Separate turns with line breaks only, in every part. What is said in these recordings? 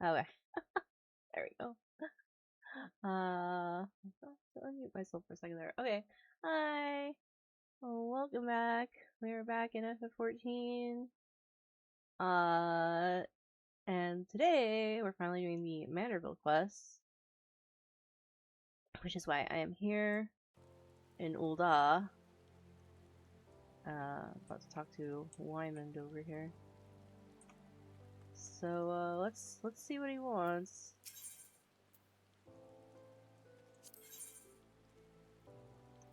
Okay, there we go. So unmute myself for a second there. Okay, hi. Welcome back. We're back in FF14. And today we're finally doing the Manderville quest, which is why I am here in Ul'dah. About to talk to Wyman over here. So let's see what he wants.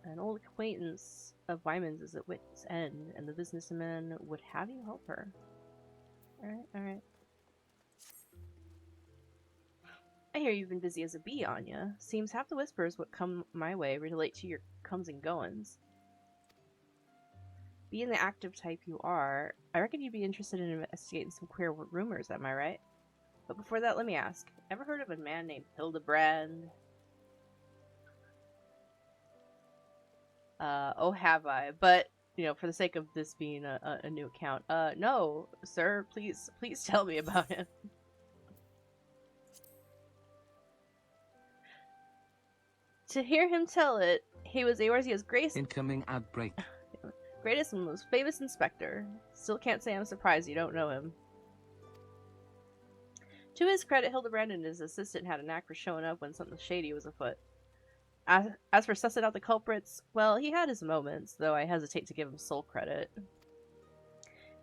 An old acquaintance of Wyman's is at wit's end, and the businessman would have you help her. Alright. I hear you've been busy as a bee, Anya. Seems half the whispers what come my way relate to your comes and goings. Being the active type you are, I reckon you'd be interested in investigating some queer rumors, am I right? But before that, let me ask, ever heard of a man named Hildibrand? Oh, have I? But, you know, for the sake of this being a new account, no, sir, please tell me about him. To hear him tell it, he was Eorzea's
incoming outbreak.
Greatest and most famous inspector. Still can't say I'm surprised you don't know him. To his credit, Hildibrand and his assistant had a knack for showing up when something shady was afoot. As for sussing out the culprits, well, he had his moments, though I hesitate to give him sole credit.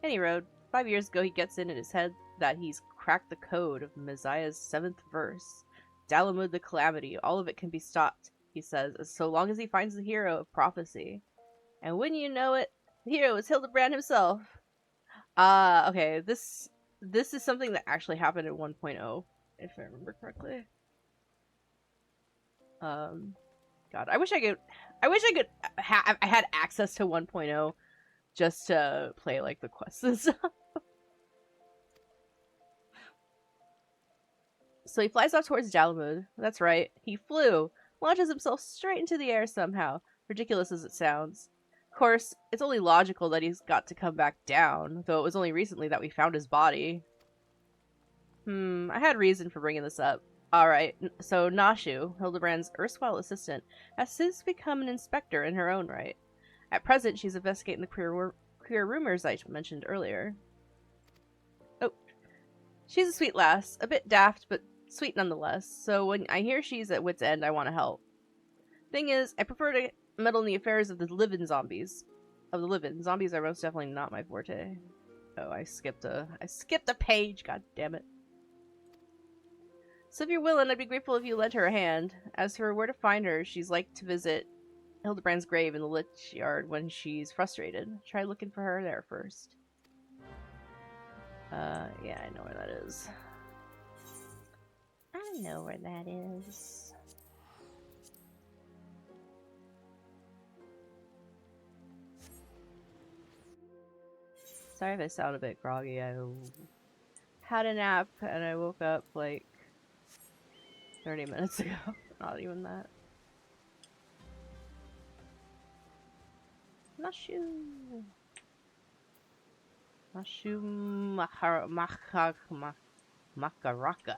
Any road, 5 years ago he gets in his head that he's cracked the code of Messiah's 7th verse. Dalamud the Calamity, all of it can be stopped, he says, so long as he finds the hero of prophecy. And when you know it, the hero is Hildibrand himself. Okay, this is something that actually happened in 1.0, if I remember correctly. God, I wish I could I had access to 1.0 just to play like the quests and stuff. So he flies off towards Dalamud. That's right, he flew, launches himself straight into the air somehow, ridiculous as it sounds. Of course, it's only logical that he's got to come back down, though it was only recently that we found his body. I had reason for bringing this up. Alright, so Nashu, Hildibrand's erstwhile assistant, has since become an inspector in her own right. At present, she's investigating the queer rumors I mentioned earlier. Oh, she's a sweet lass, a bit daft, but sweet nonetheless, so when I hear she's at wit's end, I want to help. Thing is, I prefer to meddle in the affairs of the living zombies. Zombies are most definitely not my forte. Oh, I skipped a page, god damn it. So if you're willing, I'd be grateful if you lent her a hand. As for where to find her, she's like to visit Hildibrand's grave in the Lich Yard when she's frustrated. Try looking for her there first. Yeah, I know where that is. I know where that is. Sorry if I sound a bit groggy. I had a nap and I woke up like 30 minutes ago. Not even that. Nashu Makaraka.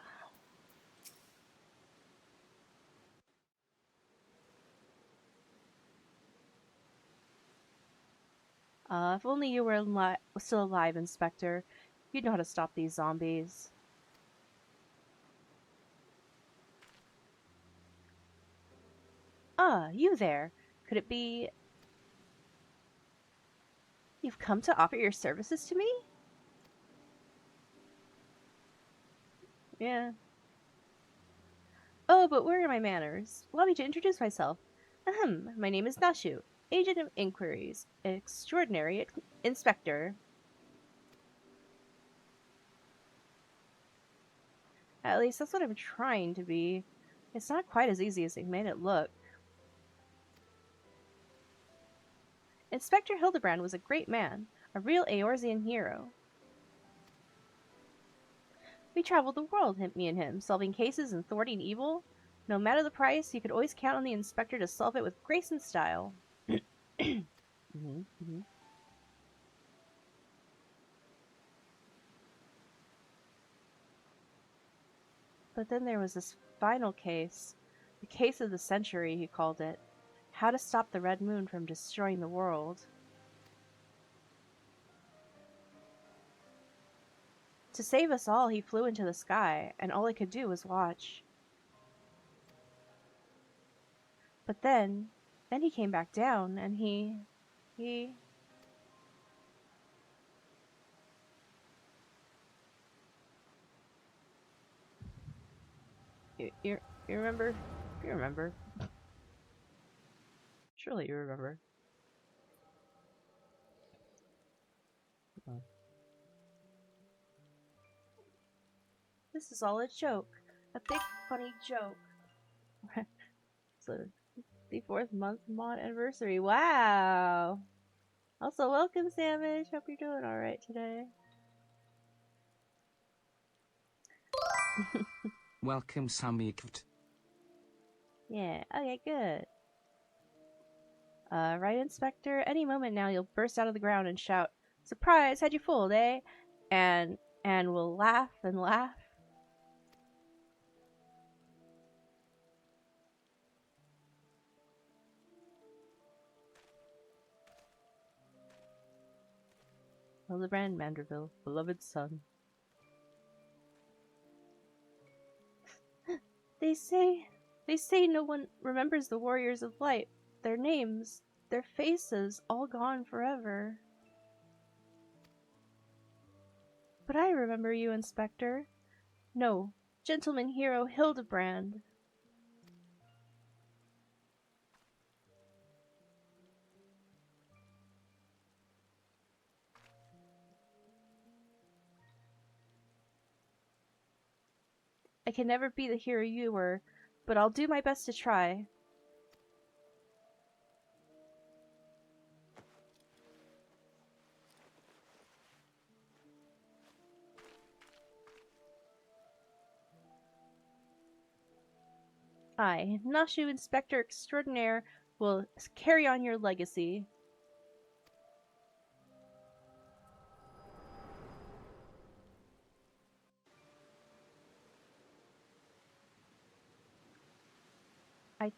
If only you were still alive, Inspector. You'd know how to stop these zombies. Ah, you there. Could it be... You've come to offer your services to me? Yeah. Oh, but where are my manners? Allow me to introduce myself. Ahem, my name is Nashu, Agent of Inquiries, Extraordinary Inspector. At least that's what I'm trying to be. It's not quite as easy as they've made it look. Inspector Hildibrand was a great man, a real Eorzean hero. We traveled the world, me and him, solving cases and thwarting evil. No matter the price, you could always count on the inspector to solve it with grace and style. But then there was this final case. The case of the century, he called it. How to stop the Red Moon from destroying the world. To save us all, he flew into the sky, and all I could do was watch. But then he came back down, and he... You remember? You remember. Surely you remember. Oh. This is all a joke. A big, funny joke. So, the 4th month mod anniversary. Wow! Also, welcome, Samish. Hope you're doing alright today.
Welcome, Samikvt.
Yeah, okay, good. Right, Inspector? Any moment now you'll burst out of the ground and shout, "Surprise! Had you fooled, eh?" And we'll laugh and laugh. Hildibrand Manderville, beloved son. They say no one remembers the warriors of light. Their names, their faces, all gone forever. But I remember you, Inspector. No, gentleman hero Hildibrand. I can never be the hero you were, but I'll do my best to try. I, Nashu Inspector Extraordinaire, will carry on your legacy.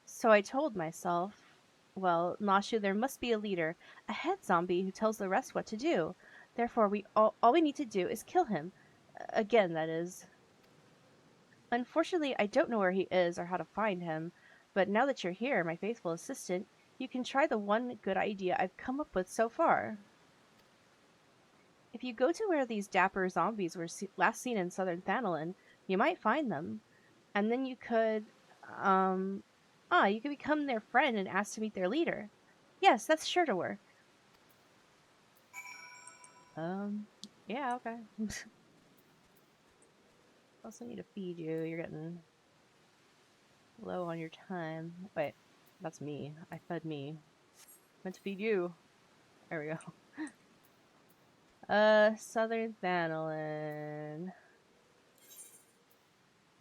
So I told myself, well, Nashu, there must be a leader, a head zombie who tells the rest what to do. Therefore, all we need to do is kill him. Again, that is. Unfortunately, I don't know where he is or how to find him, but now that you're here, my faithful assistant, you can try the one good idea I've come up with so far. If you go to where these dapper zombies were last seen in southern Thanalan, you might find them. And then you could, you could become their friend and ask to meet their leader. Yes, that's sure to work. Yeah, okay. Also need to feed you. You're getting low on your time. Wait, that's me. I fed me. Meant to feed you. There we go. Southern Thanalan.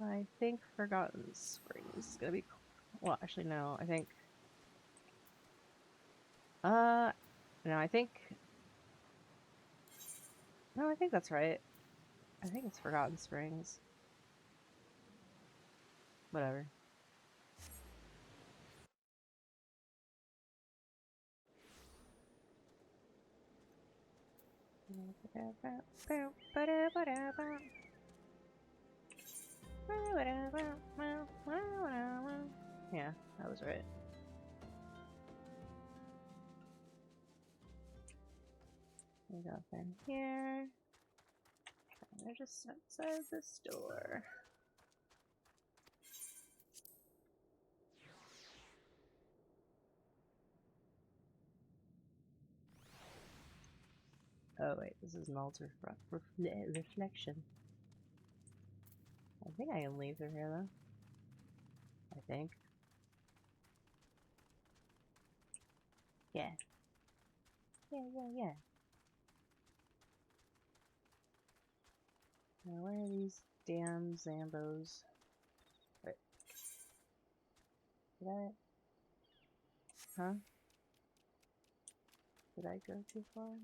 I think Forgotten Springs is gonna be. Well, actually, no. I think. No, I think. No, I think that's right. I think it's Forgotten Springs. Whatever. Yeah, that was right. We go in here. They're just outside the store. Oh wait, this is an altar reflection. I think I can leave through here though. I think. Yeah. Yeah. Now where are these damn Zambos? Wait. Did I? Huh? Did I go too far?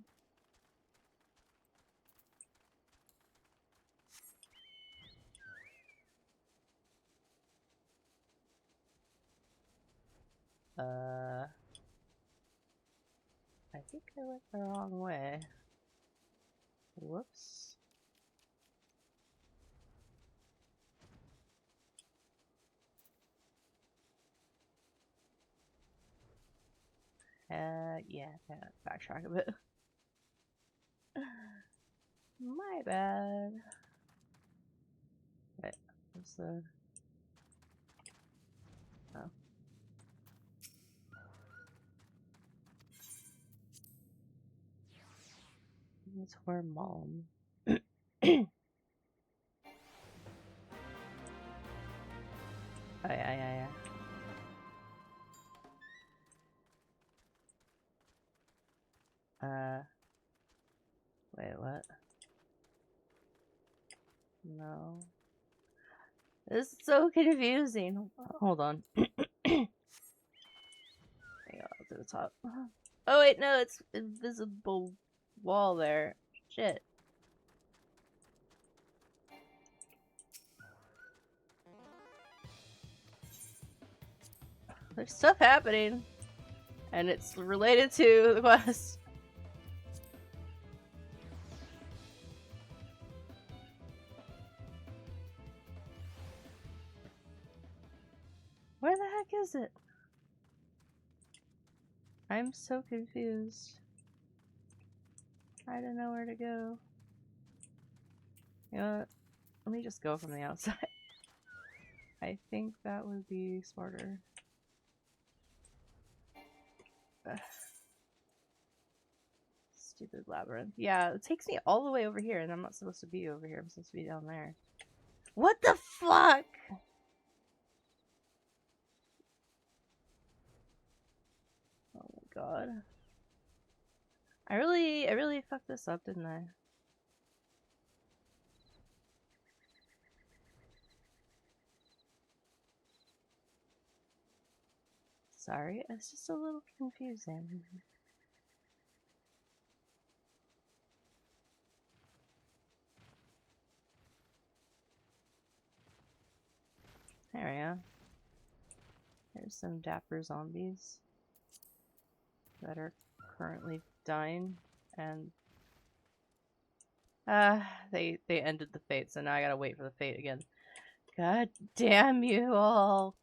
I think I went the wrong way. Whoops. Yeah, backtrack a bit. My bad. Wait, what's the... Oh. It's her mom. Oh, yeah. Wait, what? No. This is so confusing. Hold on. Hang on, to the top. Oh, wait, no, it's invisible wall there. Shit. There's stuff happening. And it's related to the quest. Where the heck is it? I'm so confused. I don't know where to go. You know what? Let me just go from the outside. I think that would be smarter. Stupid labyrinth. Yeah, it takes me all the way over here, and I'm not supposed to be over here. I'm supposed to be down there. What the fuck? Oh my god. I really fucked this up, didn't I? Sorry, it's just a little confusing. There we go. There's some dapper zombies that are currently dying, and they ended the fate, so now I gotta wait for the fate again. God damn you all!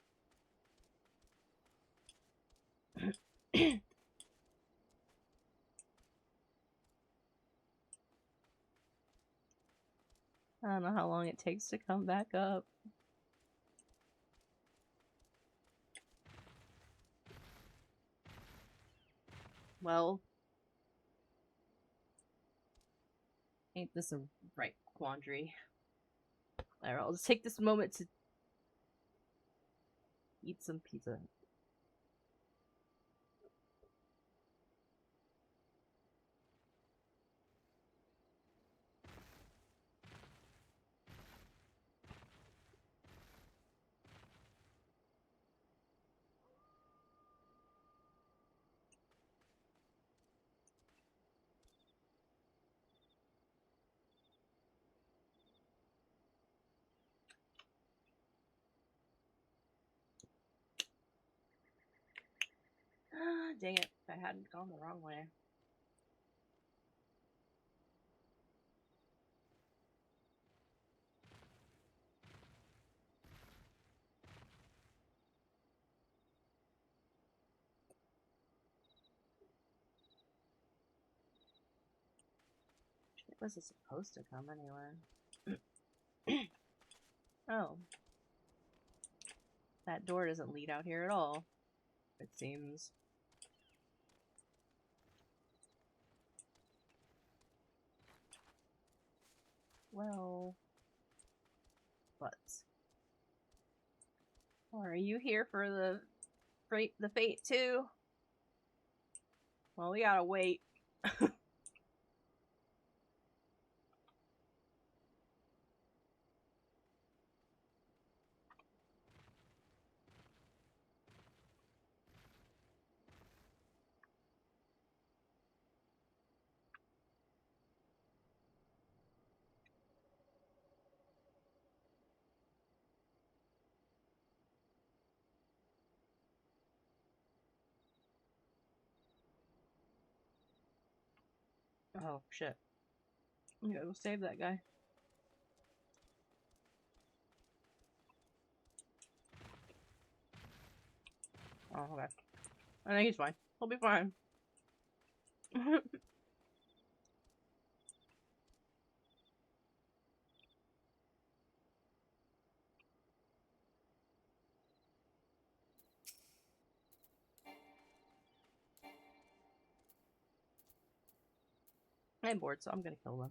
I don't know how long it takes to come back up. Well, ain't this a right quandary? Alright, I'll just take this moment to eat some pizza. Ah, dang it. I hadn't gone the wrong way. It was supposed to come anyway. Oh. That door doesn't lead out here at all, it seems. Well, but or are you here for the fate too? Well, we gotta wait. Oh, shit. I'm gonna go save that guy. Oh, okay. I think he's fine. He'll be fine. I'm bored, so I'm gonna kill them.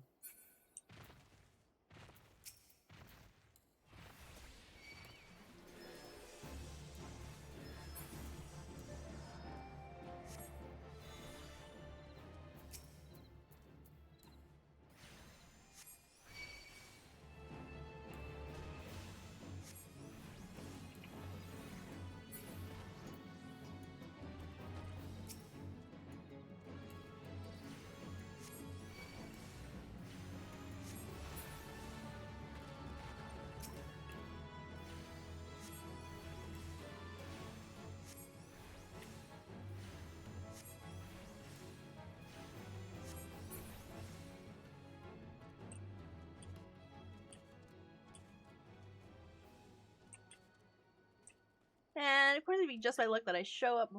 And of course, it'd be just my luck that I show up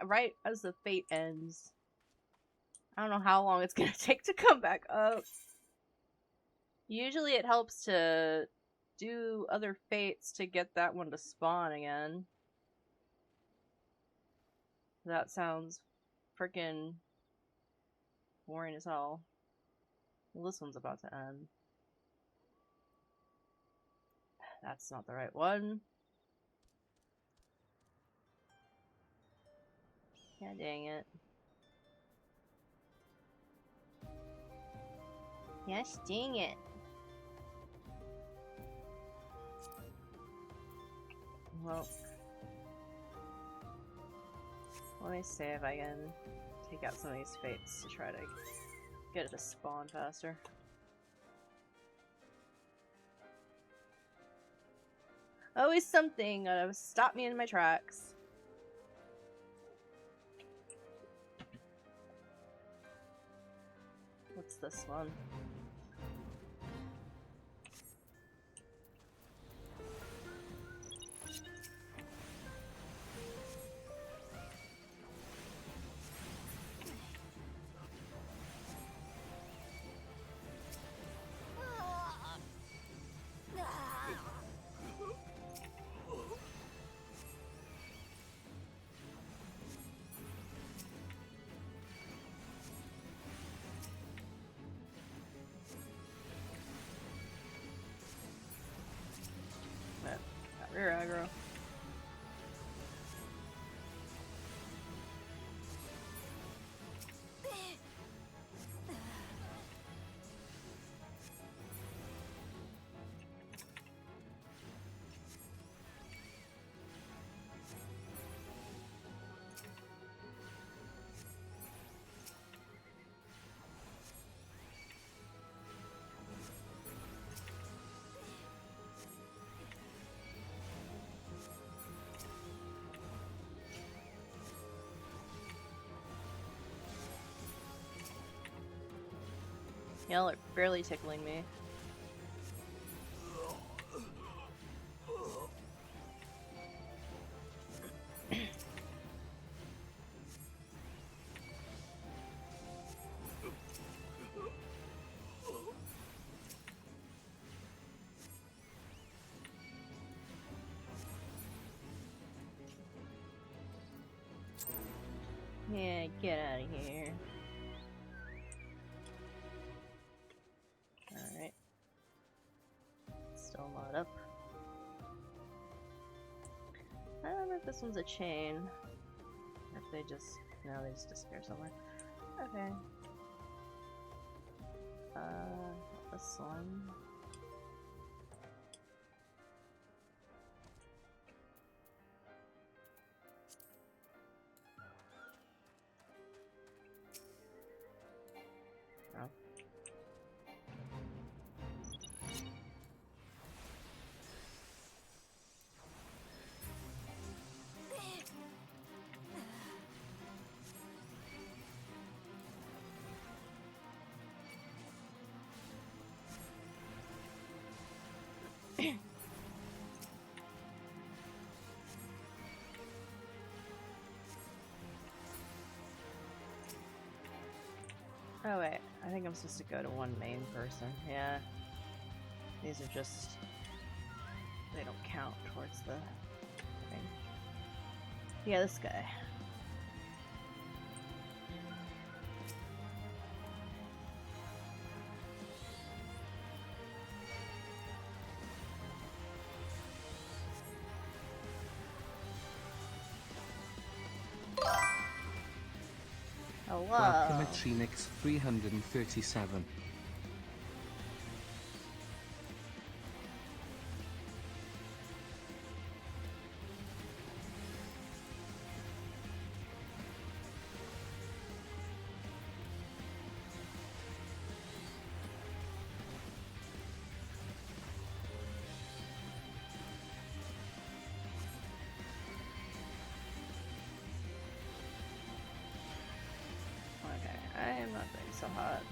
right as the fate ends. I don't know how long it's gonna take to come back up. Usually it helps to do other fates to get that one to spawn again. That sounds freaking boring as hell. Well, this one's about to end. That's not the right one. Yeah, dang it. Yes, dang it. Well, let me see if I can take out some of these fates to try to get it to spawn faster. Always something to stop me in my tracks. What's this one? That rear aggro. Y'all are barely tickling me. Yeah, get out of here. Alright. Still not up. I don't know if this one's a chain. Or if they just... No, they just disappear somewhere. Okay. This one. Oh. Oh wait, I think I'm supposed to go to one main person. Yeah. These are just... they don't count towards the thing. Yeah, this guy. Hello.
Welcome at Trinix 337.
Okay, I am not doing so hot.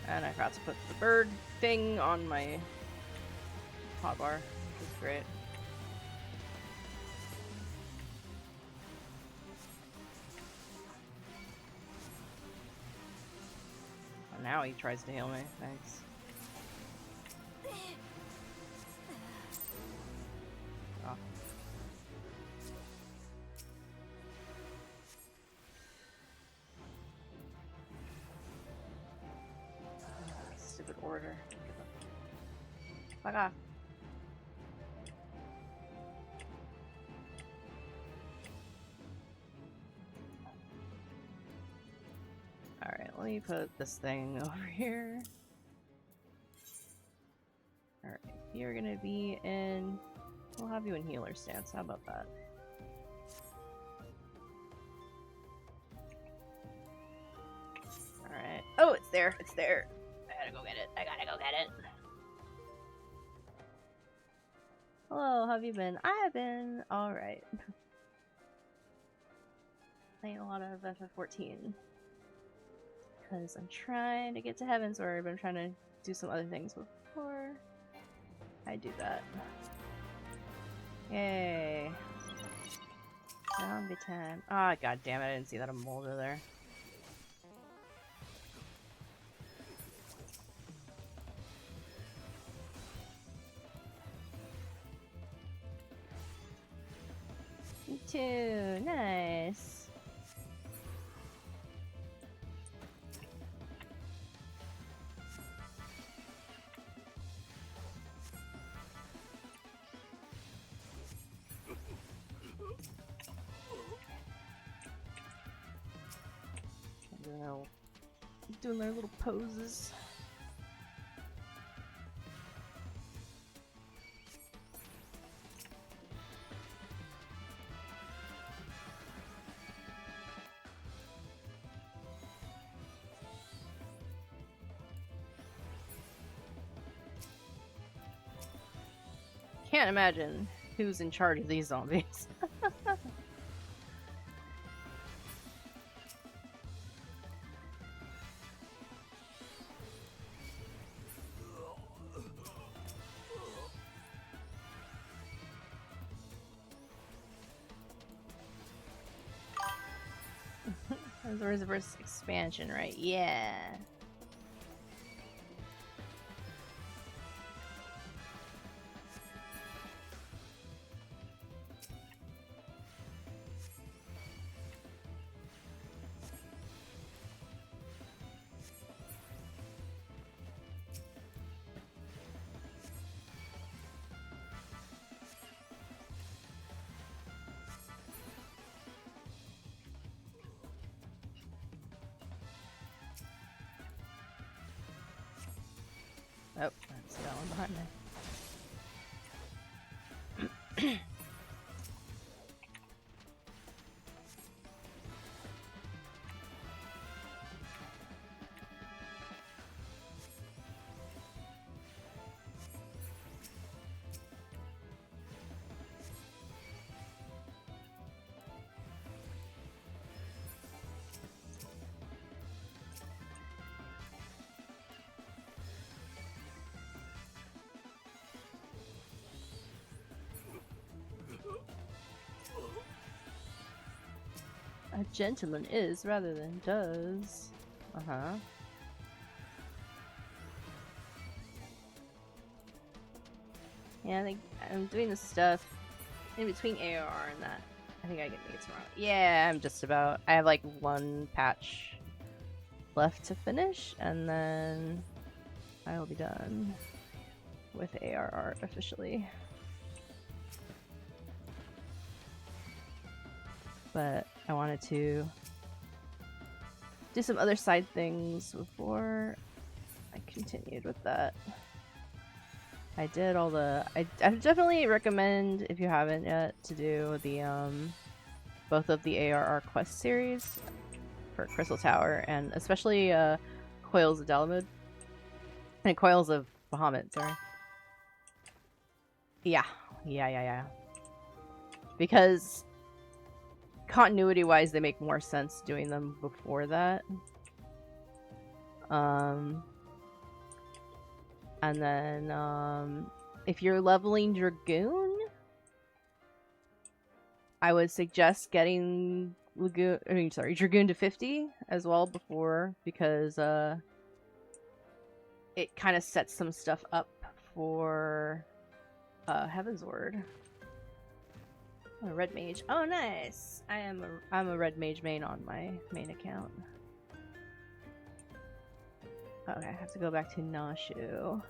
And I forgot to put the bird thing on my hotbar, which is great. Oh, now he tries to heal me. Thanks. Oh. Stupid order. Fuck off. Alright, let me put this thing over here. Alright, you're gonna be in... we'll have you in healer stance, how about that? Alright. Oh, it's there, it's there! I gotta go get it, I gotta go get it! Hello, how have you been? I've been alright. Playing a lot of FF14. Because I'm trying to get to Heaven's Word, but I'm trying to do some other things before I do that. Yay. Zombie time. Ah, god damn it, I didn't see that molder there. Me too, nice. Doing their little poses. Can't imagine who's in charge of these zombies. There's a reverse expansion, right? Yeah. Oh, I see that one behind me. A gentleman is rather than does. Uh-huh. Yeah, I think I'm doing this stuff in between ARR and that. I think I can make it tomorrow. Yeah, I'm just about. I have like one patch left to finish, and then I will be done with ARR officially. But I wanted to do some other side things before I continued with that. I did all the. I definitely recommend, if you haven't yet, to do the both of the ARR quest series for Crystal Tower, and especially Coils of Dalamud and Coils of Bahamut. Sorry. Yeah. Because continuity-wise, they make more sense doing them before that. And then, if you're leveling Dragoon, I would suggest getting Dragoon to 50 as well before, because it kind of sets some stuff up for Heavensward. Oh, a red mage. Oh, nice. I'm a red mage main on my main account. Okay, I have to go back to Nashu.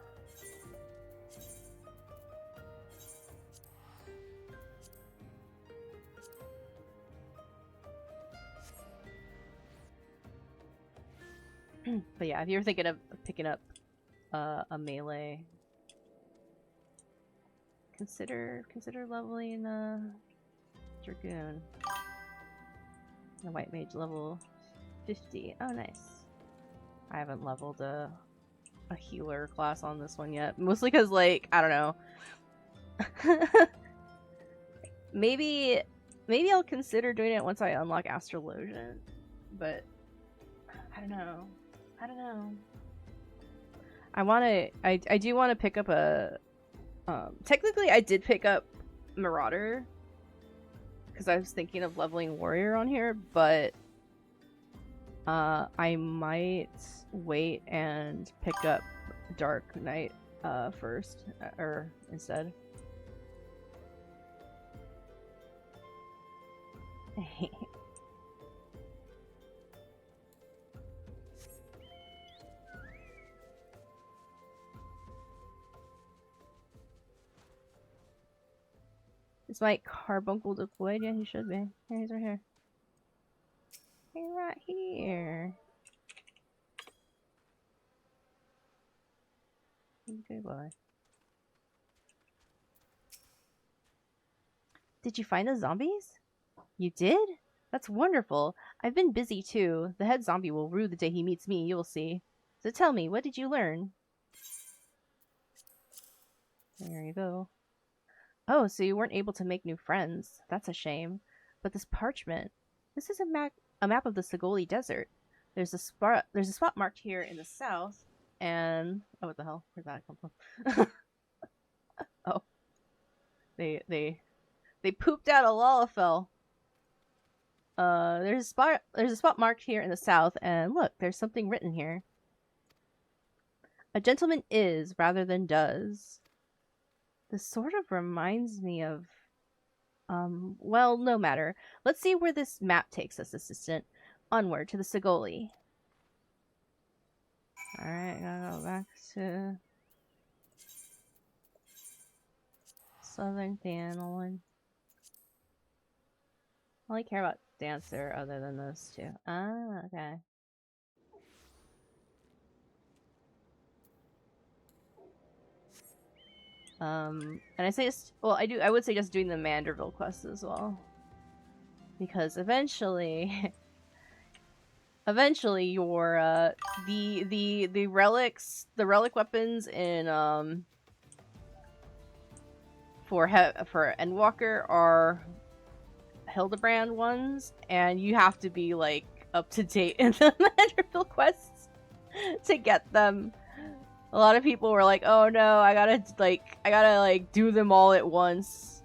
But yeah, if you're thinking of picking up a melee, consider leveling Dragoon. The white mage level 50. Oh, nice. I haven't leveled a healer class on this one yet. Mostly because, like, I don't know. maybe I'll consider doing it once I unlock Astrologian. But I don't know. I do want to pick up a technically I did pick up Marauder because I was thinking of leveling Warrior on here, but I might wait and pick up Dark Knight first, or instead. Is my carbuncle deployed? Yeah, he should be. Yeah, he's right here. He's right here. Good boy. Did you find the zombies? You did? That's wonderful. I've been busy too. The head zombie will rue the day he meets me, you'll see. So tell me, what did you learn? There you go. Oh, so you weren't able to make new friends. That's a shame. But this parchment, this is a map of the Sigoli Desert. There's a spot marked here in the south, and oh, what the hell? Where'd that come from? Oh, they pooped out a Lalafell. There's a spot marked here in the south, and look, there's something written here. A gentleman is rather than does. This sort of reminds me of, well, no matter. Let's see where this map takes us, assistant. Onward to the Sigoli. Alright, gotta go back to Southern Thanolin. I only care about Dancer other than those two. Ah, okay. And I say just, well, I would say just doing the Manderville quest as well. Because eventually your the relic weapons in for Endwalker are Hildibrand ones, and you have to be like up to date in the Manderville quests to get them. A lot of people were like, "Oh no, I gotta do them all at once."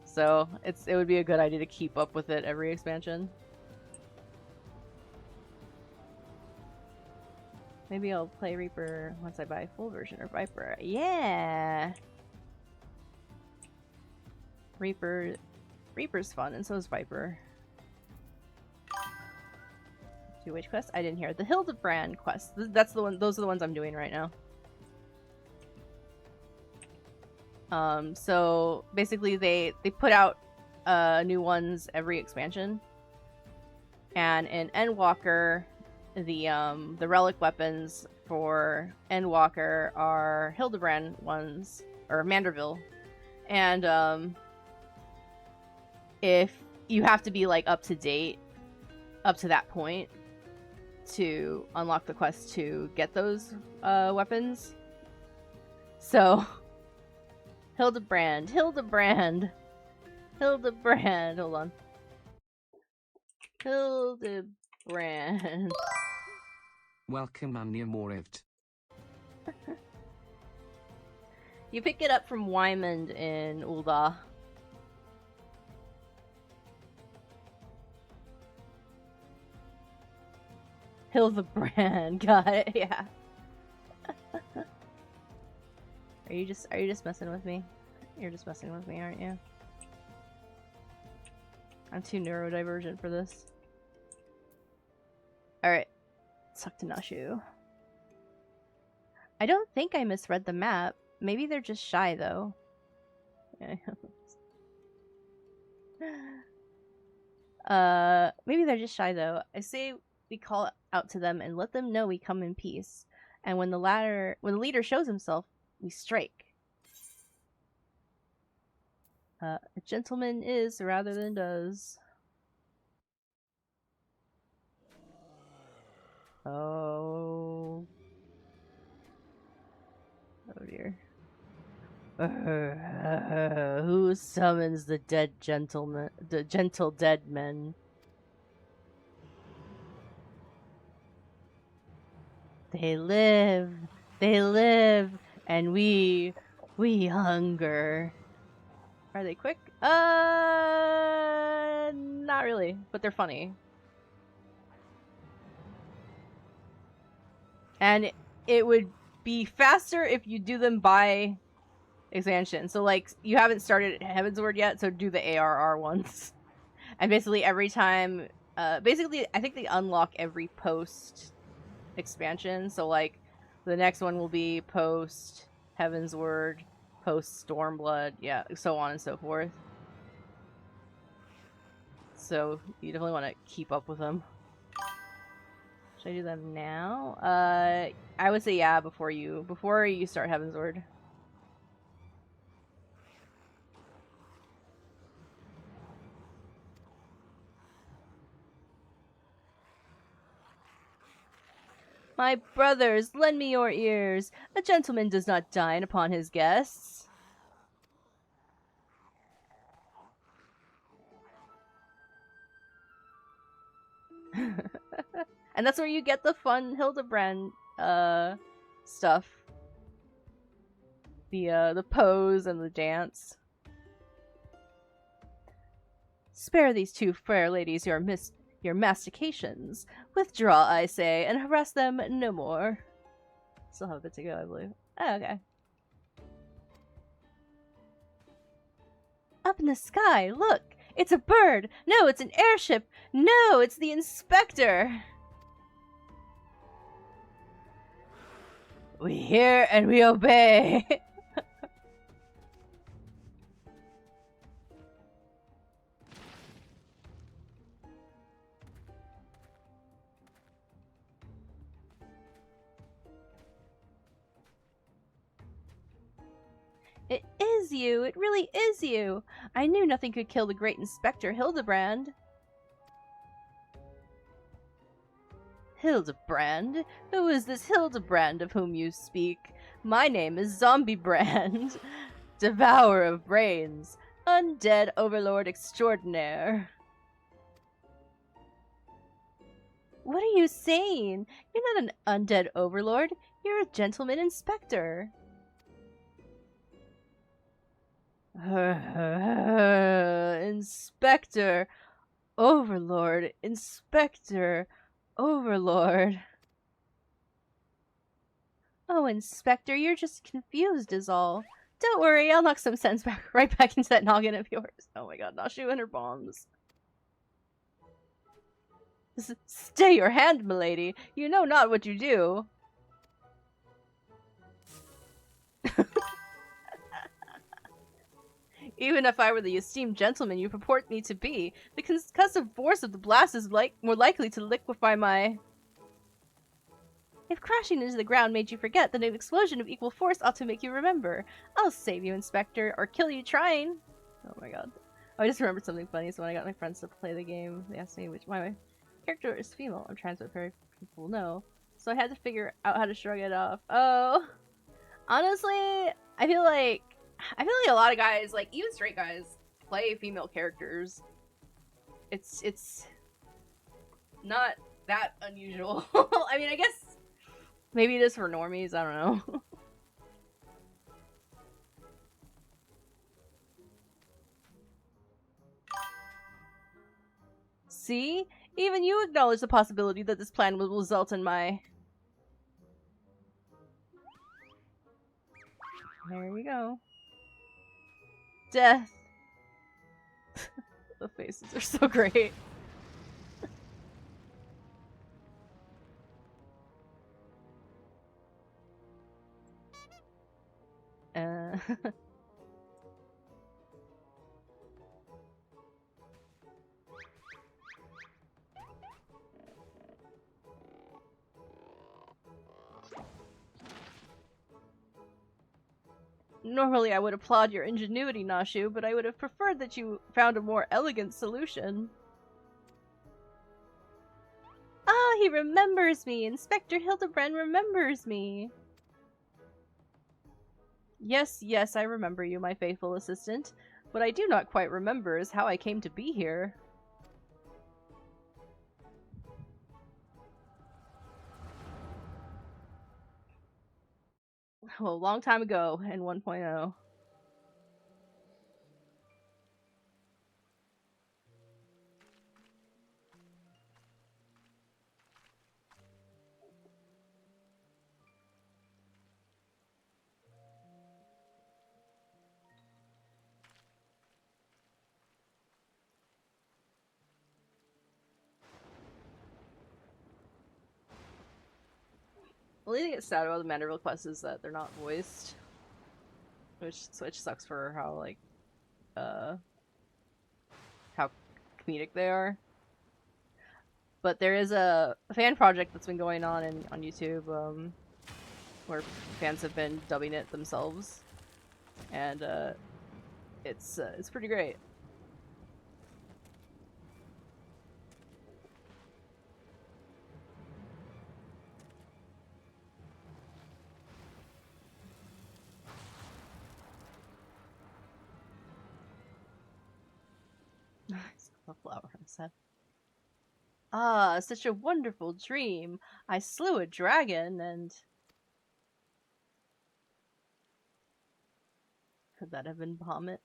So it would be a good idea to keep up with it every expansion. Maybe I'll play Reaper once I buy a full version of Viper. Yeah! Reaper's fun, and so is Viper. Do which quest? I didn't hear. The Hildibrand quest. That's the one. Those are the ones I'm doing right now. So basically they put out new ones every expansion. And in Endwalker, the relic weapons for Endwalker are Hildibrand ones, or Manderville. And if you have to be like up to date up to that point to unlock the quest to get those weapons. So Hildibrand. Hold on. Hildibrand.
Welcome, Anya Morivt.
You pick it up from Wymond in Ul'dah. Hildibrand, got it, yeah. Are you just messing with me? You're just messing with me, aren't you? I'm too neurodivergent for this. Alright. Saktanashu. I don't think I misread the map. Maybe they're just shy, though. Maybe they're just shy, though. I say we call out to them and let them know we come in peace. And when the leader shows himself, we strike. A gentleman is rather than does. Oh. Oh dear. Who summons the dead gentleman, the gentle dead men? They live, and we hunger. Are they quick? Not really, but they're funny. And it would be faster if you do them by expansion. So, like, you haven't started Heavensward yet, so do the ARR ones. And basically every time, basically, I think they unlock every post expansion. So, like, the next one will be post Heavensward, post Stormblood, yeah, so on and so forth. So you definitely want to keep up with them. Should I do them now? I would say yeah before you start Heavensward. My brothers, lend me your ears. A gentleman does not dine upon his guests. And that's where you get the fun Hildibrand stuff. The pose and the dance. Spare these two fair ladies your mastications. Withdraw, I say, and harass them no more. Still have a bit to go, I believe. Oh, okay. Up in the sky, look! It's a bird! No, it's an airship! No, it's the inspector! We hear and we obey! It is you! It really is you! I knew nothing could kill the great Inspector Hildibrand. Hildibrand? Who is this Hildibrand of whom you speak? My name is Zombiebrand, devourer of brains, undead overlord extraordinaire. What are you saying? You're not an undead overlord. You're a gentleman inspector. Inspector, overlord, inspector, overlord. Oh, Inspector, you're just confused is all. Don't worry, I'll knock some sense right back into that noggin of yours. Oh my god, Nashu and her bombs. Stay your hand, milady. You know not what you do. Even if I were the esteemed gentleman you purport me to be, the concussive force of the blast is more likely to liquefy my... If crashing into the ground made you forget, then an explosion of equal force ought to make you remember. I'll save you, Inspector, or kill you trying. Oh my god. I just remembered something funny, so when I got my friends to play the game, they asked me why my character is female. I'm trans, but very people know. So I had to figure out how to shrug it off. Oh. Honestly, I feel like a lot of guys, like even straight guys, play female characters. It's not that unusual. I mean, I guess maybe it is for normies, I don't know. See? Even you acknowledge the possibility that this plan will result in my... There we go. Death. The faces are so great. Normally I would applaud your ingenuity, Nashu, but I would have preferred that you found a more elegant solution. Ah, he remembers me! Inspector Hildibrand remembers me! Yes, yes, I remember you, my faithful assistant. What I do not quite remember is how I came to be here. Well, a long time ago in 1.0. The only thing that's sad about the Mandeville quests is that they're not voiced. Which sucks for how, like, how comedic they are. But there is a fan project that's been going on on YouTube, where fans have been dubbing it themselves. And, it's pretty great. A flower set. Ah, such a wonderful dream. I slew a dragon and... Could that have been Bahamut?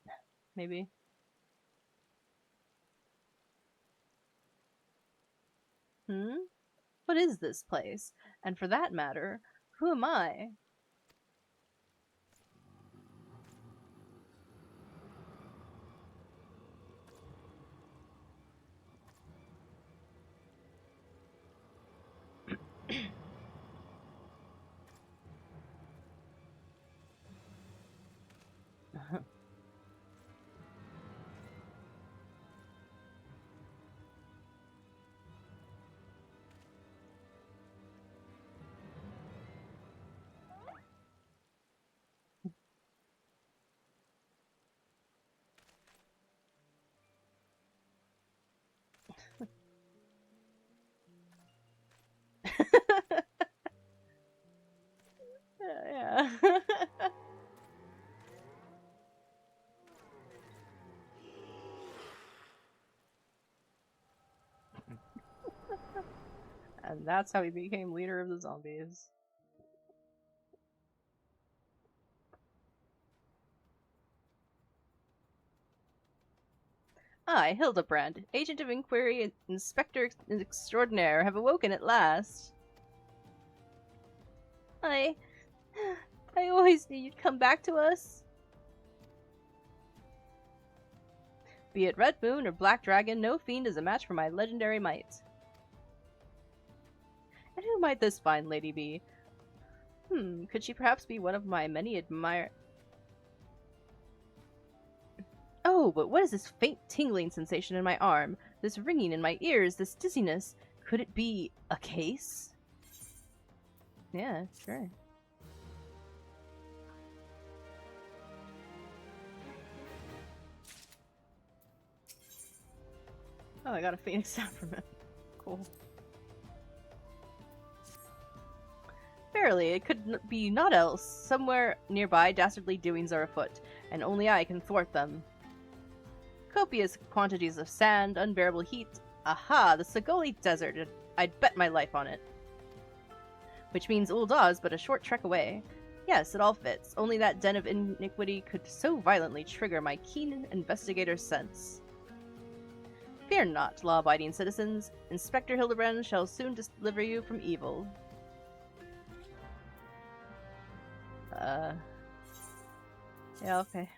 Maybe? What is this place? And for that matter, who am I? Yeah. And that's how he became leader of the zombies. I, Hildibrand, Agent of Inquiry and Inspector Extraordinaire, have awoken at last. I always knew you'd come back to us. Be it Red Moon or Black Dragon, no fiend is a match for my legendary might. And who might this fine lady be? Could she perhaps be one of my many Oh, but what is this faint tingling sensation in my arm? This ringing in my ears, this dizziness? Could it be a case? Yeah, sure. Oh, I got a phoenix sound from it. Cool. Verily, it could be naught else. Somewhere nearby, dastardly doings are afoot, and only I can thwart them. Copious quantities of sand, unbearable heat. Aha, the Sagoli Desert. I'd bet my life on it. Which means Ul'dah is but a short trek away. Yes, it all fits. Only that den of iniquity could so violently trigger my keen investigator's sense. Fear not, law-abiding citizens. Inspector Hildibrand shall soon deliver you from evil. Yeah, okay.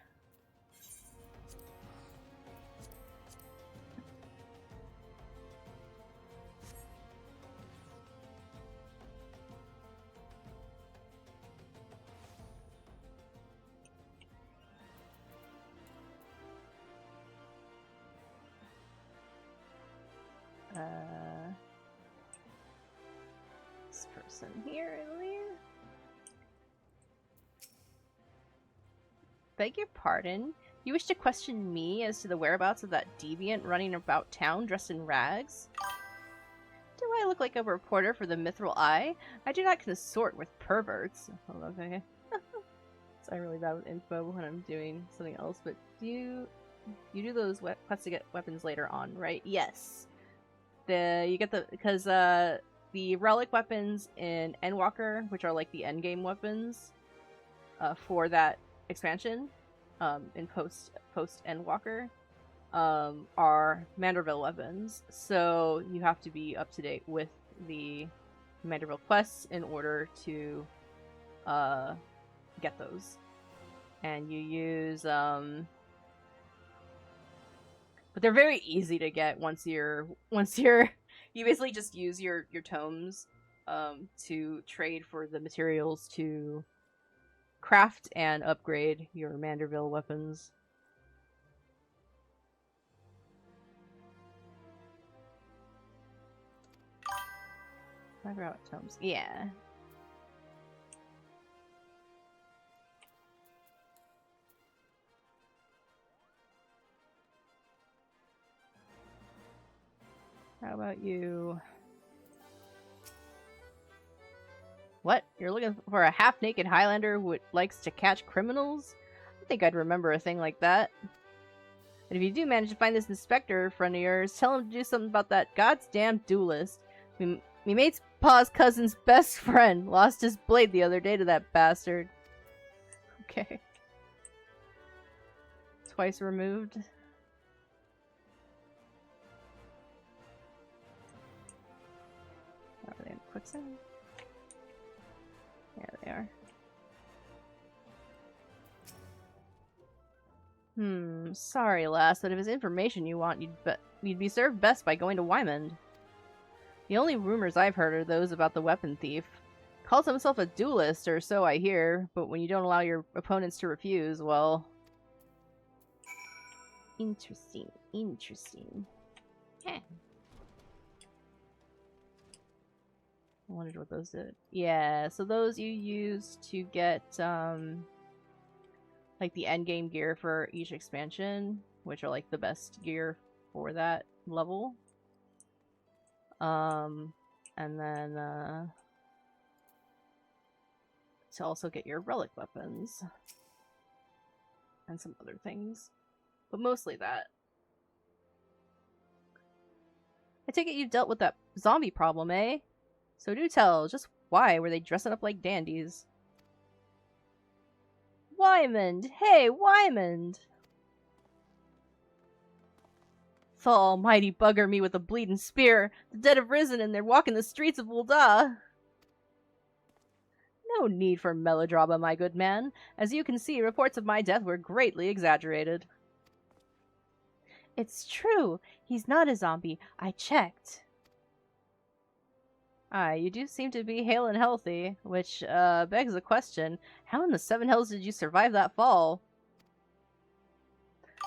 This person here, I believe. Beg your pardon? You wish to question me as to the whereabouts of that deviant running about town dressed in rags? Do I look like a reporter for the Mithril Eye? I do not consort with perverts. Oh, okay. So I'm really bad with info when I'm doing something else, but you do those quests to get weapons later on, right? Yes. Because the relic weapons in Endwalker, which are like the endgame weapons, for that expansion, in post Endwalker, are Manderville weapons. So you have to be up to date with the Manderville quests in order to get those. And you use but they're very easy to get once you're you basically just use your tomes to trade for the materials to craft and upgrade your Manderville weapons. I forgot what tomes. Yeah. How about you? What? You're looking for a half-naked Highlander who likes to catch criminals? I think I'd remember a thing like that. And if you do manage to find this inspector friend of yours, tell him to do something about that goddamn duelist. Me mate's pa's cousin's best friend lost his blade the other day to that bastard. Okay. Twice removed. Are they in quicksand? Yeah, they are. Sorry, lass, but if it's information you want, you'd be served best by going to Wymond. The only rumors I've heard are those about the weapon thief. Calls himself a duelist, or so I hear, but when you don't allow your opponents to refuse, well... Interesting, interesting. Heh. I wondered what those did. Yeah, so those you use to get, like the endgame gear for each expansion, which are like the best gear for that level. And then, to also get your relic weapons. And some other things. But mostly that. I take it you've dealt with that zombie problem, eh? So do tell, just why were they dressing up like dandies? Wymond! Hey, Wymond! The almighty bugger me with a bleeding spear. The dead have risen and they're walking the streets of Ul'dah. No need for melodrama, my good man. As you can see, reports of my death were greatly exaggerated. It's true. He's not a zombie. I checked. You do seem to be hale and healthy, which, begs the question, how in the seven hells did you survive that fall?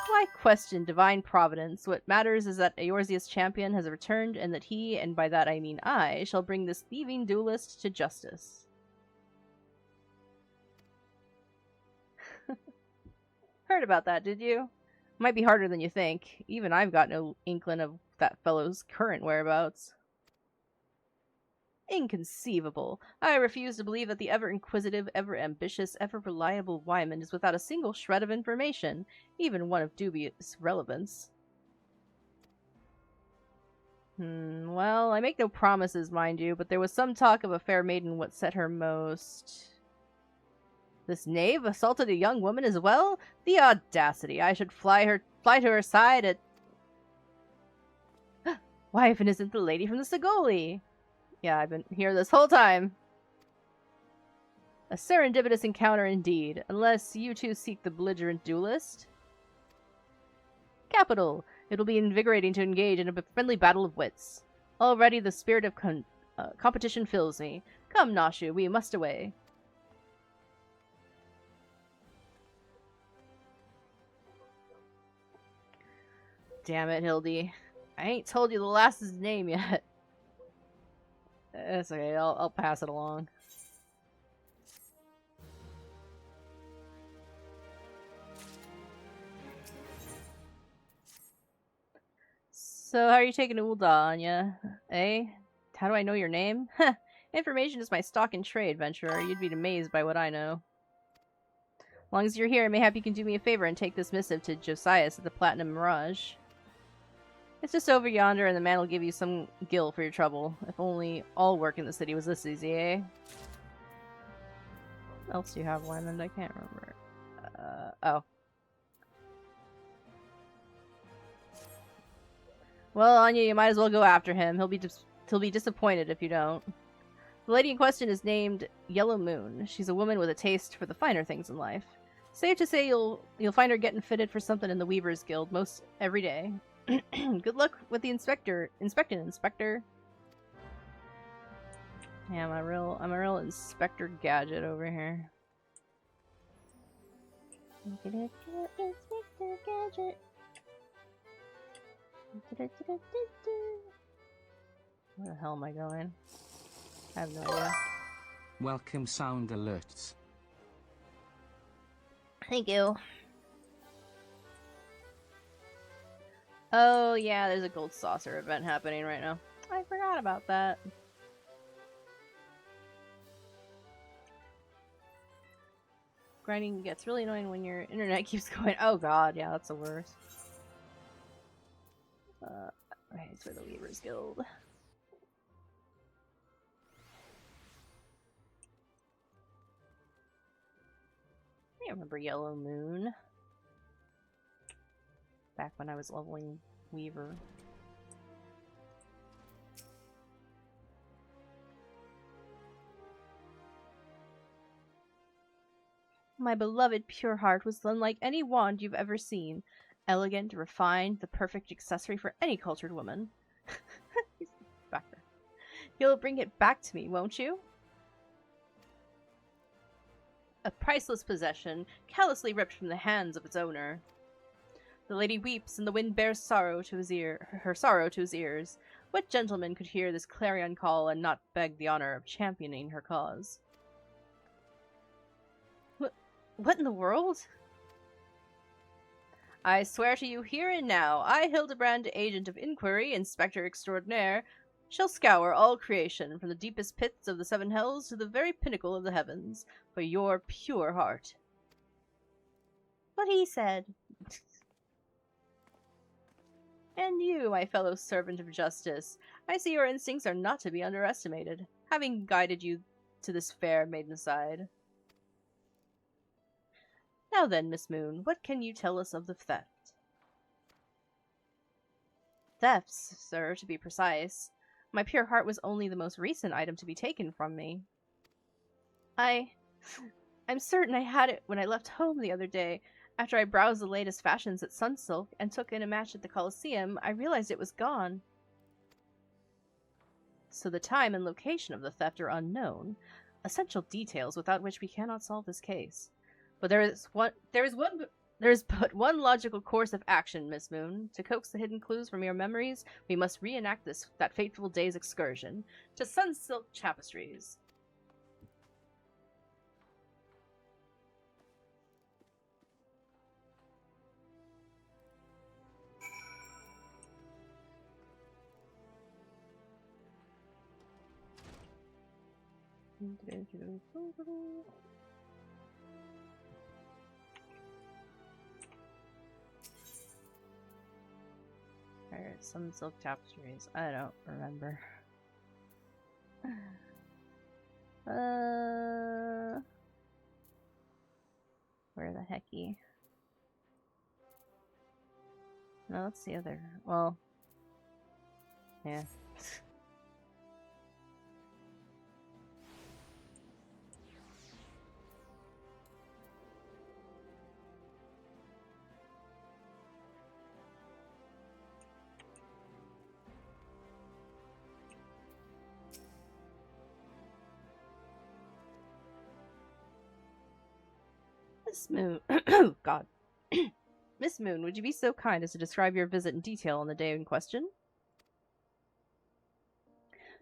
Why question divine providence? What matters is that Eorzea's champion has returned, and that he, and by that I mean I, shall bring this thieving duelist to justice. Heard about that, did you? Might be harder than you think. Even I've got no inkling of that fellow's current whereabouts. Inconceivable. I refuse to believe that the ever-inquisitive, ever-ambitious, ever-reliable Wyman is without a single shred of information, even one of dubious relevance. Well, I make no promises, mind you, but there was some talk of a fair maiden what set her most... This knave assaulted a young woman as well? The audacity! I should fly to her side at... Why, if it isn't the lady from the Segoli! Yeah, I've been here this whole time. A serendipitous encounter indeed, unless you two seek the belligerent duelist. Capital! It'll be invigorating to engage in a friendly battle of wits. Already the spirit of competition fills me. Come, Nashu, we must away. Damn it, Hildy. I ain't told you the lass's name yet. It's okay, I'll pass it along. So, how are you taking Ul'dah, Anya? Eh? How do I know your name? Heh, information is my stock in trade, venturer. You'd be amazed by what I know. As long as you're here, mayhap you can do me a favor and take this missive to Josias at the Platinum Mirage. It's just over yonder, and the man will give you some gil for your trouble. If only all work in the city was this easy, eh? What else do you have, Wyman? I can't remember. Oh. Well, Anya, you might as well go after him. He'll be disappointed if you don't. The lady in question is named Yellow Moon. She's a woman with a taste for the finer things in life. Safe to say you'll find her getting fitted for something in the Weavers Guild most every day. Good luck with the Inspector. Yeah, I'm a real Inspector Gadget over here. Inspector Gadget. Where the hell am I going? I have no idea.
Welcome sound alerts.
Thank you. Oh yeah, there's a gold saucer event happening right now. I forgot about that. Grinding gets really annoying when your internet keeps going. Oh god, yeah, that's the worst. Okay, it's for the Weavers Guild. I remember Yellow Moon. Back when I was leveling Weaver. My beloved pure heart was unlike any wand you've ever seen. Elegant, refined, the perfect accessory for any cultured woman. Back there. You'll bring it back to me, won't you? A priceless possession, callously ripped from the hands of its owner. The lady weeps, and the wind bears sorrow to her sorrow to his ears. What gentleman could hear this clarion call and not beg the honor of championing her cause? What in the world? I swear to you here and now, I, Hildibrand, agent of inquiry, inspector extraordinaire, shall scour all creation, from the deepest pits of the seven hells to the very pinnacle of the heavens, for your pure heart. What he said. And you, my fellow servant of justice, I see your instincts are not to be underestimated, having guided you to this fair maidenside. Now then, Miss Moon, what can you tell us of the theft? Thefts, sir, to be precise. My pure heart was only the most recent item to be taken from me. I'm certain I had it when I left home the other day. After I browsed the latest fashions at Sunsilk and took in a match at the Colosseum, I realized it was gone. So the time and location of the theft are unknown, essential details without which we cannot solve this case. But there is but one logical course of action, Miss Moon. To coax the hidden clues from your memories, we must reenact that fateful day's excursion to Sunsilk Tapestries. Alright, Sunsilk Tapestries. I don't remember. Where the hecky? No, that's the other. Well, yeah. Miss Moon. Oh, God. Miss Moon, would you be so kind as to describe your visit in detail on the day in question?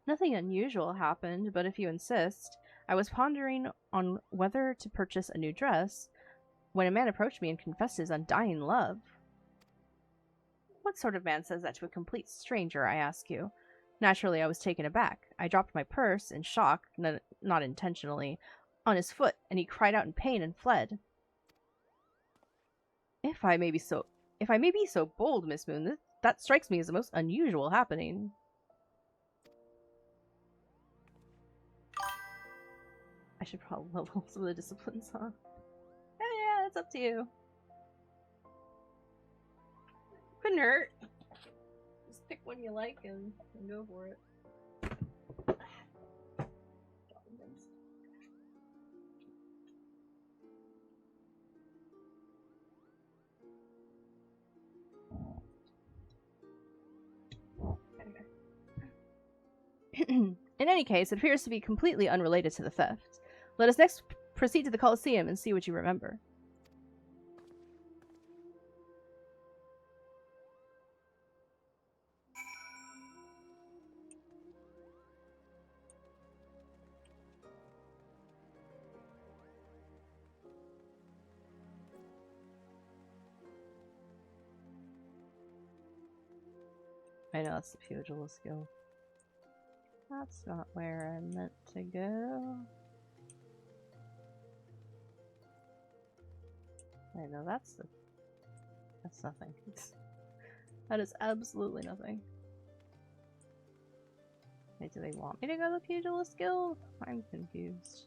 Nothing unusual happened, but if you insist, I was pondering on whether to purchase a new dress when a man approached me and confessed his undying love. What sort of man says that to a complete stranger, I ask you? Naturally, I was taken aback. I dropped my purse in shock, not intentionally, on his foot, and he cried out in pain and fled. If I may be so bold, Miss Moon, that strikes me as the most unusual happening. I should probably level some of the disciplines, huh? Yeah, it's up to you. Couldn't hurt. Just pick one you like and go for it. In any case, it appears to be completely unrelated to the theft. Let us next proceed to the Colosseum and see what you remember. I know, that's the pugilist guild. That's not where I meant to go. I know, that's nothing. That is absolutely nothing. Wait, do they want me to go to the pugilist guild? I'm confused.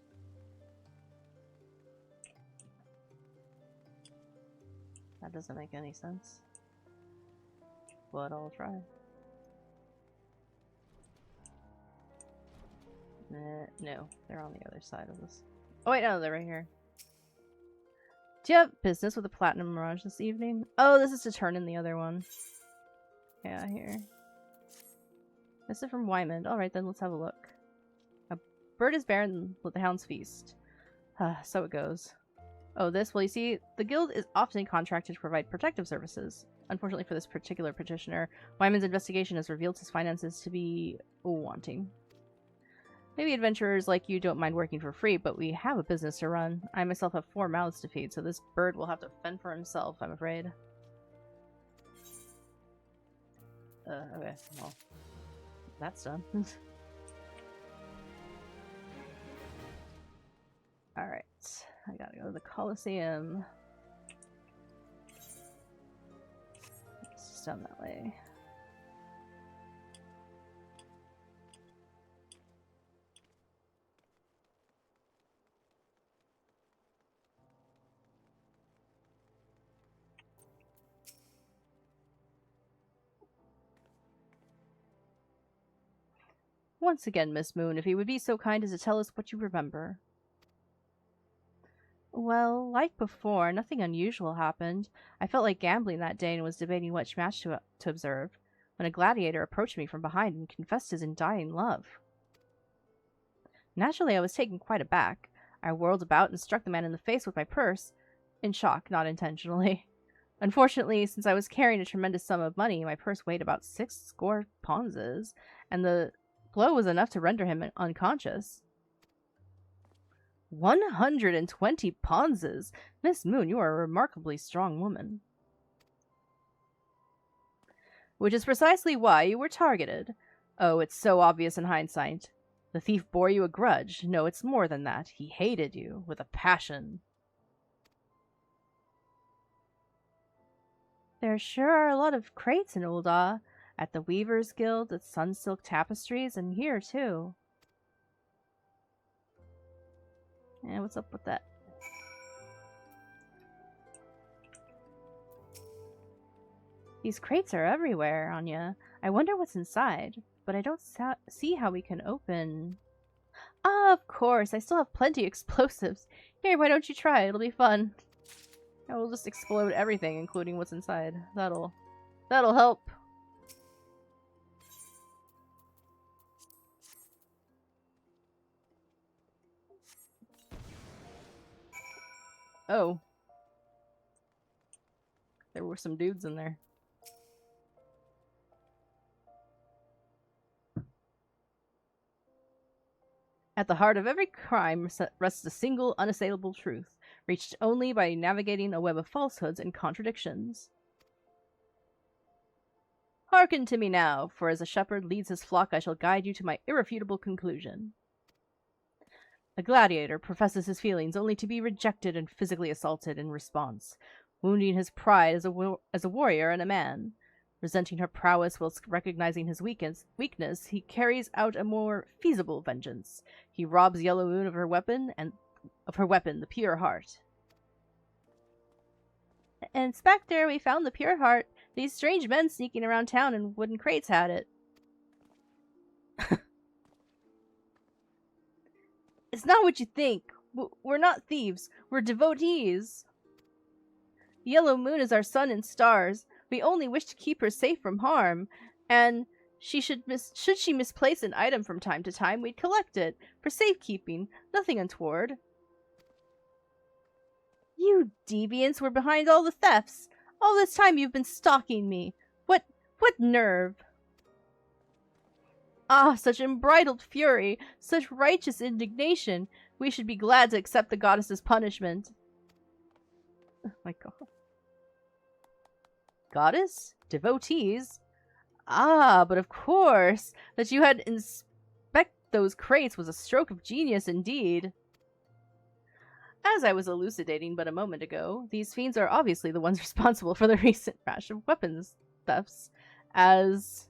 That doesn't make any sense. But I'll try. No, they're on the other side of this. Oh wait, no, they're right here. Do you have business with the Platinum Mirage this evening? Oh, this is to turn in the other one. Yeah, here. This is from Wymond. Alright then, let's have a look. A bird is barren, let the hounds feast. So it goes. Oh, this? Well, you see, the guild is often contracted to provide protective services. Unfortunately for this particular petitioner, Wymond's investigation has revealed his finances to be wanting. Maybe adventurers like you don't mind working for free, but we have a business to run. I myself have 4 mouths to feed, so this bird will have to fend for himself, I'm afraid. Okay, well, that's done. Alright, I gotta go to the Colosseum. It's just down that way. Once again, Miss Moon, if you would be so kind as to tell us what you remember. Well, like before, nothing unusual happened. I felt like gambling that day and was debating which match to observe, when a gladiator approached me from behind and confessed his undying love. Naturally, I was taken quite aback. I whirled about and struck the man in the face with my purse, in shock, not intentionally. Unfortunately, since I was carrying a tremendous sum of money, my purse weighed about 60 ponzes, and the blow was enough to render him unconscious. 120 ponzes! Miss Moon, you are a remarkably strong woman. Which is precisely why you were targeted. Oh, it's so obvious in hindsight. The thief bore you a grudge. No, it's more than that. He hated you with a passion. There sure are a lot of crates in Ul'dah. At the Weavers Guild, at Sunsilk Tapestries, and here too. And what's up with that? These crates are everywhere, Anya. I wonder what's inside, but I don't see how we can open... Ah, of course, I still have plenty of explosives. Here, why don't you try? It'll be fun. I will just explode everything, including what's inside. That'll help. Oh. There were some dudes in there. At the heart of every crime rests a single, unassailable truth, reached only by navigating a web of falsehoods and contradictions. Hearken to me now, for as a shepherd leads his flock, I shall guide you to my irrefutable conclusion. A gladiator professes his feelings only to be rejected and physically assaulted in response, wounding his pride as a warrior and a man. Resenting her prowess whilst recognizing his weakness, he carries out a more feasible vengeance. He robs Yellow Moon of her weapon, the pure heart. Inspector, we found the pure heart. These strange men sneaking around town in wooden crates had it. It's not what you think. We're not thieves. We're devotees. Yellow Moon is our sun and stars. We only wish to keep her safe from harm, and should she misplace an item from time to time, we'd collect it for safekeeping. Nothing untoward. You deviants were behind all the thefts. All this time you've been stalking me. What nerve? Ah, such unbridled fury, such righteous indignation. We should be glad to accept the goddess's punishment. Oh my god. Goddess? Devotees? Ah, but of course, that you had inspect those crates was a stroke of genius indeed. As I was elucidating but a moment ago, these fiends are obviously the ones responsible for the recent rash of weapons thefts, as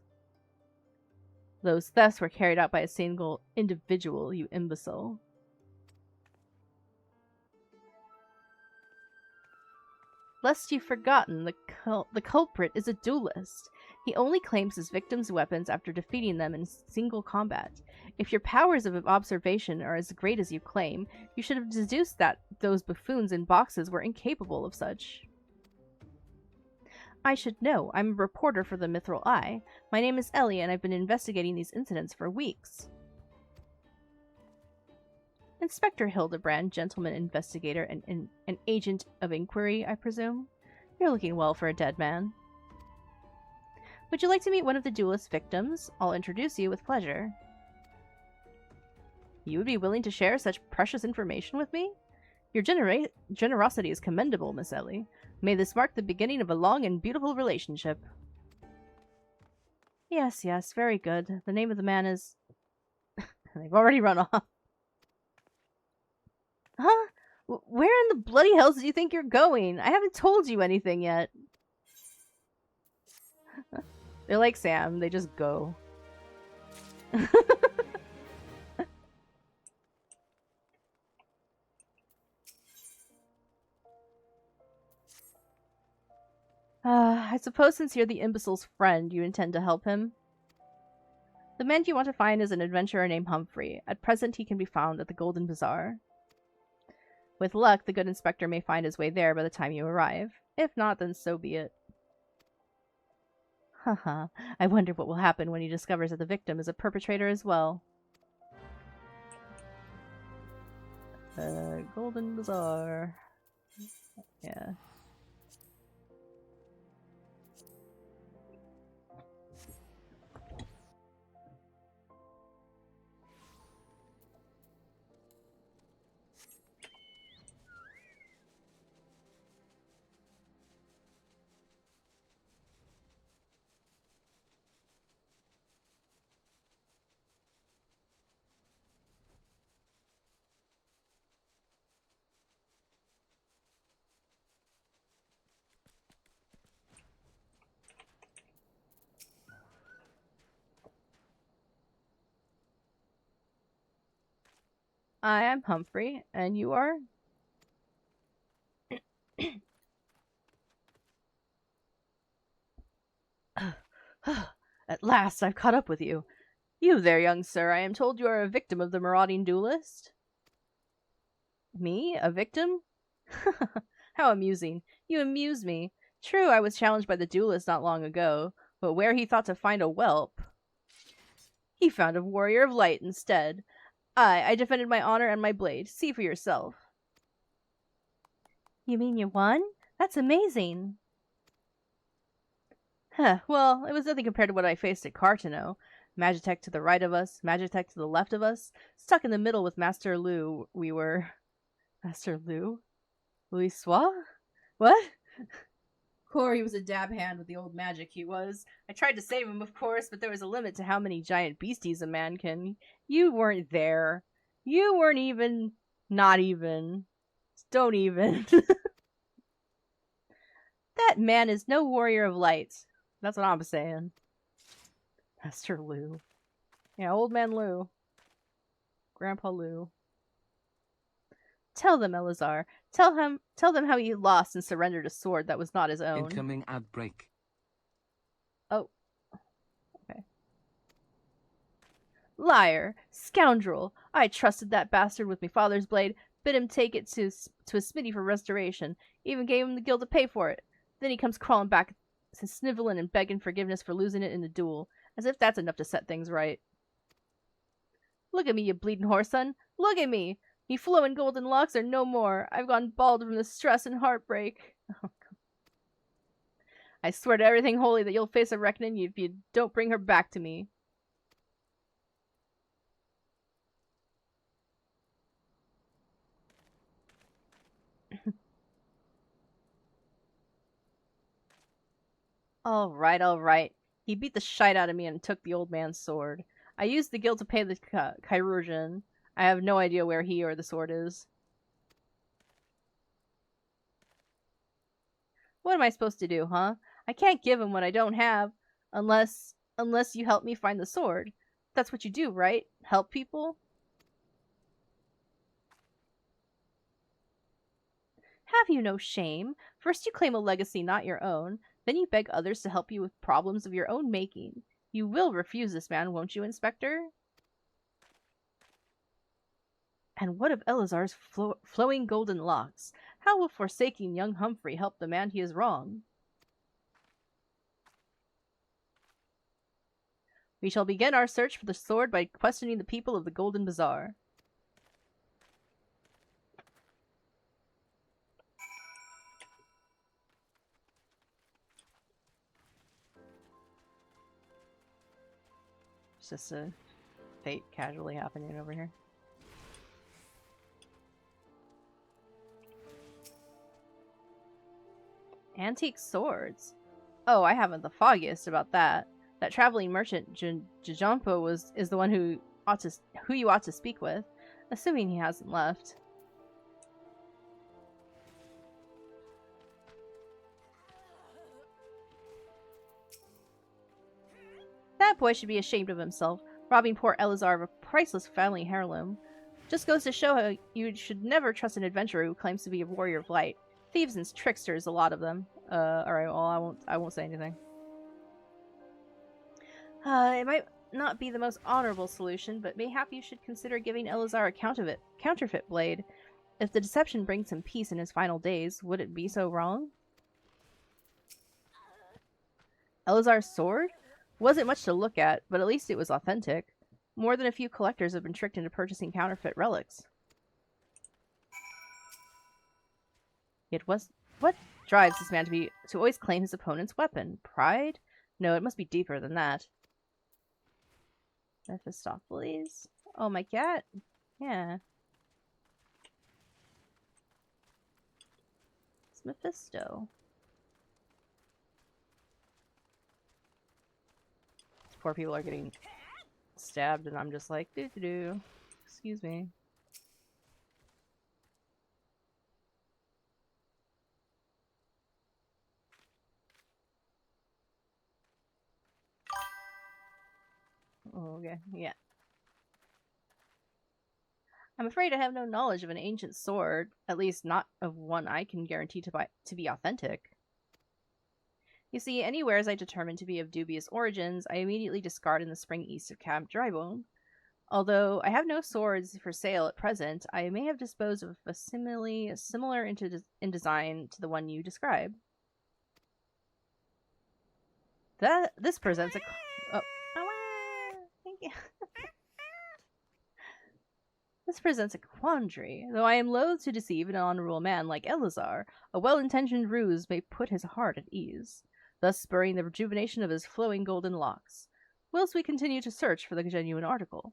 those thefts were carried out by a single individual, you imbecile. Lest you've forgotten, the culprit is a duelist. He only claims his victims' weapons after defeating them in single combat. If your powers of observation are as great as you claim, you should have deduced that those buffoons in boxes were incapable of such. I should know. I'm a reporter for the Mithril Eye. My name is Ellie, and I've been investigating these incidents for weeks. Inspector Hildibrand, gentleman investigator and an agent of inquiry, I presume. You're looking well for a dead man. Would you like to meet one of the duelist victims? I'll introduce you with pleasure. You would be willing to share such precious information with me? Your generosity is commendable, Miss Ellie. May this mark the beginning of a long and beautiful relationship. Yes, very good. The name of the man is... They've already run off. Huh? Where in the bloody hells do you think you're going? I haven't told you anything yet. They're like Sam, they just go. I suppose since you're the imbecile's friend, you intend to help him? The man you want to find is an adventurer named Humphrey. At present, he can be found at the Golden Bazaar. With luck, the good inspector may find his way there by the time you arrive. If not, then so be it. Haha, I wonder what will happen when he discovers that the victim is a perpetrator as well. Golden Bazaar. Yeah. I am Humphrey, and you are? At last, I've caught up with you. You there, young sir, I am told you are a victim of the marauding duelist. Me? A victim? How amusing. You amuse me. True, I was challenged by the duelist not long ago, but where he thought to find a whelp, he found a warrior of light instead. I defended my honor and my blade. See for yourself. You mean you won? That's amazing. Huh, well, it was nothing compared to what I faced at Cartano. Magitech to the right of us, Magitech to the left of us. Stuck in the middle with Master Lu, we were... Master Lu? Louis Sois? What? Core, he was a dab hand with the old magic, he was. I tried to save him, of course, but there was a limit to how many giant beasties a man can... You weren't there. You weren't even... Not even. Don't even. That man is no warrior of light. That's what I'm saying. Master Lu. Yeah, old man Lu. Grandpa Lu. Tell them, Elazar. Tell them how he lost and surrendered a sword that was not his own.
Incoming ad break.
Oh. Okay. Liar! Scoundrel! I trusted that bastard with my father's blade, bid him take it to a smithy for restoration, even gave him the guild to pay for it. Then he comes crawling back, sniveling and begging forgiveness for losing it in the duel, as if that's enough to set things right. Look at me, you bleeding whore son! Look at me! Me flowing golden locks are no more. I've gone bald from the stress and heartbreak. Oh, I swear to everything holy that you'll face a reckoning if you don't bring her back to me. Alright. He beat the shite out of me and took the old man's sword. I used the guild to pay the chirurgeon. I have no idea where he or the sword is. What am I supposed to do, huh? I can't give him what I don't have, unless you help me find the sword. That's what you do, right? Help people? Have you no shame? First you claim a legacy not your own, then you beg others to help you with problems of your own making. You will refuse this man, won't you, Inspector? And what of Elazar's flowing golden locks? How will forsaking young Humphrey help the man he has wronged? We shall begin our search for the sword by questioning the people of the Golden Bazaar. It's just a fate casually happening over here. Antique swords? Oh, I haven't the foggiest about that. That traveling merchant Jajampo is the one who you ought to speak with, assuming he hasn't left. That boy should be ashamed of himself, robbing poor Elazar of a priceless family heirloom. Just goes to show how you should never trust an adventurer who claims to be a warrior of light. Thieves and tricksters, a lot of them. Alright, well, I won't say anything. It might not be the most honorable solution, but mayhap you should consider giving Elazar a counterfeit blade. If the deception brings him peace in his final days, would it be so wrong? Elazar's sword? Wasn't much to look at, but at least it was authentic. More than a few collectors have been tricked into purchasing counterfeit relics. It was... What drives this man to always claim his opponent's weapon? Pride? No, it must be deeper than that. Mephistopheles? Oh, my cat? Yeah. It's Mephisto. These poor people are getting stabbed, and I'm just like, doo-doo-doo. Excuse me. Oh, okay, yeah. I'm afraid I have no knowledge of an ancient sword, at least not of one I can guarantee to be authentic. You see, any wares I determine to be of dubious origins, I immediately discard in the spring east of Camp Drybone. Although I have no swords for sale at present, I may have disposed of a facsimile similar in design to the one you describe. This presents a... Oh. Thank you. This presents a quandary. Though I am loath to deceive an honorable man like Elazar, a well-intentioned ruse may put his heart at ease, thus spurring the rejuvenation of his flowing golden locks, whilst we continue to search for the genuine article.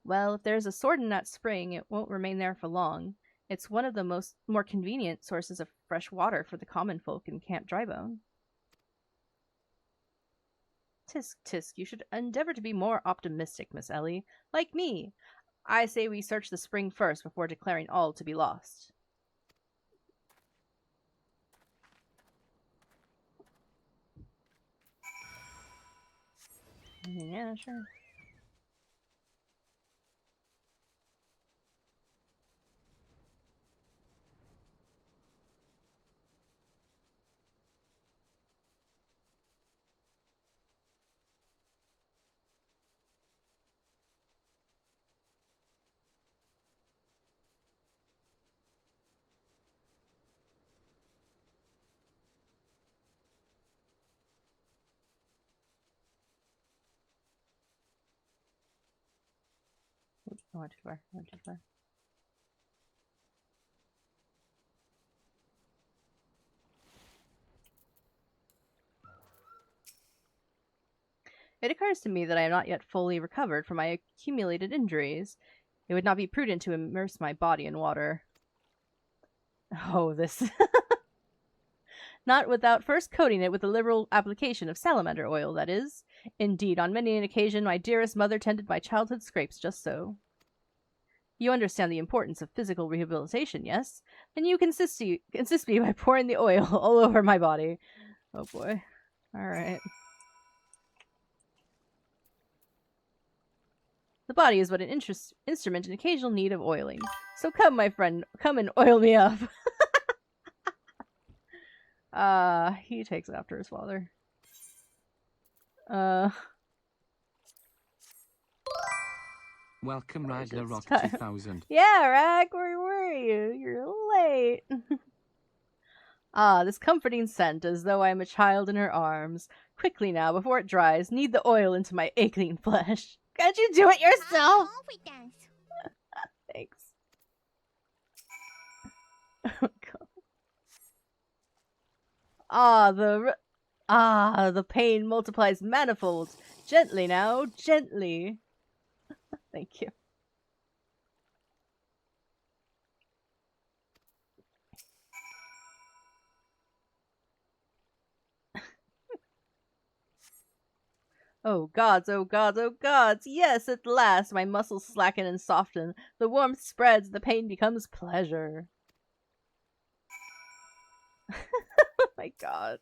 Well, if there's a sword in that spring, it won't remain there for long. It's one of the more convenient sources of fresh water for the common folk in Camp Drybone. Tisk, tisk, you should endeavor to be more optimistic, Miss Ellie. Like me. I say we search the spring first before declaring all to be lost. Yeah, sure. Oops, I went too far. I went too far. It occurs to me that I am not yet fully recovered from my accumulated injuries. It would not be prudent to immerse my body in water. Oh, this... Not without first coating it with a liberal application of salamander oil, that is. Indeed, on many an occasion my dearest mother tended my childhood scrapes just so. You understand the importance of physical rehabilitation, yes? Then you can assist me by pouring the oil all over my body. Oh boy. Alright. The body is but an instrument in occasional need of oiling. So come, my friend, come and oil me up. He takes after his father.
Welcome, Ragnarok 2000.
Yeah, Rag, where were you? You're late. This comforting scent, as though I am a child in her arms. Quickly now, before it dries, knead the oil into my aching flesh. Can't you do it yourself? Thanks. Oh, God. The pain multiplies manifold. Gently now, gently. Thank you. Oh gods, oh gods, oh gods! Yes, at last my muscles slacken and soften. The warmth spreads, the pain becomes pleasure. Oh my god.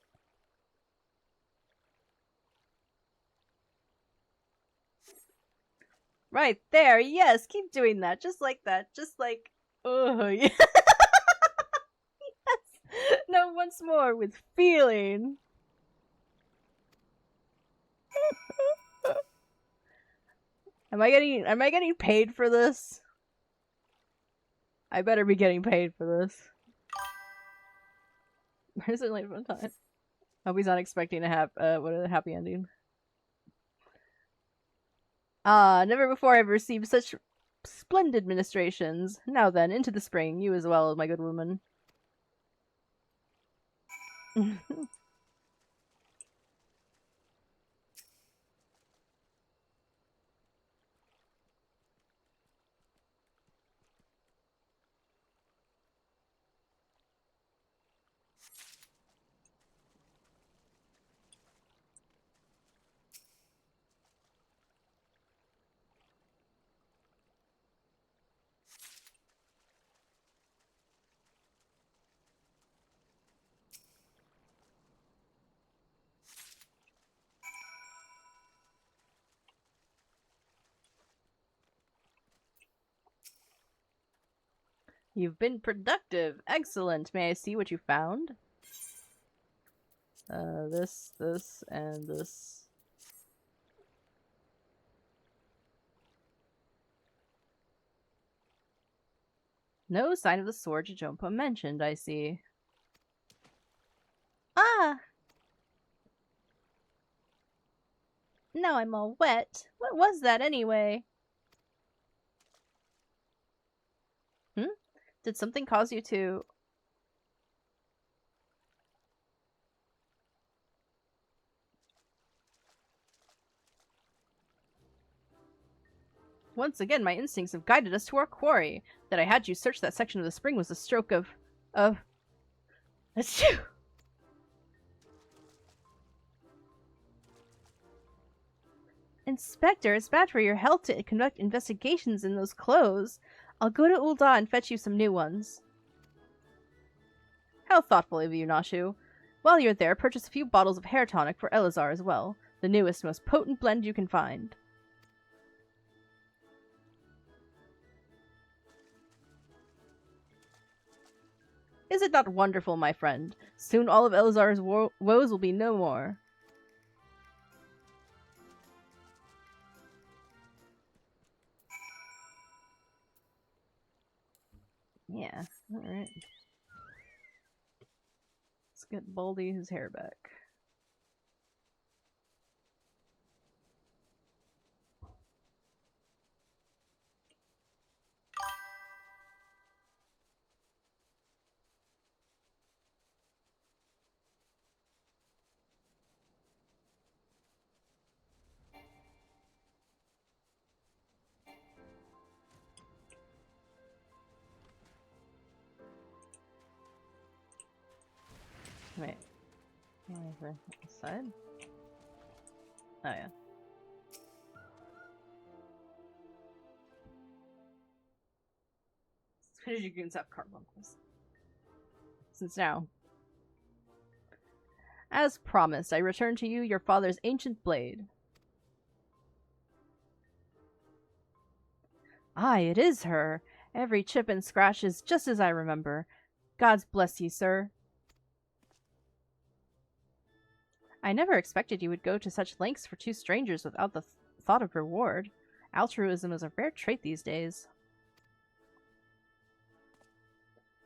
Right there, yes, keep doing that. Just like that. Just like, oh, yeah. Yes! No, once more, with feeling. Am I getting paid for this? I better be getting paid for this. Where's it late fun time? Hope he's not expecting to have a happy ending. Ah, never before I've received such splendid ministrations. Now then, into the spring, you as well, my good woman. You've been productive. Excellent. May I see what you found? This, and this. No sign of the sword Jajompa mentioned, I see. Ah! Now I'm all wet. What was that anyway? Did something cause you to... Once again, my instincts have guided us to our quarry. That I had you search that section of the spring was a stroke of... Achoo! Inspector, it's bad for your health to conduct investigations in those clothes. I'll go to Ul'dah and fetch you some new ones. How thoughtful of you, Nashu. While you're there, purchase a few bottles of hair tonic for Elazar as well. The newest, most potent blend you can find. Is it not wonderful, my friend? Soon all of Elazar's woes will be no more. Yeah, alright. Let's get Baldy his hair back. Wait. Over this side? Oh, yeah. As you can have carbuncles. Since now. As promised, I return to you your father's ancient blade. Aye, it is her. Every chip and scratch is just as I remember. God's bless you, sir. I never expected you would go to such lengths for two strangers without the thought of reward. Altruism is a rare trait these days.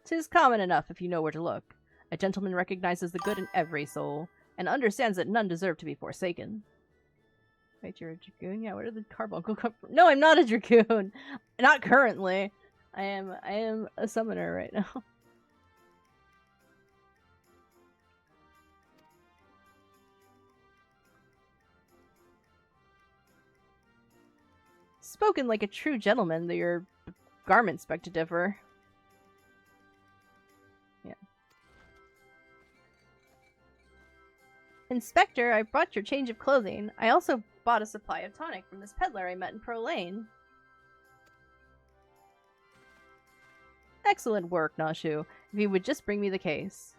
'Tis common enough if you know where to look. A gentleman recognizes the good in every soul, and understands that none deserve to be forsaken. Wait, you're a dragoon? Yeah, where did the carbuncle come from? No, I'm not a dragoon! Not currently. I am a summoner right now. Spoken like a true gentleman, though your garments beg to differ. Yeah. Inspector, I brought your change of clothing. I also bought a supply of tonic from this peddler I met in Pearl Lane. Excellent work, Nashu. If you would just bring me the case.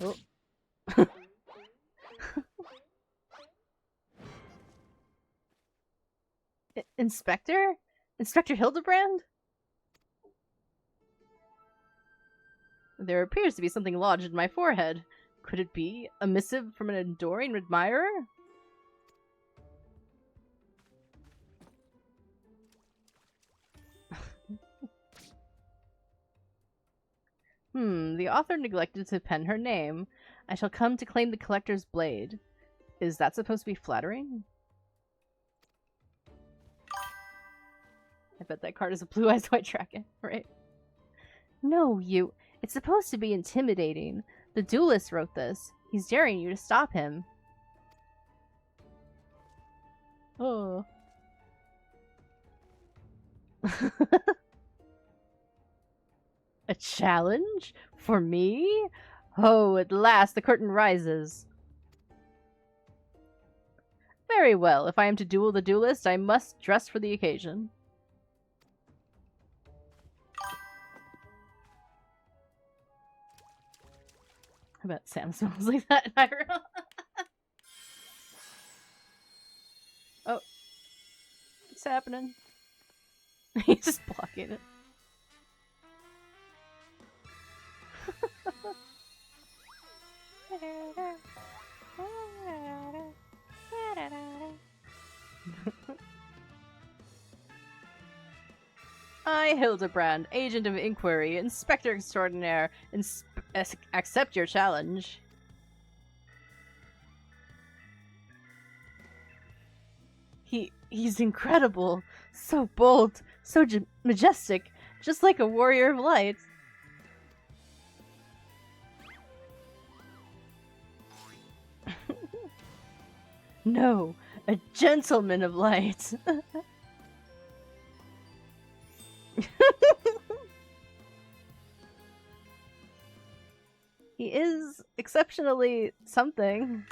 Oh. Inspector? Inspector Hildibrand? There appears to be something lodged in my forehead. Could it be a missive from an adoring admirer? The author neglected to pen her name. I shall come to claim the collector's blade. Is that supposed to be flattering? I bet that card is a blue-eyes white dragon, right? No, you... It's supposed to be intimidating. The duelist wrote this. He's daring you to stop him. Oh. A challenge? For me? Oh, at last the curtain rises. Very well. If I am to duel the duelist, I must dress for the occasion. I bet Sam smells like that in IRL. Oh. What's happening? He's just blocking it. I, Hildibrand, agent of inquiry, inspector extraordinaire, accept your challenge. He's incredible, so bold, so majestic, just like a warrior of light. No, a gentleman of light. He is exceptionally something.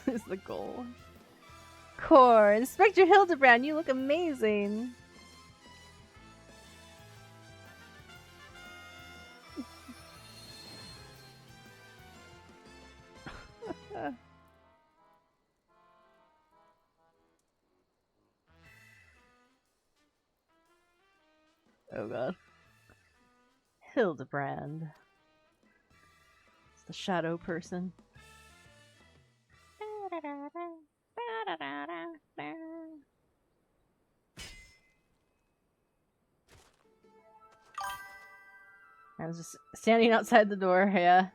Is the goal. Core, Inspector Hildibrand, you look amazing. Oh god. Hildibrand. It's the shadow person. I was just standing outside the door, yeah.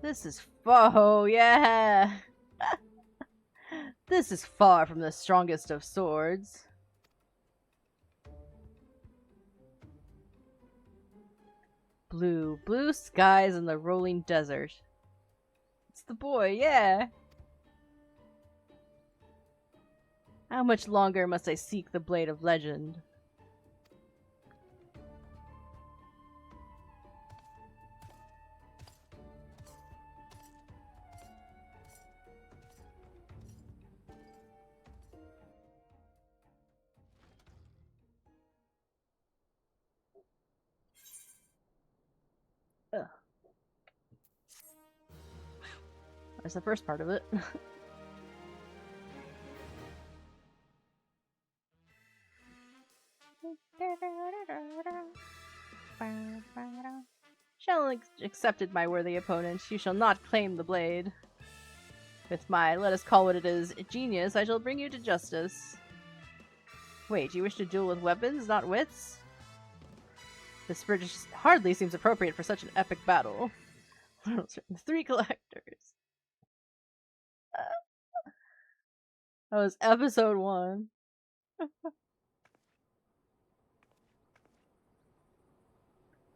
This is oh yeah. This is far from the strongest of swords. Blue skies and the rolling desert. It's the boy, yeah. How much longer must I seek the blade of legend? Ugh. There's the first part of it. Shall accepted, my worthy opponent. You shall not claim the blade. With my, let us call what it is, genius, I shall bring you to justice. Wait, you wish to duel with weapons, not wits? This bridge hardly seems appropriate for such an epic battle. 3 collectors. That was episode 1.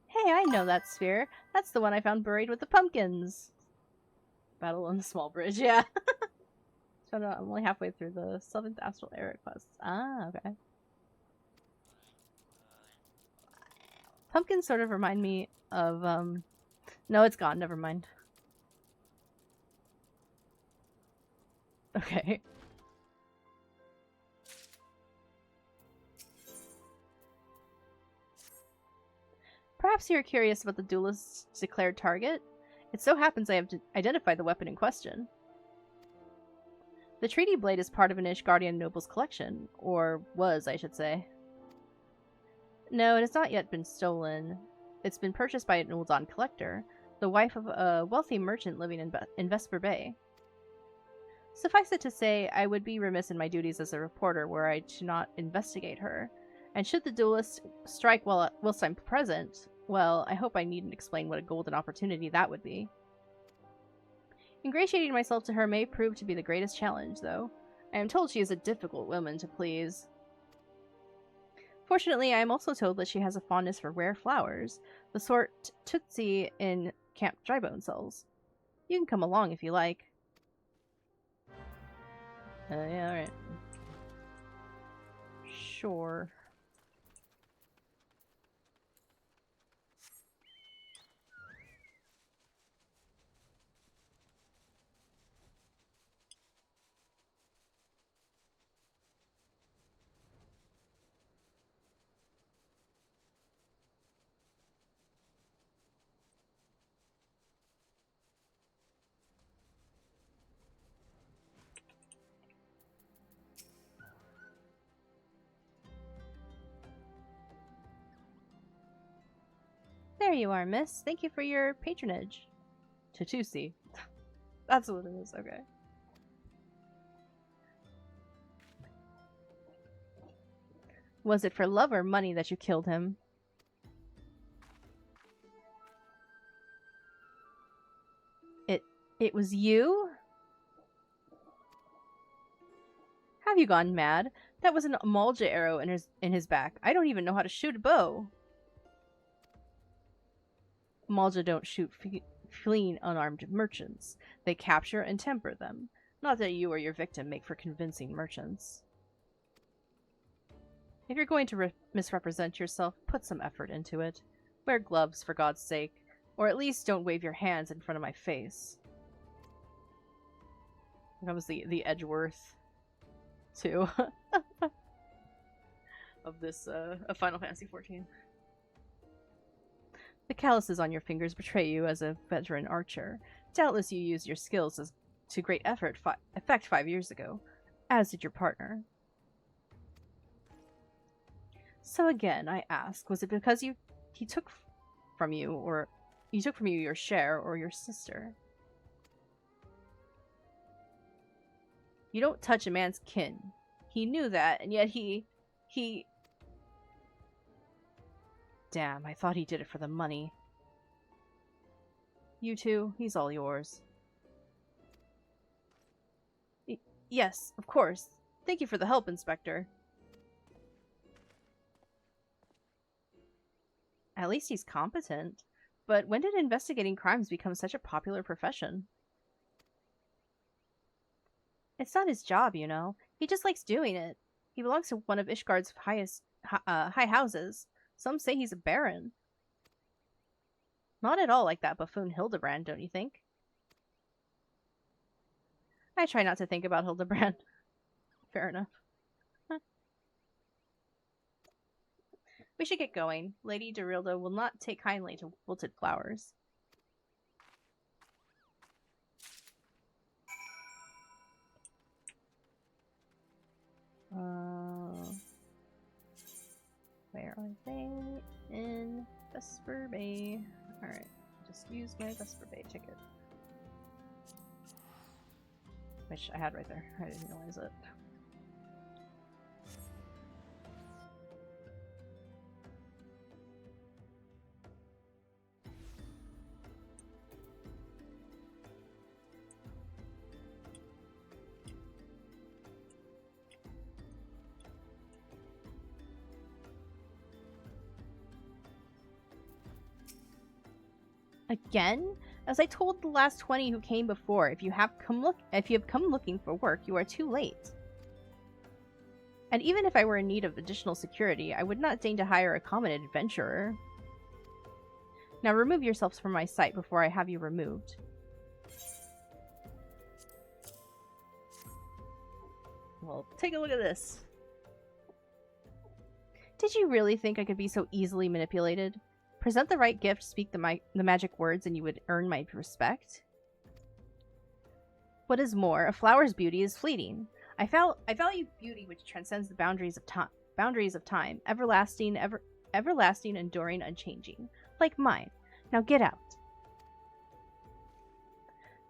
Hey, I know that sphere. That's the one I found buried with the pumpkins. Battle on the small bridge, yeah. So no, I'm only halfway through the 7th Astral Era quest. Ah, okay. Pumpkins sort of remind me of, no, it's gone, never mind. Okay. Perhaps you're curious about the duelist's declared target? It so happens I have identified the weapon in question. The treaty blade is part of an Ishgardian noble's collection. Or was, I should say. No, it has not yet been stolen. It's been purchased by an Uldan collector, the wife of a wealthy merchant living in Vesper Bay. Suffice it to say, I would be remiss in my duties as a reporter were I to not investigate her. And should the duelist strike whilst I'm present, well, I hope I needn't explain what a golden opportunity that would be. Ingratiating myself to her may prove to be the greatest challenge, though. I am told she is a difficult woman to please. Fortunately, I am also told that she has a fondness for rare flowers, the sort Tootsie in Camp Drybone sells. You can come along if you like. Yeah, alright. Sure. There you are, miss. Thank you for your patronage. Tutusi. That's what it is, okay. Was it for love or money that you killed him? It was you? Have you gone mad? That was an Amalja arrow in his back. I don't even know how to shoot a bow. Amalja don't shoot fleeing unarmed merchants. They capture and temper them. Not that you or your victim make for convincing merchants. If you're going to misrepresent yourself, put some effort into it. Wear gloves, for God's sake. Or at least don't wave your hands in front of my face. That was the Edgeworth, too, of this, of Final Fantasy XIV. The calluses on your fingers betray you as a veteran archer. Doubtless you used your skills to great effect 5 years ago, as did your partner. So again, I ask, was it because he took from you your share, or your sister? You don't touch a man's kin. He knew that, and yet he... Damn, I thought he did it for the money. You two, he's all yours. Yes, of course. Thank you for the help, Inspector. At least he's competent. But when did investigating crimes become such a popular profession? It's not his job, you know. He just likes doing it. He belongs to one of Ishgard's high houses. Some say he's a baron. Not at all like that buffoon Hildibrand, don't you think? I try not to think about Hildibrand. Fair enough. We should get going. Lady Dorilda will not take kindly to wilted flowers. Where are they? In Vesper Bay. Alright, just use my Vesper Bay ticket. Which I had right there. I didn't realize it. Again? As I told the last 20 who came before, if you have come looking for work, you are too late. And even if I were in need of additional security, I would not deign to hire a common adventurer. Now remove yourselves from my sight before I have you removed. Well, take a look at this. Did you really think I could be so easily manipulated? Present the right gift, speak the magic words, and you would earn my respect. What is more, a flower's beauty is fleeting. I value beauty which transcends the boundaries of time, everlasting, everlasting, enduring, unchanging. Like mine. Now get out.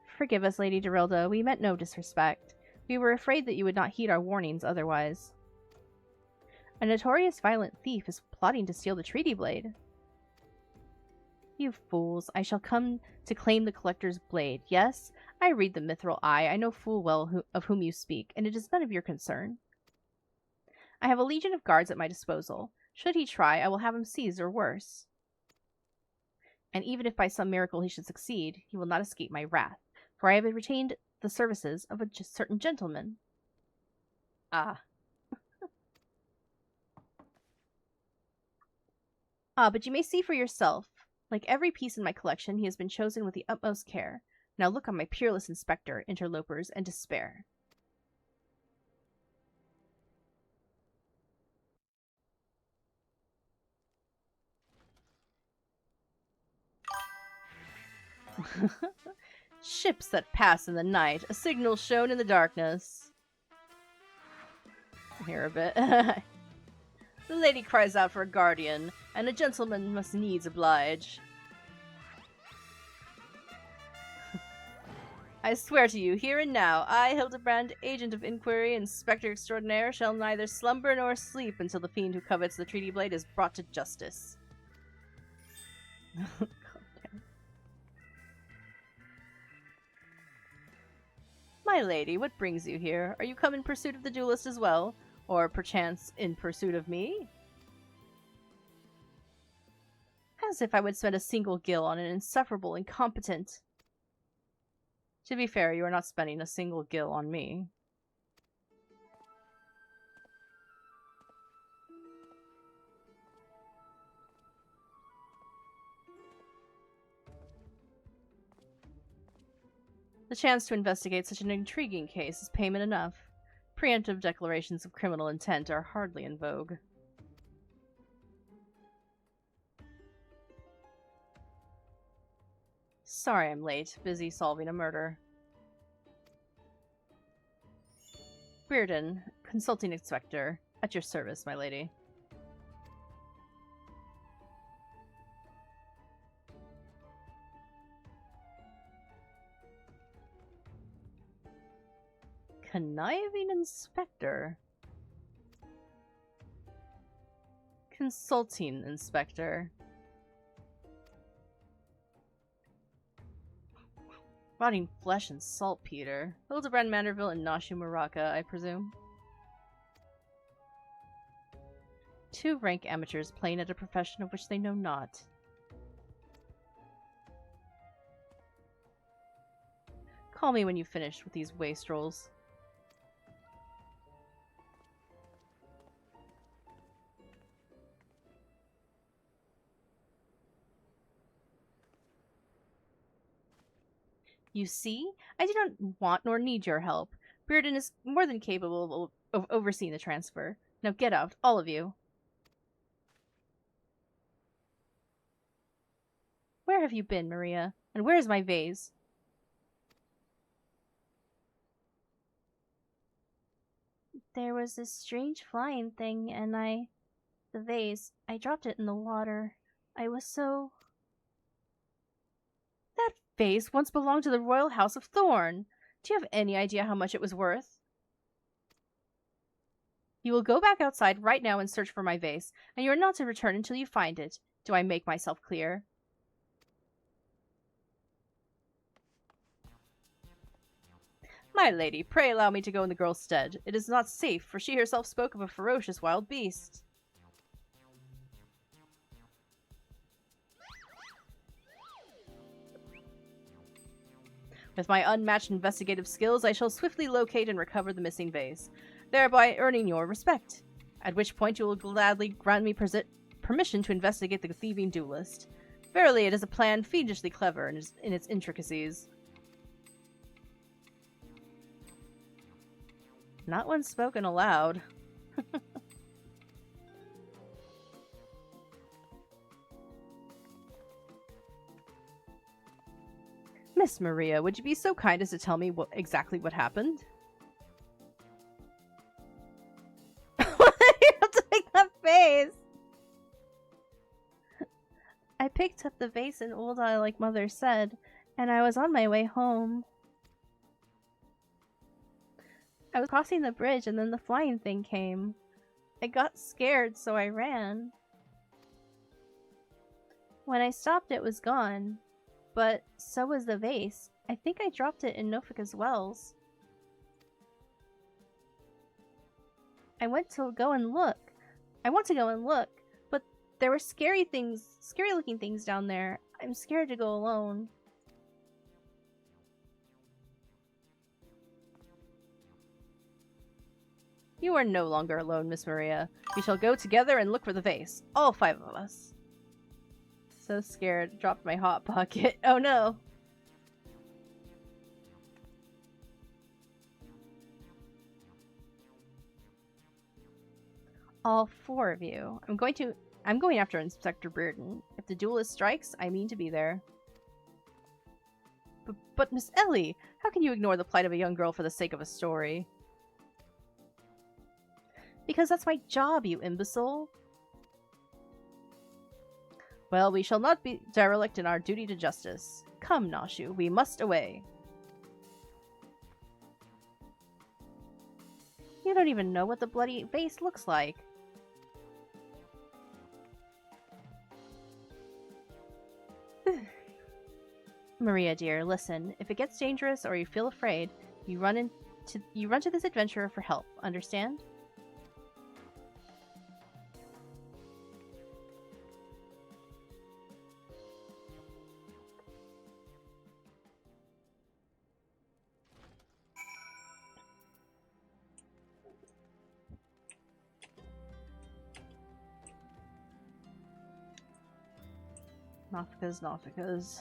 Forgive us, Lady Dorilda. We meant no disrespect. We were afraid that you would not heed our warnings otherwise. A notorious violent thief is plotting to steal the treaty blade. You fools, I shall come to claim the collector's blade. Yes, I read the mithril eye. I know full well of whom you speak, and it is none of your concern. I have a legion of guards at my disposal. Should he try, I will have him seized or worse. And even if by some miracle he should succeed, he will not escape my wrath, for I have retained the services of a certain gentleman. Ah. But you may see for yourself. Like every piece in my collection, he has been chosen with the utmost care. Now look on my peerless inspector, interlopers, and despair. Ships that pass in the night, a signal shown in the darkness. Here a bit. The lady cries out for a guardian, and a gentleman must needs oblige. I swear to you, here and now, I, Hildibrand, agent of inquiry, inspector extraordinaire, shall neither slumber nor sleep until the fiend who covets the treaty blade is brought to justice. My lady, what brings you here? Are you come in pursuit of the duelist as well? Or perchance in pursuit of me? As if I would spend a single gil on an insufferable incompetent. To be fair, you are not spending a single gil on me. The chance to investigate such an intriguing case is payment enough. Preemptive declarations of criminal intent are hardly in vogue. Sorry I'm late. Busy solving a murder. Reardon, consulting inspector. At your service, my lady. Conniving inspector. Consulting inspector. Rotting flesh and saltpeter. Hildibrand Manderville and Nashu Muraka, I presume. Two rank amateurs playing at a profession of which they know not. Call me when you've finished with these wastrels. You see? I do not want nor need your help. Reardon is more than capable of overseeing the transfer. Now get out, all of you. Where have you been, Maria? And where is my vase? There was this strange flying thing, and the vase, I dropped it in the water. I was so... That vase once belonged to the royal house of Thorn. Do you have any idea how much it was worth? You will go back outside right now and search for my vase, and you are not to return until you find it. Do I make myself clear? My lady, pray allow me to go in the girl's stead. It is not safe, for she herself spoke of a ferocious wild beast. With my unmatched investigative skills, I shall swiftly locate and recover the missing vase, thereby earning your respect, at which point you will gladly grant me permission to investigate the thieving duelist. Verily, it is a plan fiendishly clever in its intricacies. Not when spoken aloud. Miss Maria, would you be so kind as to tell me exactly what happened? You have to make that face! picked up the vase in Ulda like Mother said, and I was on my way home. I was crossing the bridge and then the flying thing came. I got scared, so I ran. When I stopped, it was gone. But so was the vase. I think I dropped it in Nofika's wells. I want to go and look, but there were scary looking things down there. I'm scared to go alone. You are no longer alone, Miss Maria. We shall go together and look for the vase. All 5 of us. So scared. Dropped my hot pocket. Oh no! All 4 of you. I'm going after Inspector Bearden. If the duelist strikes, I mean to be there. But Miss Ellie, how can you ignore the plight of a young girl for the sake of a story? Because that's my job, you imbecile. Well, we shall not be derelict in our duty to justice. Come, Nashu, we must away. You don't even know what the bloody vase looks like. Maria, dear, listen. If it gets dangerous or you feel afraid, you run to this adventurer for help. Understand? Nauticas.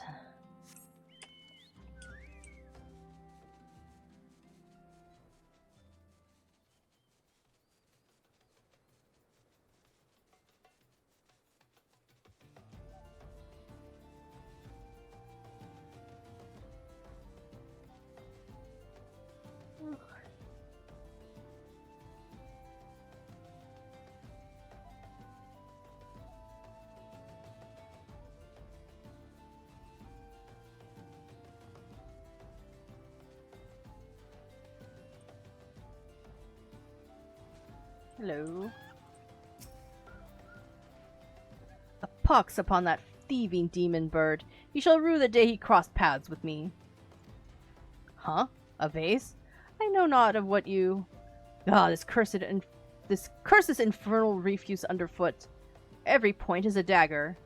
Hello. A pox upon that thieving demon bird. He shall rue the day he crossed paths with me. Huh? A vase? I know not of what you... Ah, this cursed infernal refuse underfoot. Every point is a dagger.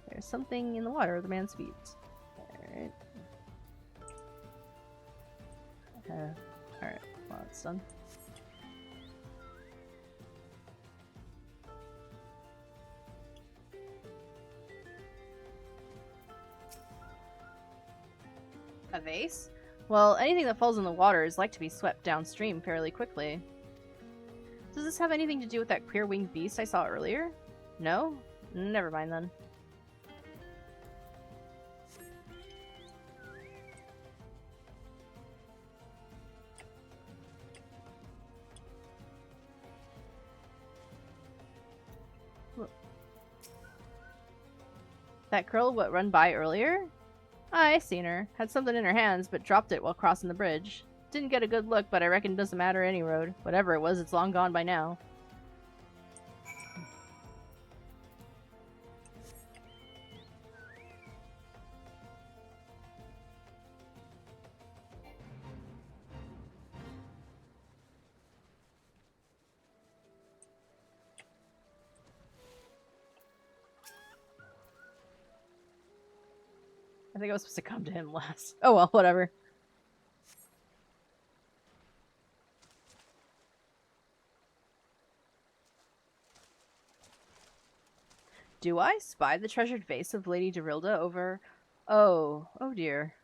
There's something in the water at the man's feet. Alright. Alright, well, it's done. A vase? Well, anything that falls in the water is like to be swept downstream fairly quickly. Does this have anything to do with that queer winged beast I saw earlier? No? Never mind then. That girl what run by earlier? I seen her. Had something in her hands, but dropped it while crossing the bridge. Didn't get a good look, but I reckon it doesn't matter any road. Whatever it was, it's long gone by now. I think I was supposed to come to him last. Oh well, whatever. Do I spy the treasured vase of Lady Dorilda over... Oh dear.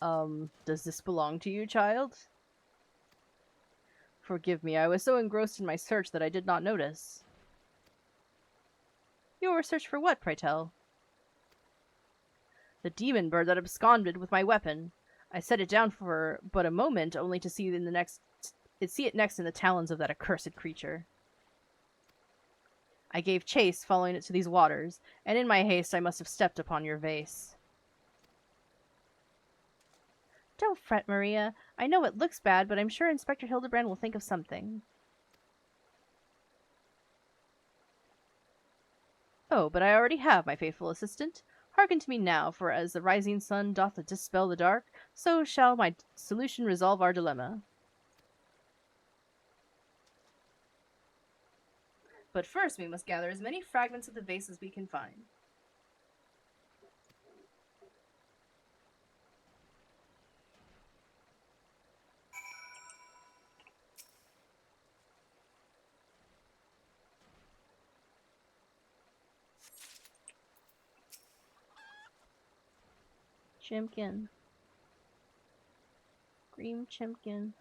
Does this belong to you, child? Forgive me, I was so engrossed in my search that I did not notice. Your search for what, pray tell? The demon bird that absconded with my weapon. I set it down for but a moment, only to see it next in the talons of that accursed creature. I gave chase, following it to these waters, and in my haste I must have stepped upon your vase. Don't fret, Maria. I know it looks bad, but I'm sure Inspector Hildibrand will think of something. Oh, but I already have, my faithful assistant. Hearken to me now, for as the rising sun doth dispel the dark, so shall my solution resolve our dilemma. But first we must gather as many fragments of the vase as we can find. Chimkin. Green Chimkin.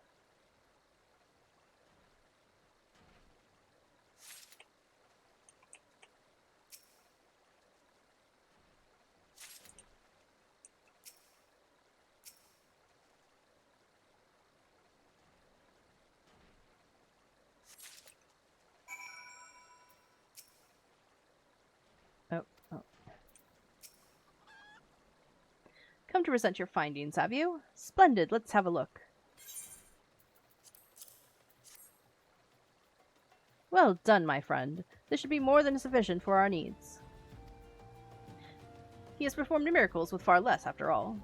Oh. Come to present your findings, have you? Splendid, let's have a look. Well done, my friend. This should be more than sufficient for our needs. He has performed miracles with far less, after all.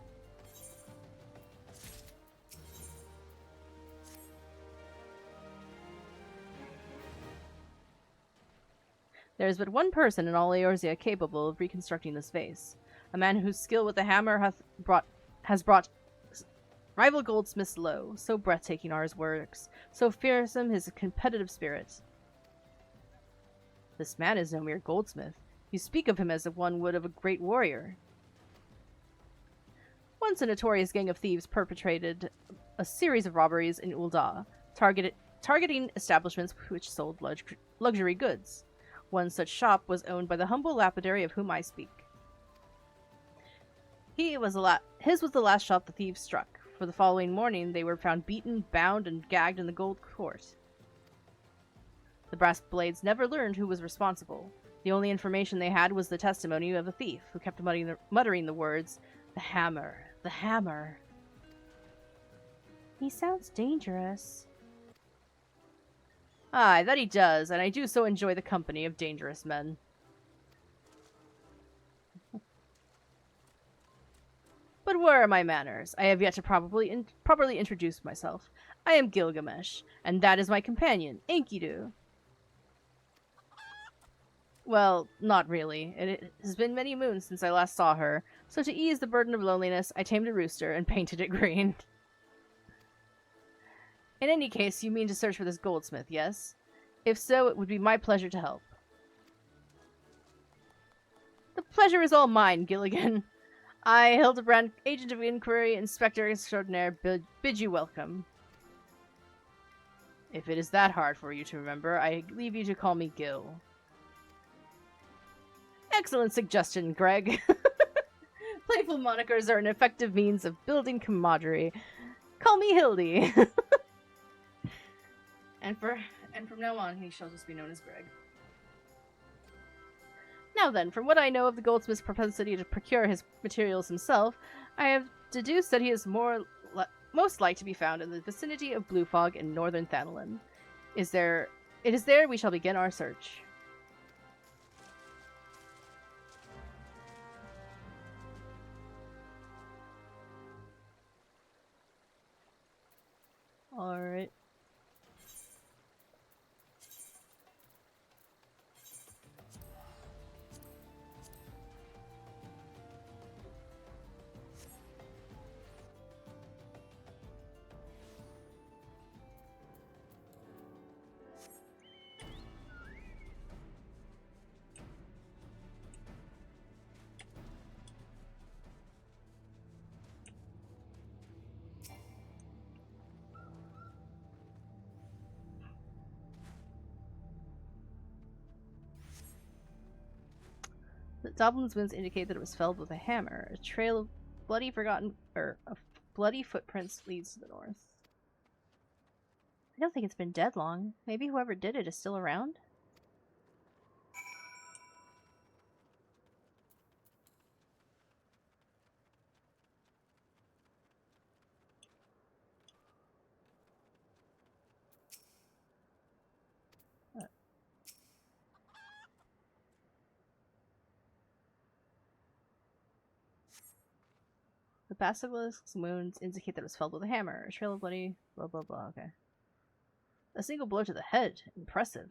There is but one person in all Eorzea capable of reconstructing this vase. A man whose skill with the hammer has brought rival goldsmiths low. So breathtaking are his works, so fearsome his competitive spirit. This man is no mere goldsmith. You speak of him as if one would of a great warrior. Once a notorious gang of thieves perpetrated a series of robberies in Ul'dah, targeting establishments which sold luxury goods. One such shop was owned by the humble lapidary of whom I speak. His was the last shot the thieves struck, for the following morning they were found beaten, bound, and gagged in the gold court. The brass blades never learned who was responsible. The only information they had was the testimony of a thief, who kept muttering the words, "The hammer, the hammer." He sounds dangerous. Aye, that he does, and I do so enjoy the company of dangerous men. But where are my manners? I have yet to properly introduce myself. I am Gilgamesh, and that is my companion, Enkidu. Well, not really. It has been many moons since I last saw her, so to ease the burden of loneliness, I tamed a rooster and painted it green. In any case, you mean to search for this goldsmith, yes? If so, it would be my pleasure to help. The pleasure is all mine, Gilligan. I, Hildibrand, Agent of Inquiry, Inspector Extraordinaire, bid you welcome. If it is that hard for you to remember, I leave you to call me Gil. Excellent suggestion, Greg. Playful monikers are an effective means of building camaraderie. Call me Hildy. And from now on, he shall just be known as Greg. Now then, from what I know of the goldsmith's propensity to procure his materials himself, I have deduced that he is most like to be found in the vicinity of Blue Fog in northern Thanalan. It is there we shall begin our search. Alright. The Doblin's wounds indicate that it was felled with a hammer. A trail of bloody forgotten bloody footprints leads to the north. I don't think it's been dead long. Maybe whoever did it is still around? The basilisk's wounds indicate that it was felled with a hammer. A trail of bloody... blah blah blah, okay. A single blow to the head. Impressive.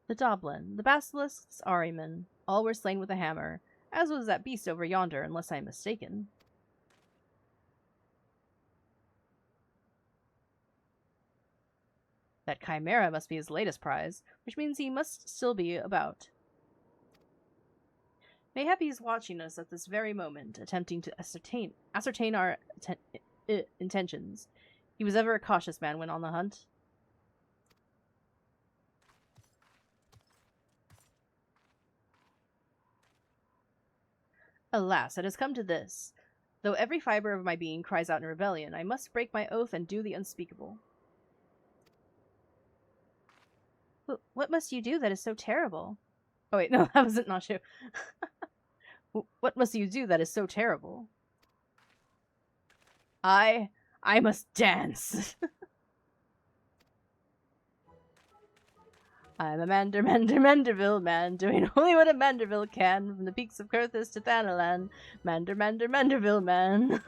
The Doblin, the basilisk's Ahriman, all were slain with a hammer, as was that beast over yonder, unless I am mistaken. That chimera must be his latest prize, which means he must still be about. Mayhap he is watching us at this very moment, attempting to ascertain our intentions. He was ever a cautious man when on the hunt. Alas, it has come to this. Though every fiber of my being cries out in rebellion, I must break my oath and do the unspeakable. What must you do that is so terrible? Oh wait, no, that wasn't not true. What must you do that is so terrible? I must dance. I'm a Manderville man, doing only what a Manderville can, from the peaks of Kurthis to Thanalan. Manderville man.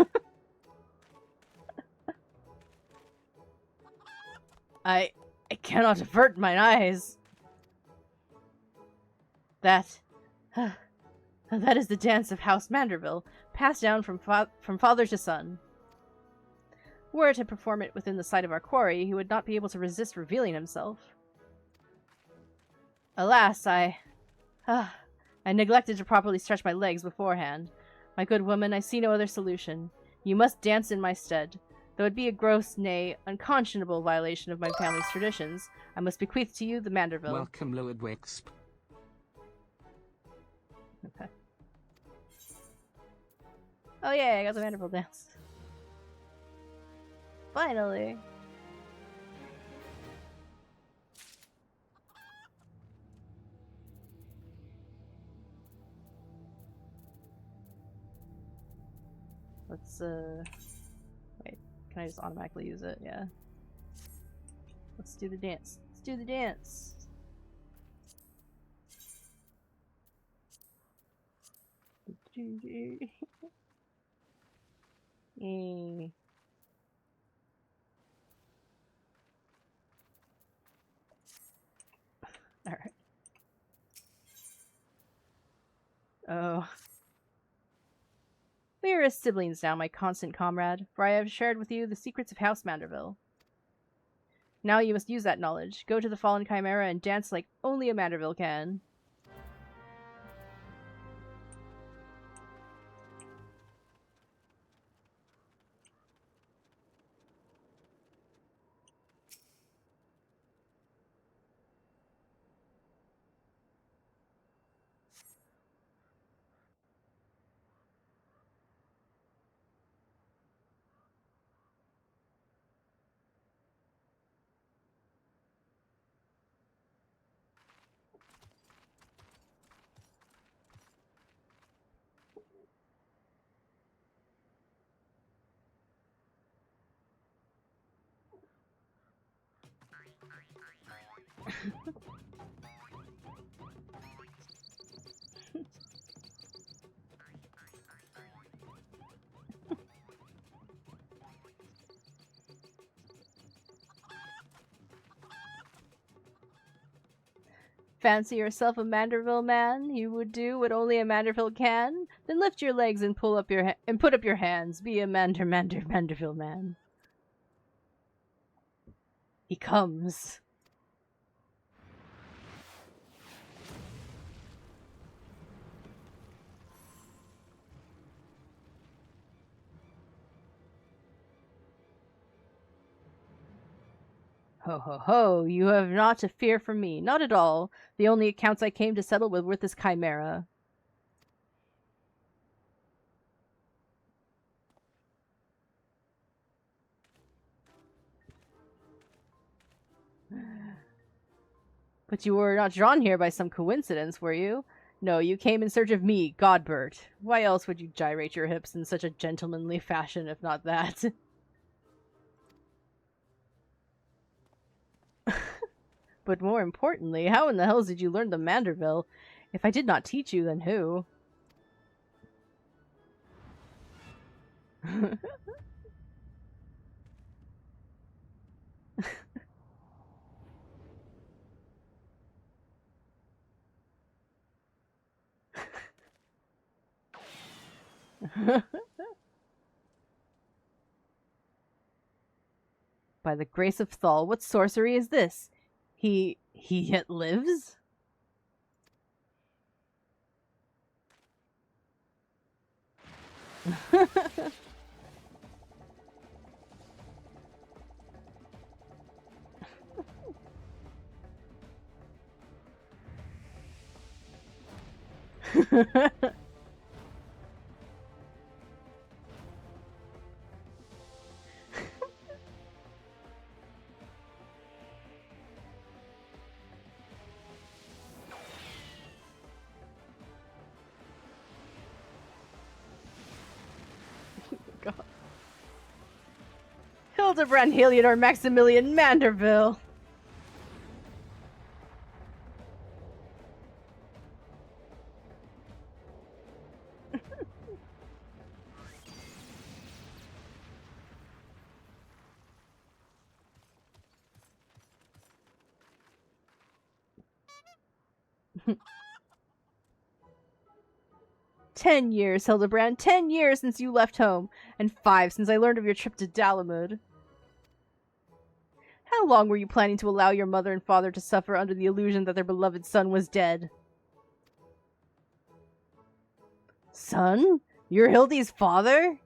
I cannot avert mine eyes. That is the dance of House Manderville, passed down from father to son. Were it to perform it within the sight of our quarry, he would not be able to resist revealing himself. Alas, I neglected to properly stretch my legs beforehand. My good woman, I see no other solution. You must dance in my stead. Though it be a gross, nay, unconscionable violation of my family's traditions, I must bequeath to you the Manderville.
Welcome, Lord Wixp.
Okay. Oh yeah, I got the Manderville dance. Finally. Let's, wait, can I just automatically use it? Yeah. Let's do the dance. Let's do the dance! Yay. Alright. Oh. We are as siblings now, my constant comrade, for I have shared with you the secrets of House Manderville. Now you must use that knowledge, go to the fallen chimera, and dance like only a Manderville can. Fancy yourself a Manderville man? You would do what only a Manderville can? Then lift your legs and put up your hands. Be a Manderville man. He comes. Ho ho ho, you have naught to fear from me, not at all. The only accounts I came to settle with this chimera. But you were not drawn here by some coincidence, were you? No, you came in search of me, Godbert. Why else would you gyrate your hips in such a gentlemanly fashion, if not that? But more importantly, how in the hells did you learn the Manderville? If I did not teach you, then who? By the grace of Thal, what sorcery is this? He yet lives? God. Hildibrand, Heliodor, Maximilian, Manderville. "10 years, Hildibrand. 10 years since you left home, and 5 since I learned of your trip to Dalamud. How long were you planning to allow your mother and father to suffer under the illusion that their beloved son was dead?" "Son? You're Hildy's father?"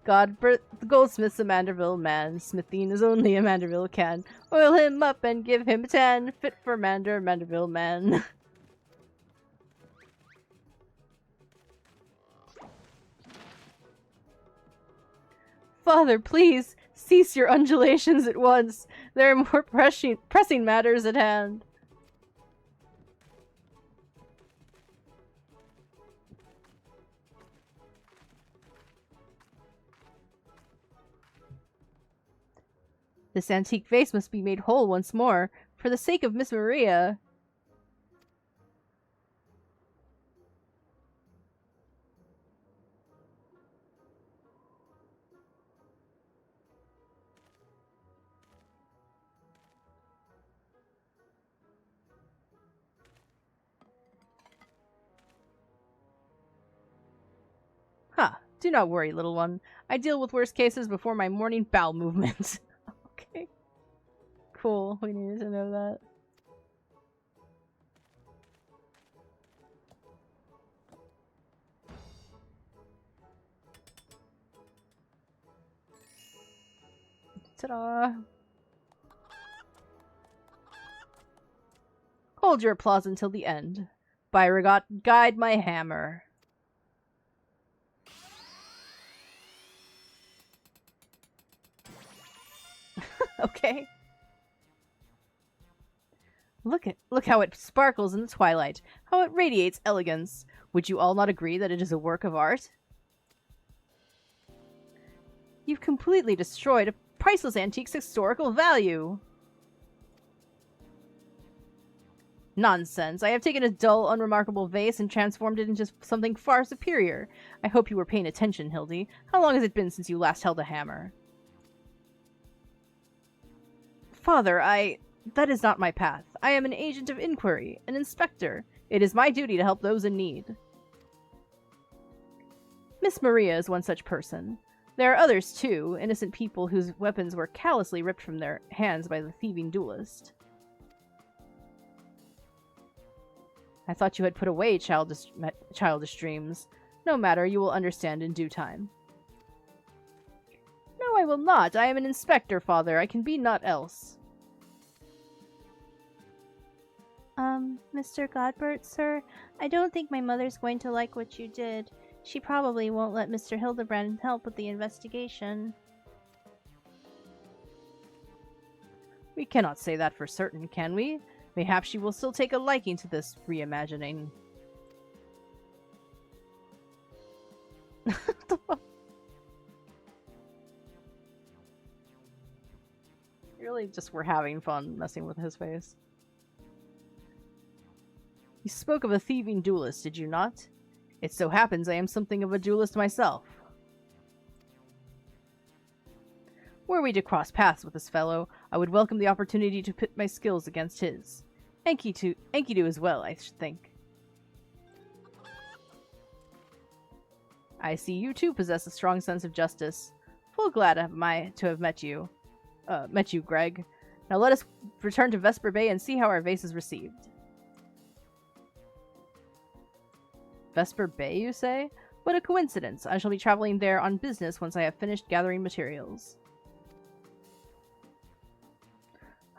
"Godbert, the goldsmith's a Manderville man. Smithing is only a Manderville can. Oil him up and give him a tan. Fit for Manderville man." "Father, please, cease your undulations at once. There are more pressing matters at hand." "This antique vase must be made whole once more, for the sake of Miss Maria." "Huh. Do not worry, little one. I deal with worse cases before my morning bowel movements." Okay. Cool. We needed to know that. Ta-da! Hold your applause until the end. Byregot, guide my hammer. Okay. Look how it sparkles in the twilight. How it radiates elegance. Would you all not agree that it is a work of art? You've completely destroyed a priceless antique's historical value. Nonsense. I have taken a dull, unremarkable vase and transformed it into something far superior. I hope you were paying attention, Hildy. How long has it been since you last held a hammer? Father, That is not my path. I am an agent of inquiry, an inspector. It is my duty to help those in need. Miss Maria is one such person. There are others, too, innocent people whose weapons were callously ripped from their hands by the thieving duelist. I thought you had put away childish dreams. No matter, you will understand in due time. No, I will not. I am an inspector, father. I can be naught else.
Mr. Godbert, sir, I don't think my mother's going to like what you did. She probably won't let Mr. Hildibrand help with the investigation.
We cannot say that for certain, can we? Mayhap she will still take a liking to this reimagining. Really just were having fun messing with his face. You spoke of a thieving duelist, did you not? It so happens I am something of a duelist myself. Were we to cross paths with this fellow, I would welcome the opportunity to pit my skills against his. Enkidu as well, I should think. I see you too possess a strong sense of justice. Full glad am I to have met you, Greg. Now let us return to Vesper Bay and see how our vase is received. Vesper Bay, you say? What a coincidence. I shall be traveling there on business once I have finished gathering materials.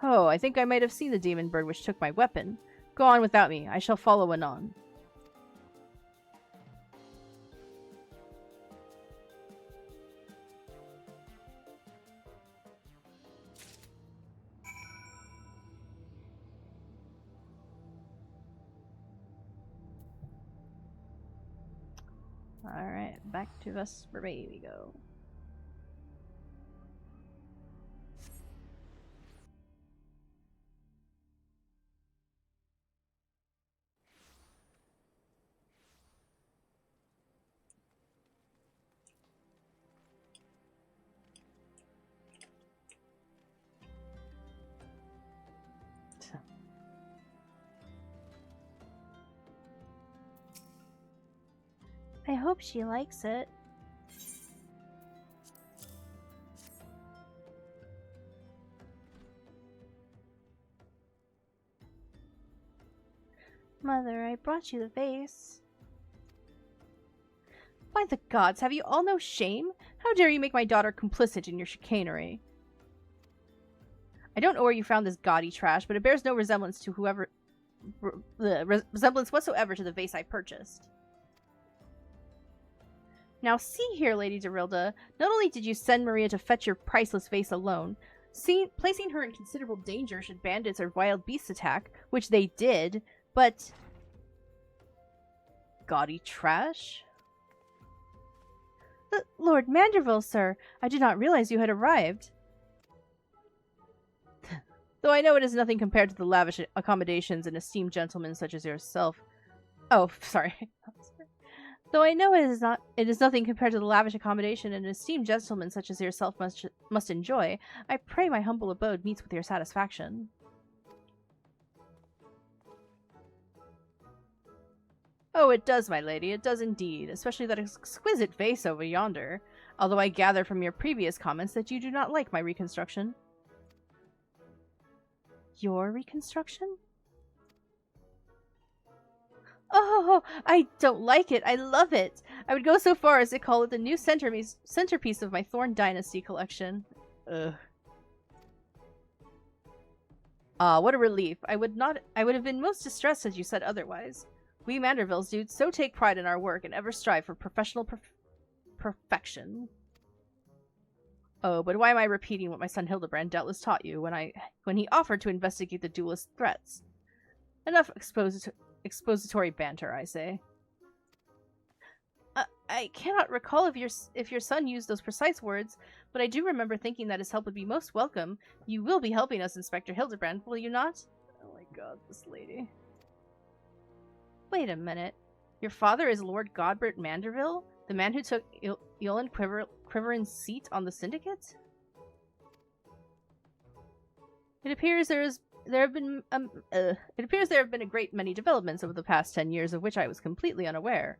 Oh, I think I might have seen the demon bird which took my weapon. Go on without me. I shall follow anon. Alright, back to Vesper Bay we go.
I hope she likes it. Mother, I brought you the vase.
By the gods, have you all no shame? How dare you make my daughter complicit in your chicanery? I don't know where you found this gaudy trash, but it bears no resemblance to resemblance whatsoever to the vase I purchased. Now see here, Lady Dorilda, not only did you send Maria to fetch your priceless vase alone, placing her in considerable danger should bandits or wild beasts attack, which they did, but... Gaudy trash?
Lord Manderville, sir, I did not realize you had arrived.
Though I know it is nothing compared to the lavish accommodations and esteemed gentlemen such as yourself. Oh, sorry. Though I know it is nothing compared to the lavish accommodation an esteemed gentleman such as yourself must enjoy, I pray my humble abode meets with your satisfaction. Oh, it does, my lady, it does indeed, especially that exquisite vase over yonder, although I gather from your previous comments that you do not like my reconstruction. Your reconstruction? Oh, I don't like it. I love it. I would go so far as to call it the new centerpiece of my Thorn Dynasty collection. Ugh. Ah, what a relief. I would have been most distressed had you said otherwise. We Mandervilles do so take pride in our work and ever strive for professional perfection. Oh, but why am I repeating what my son Hildibrand doubtless taught you when he offered to investigate the duelist threats? Enough expository banter, I say. I cannot recall if your son used those precise words, but I do remember thinking that his help would be most welcome. You will be helping us, Inspector Hildibrand, will you not? Oh my god, this lady. Wait a minute. Your father is Lord Godbert Manderville? The man who took Eolan Quiveran's seat on the Syndicate? It appears there is it appears there have been a great many developments over the past 10 years of which I was completely unaware.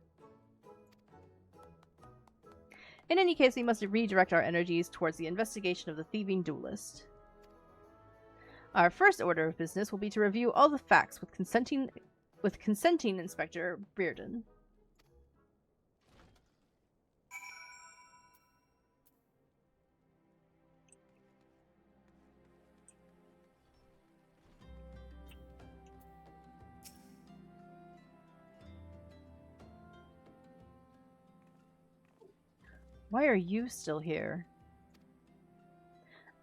In any case, we must redirect our energies towards the investigation of the thieving duelist. Our first order of business will be to review all the facts with consenting Inspector Bearden. Why are you still here?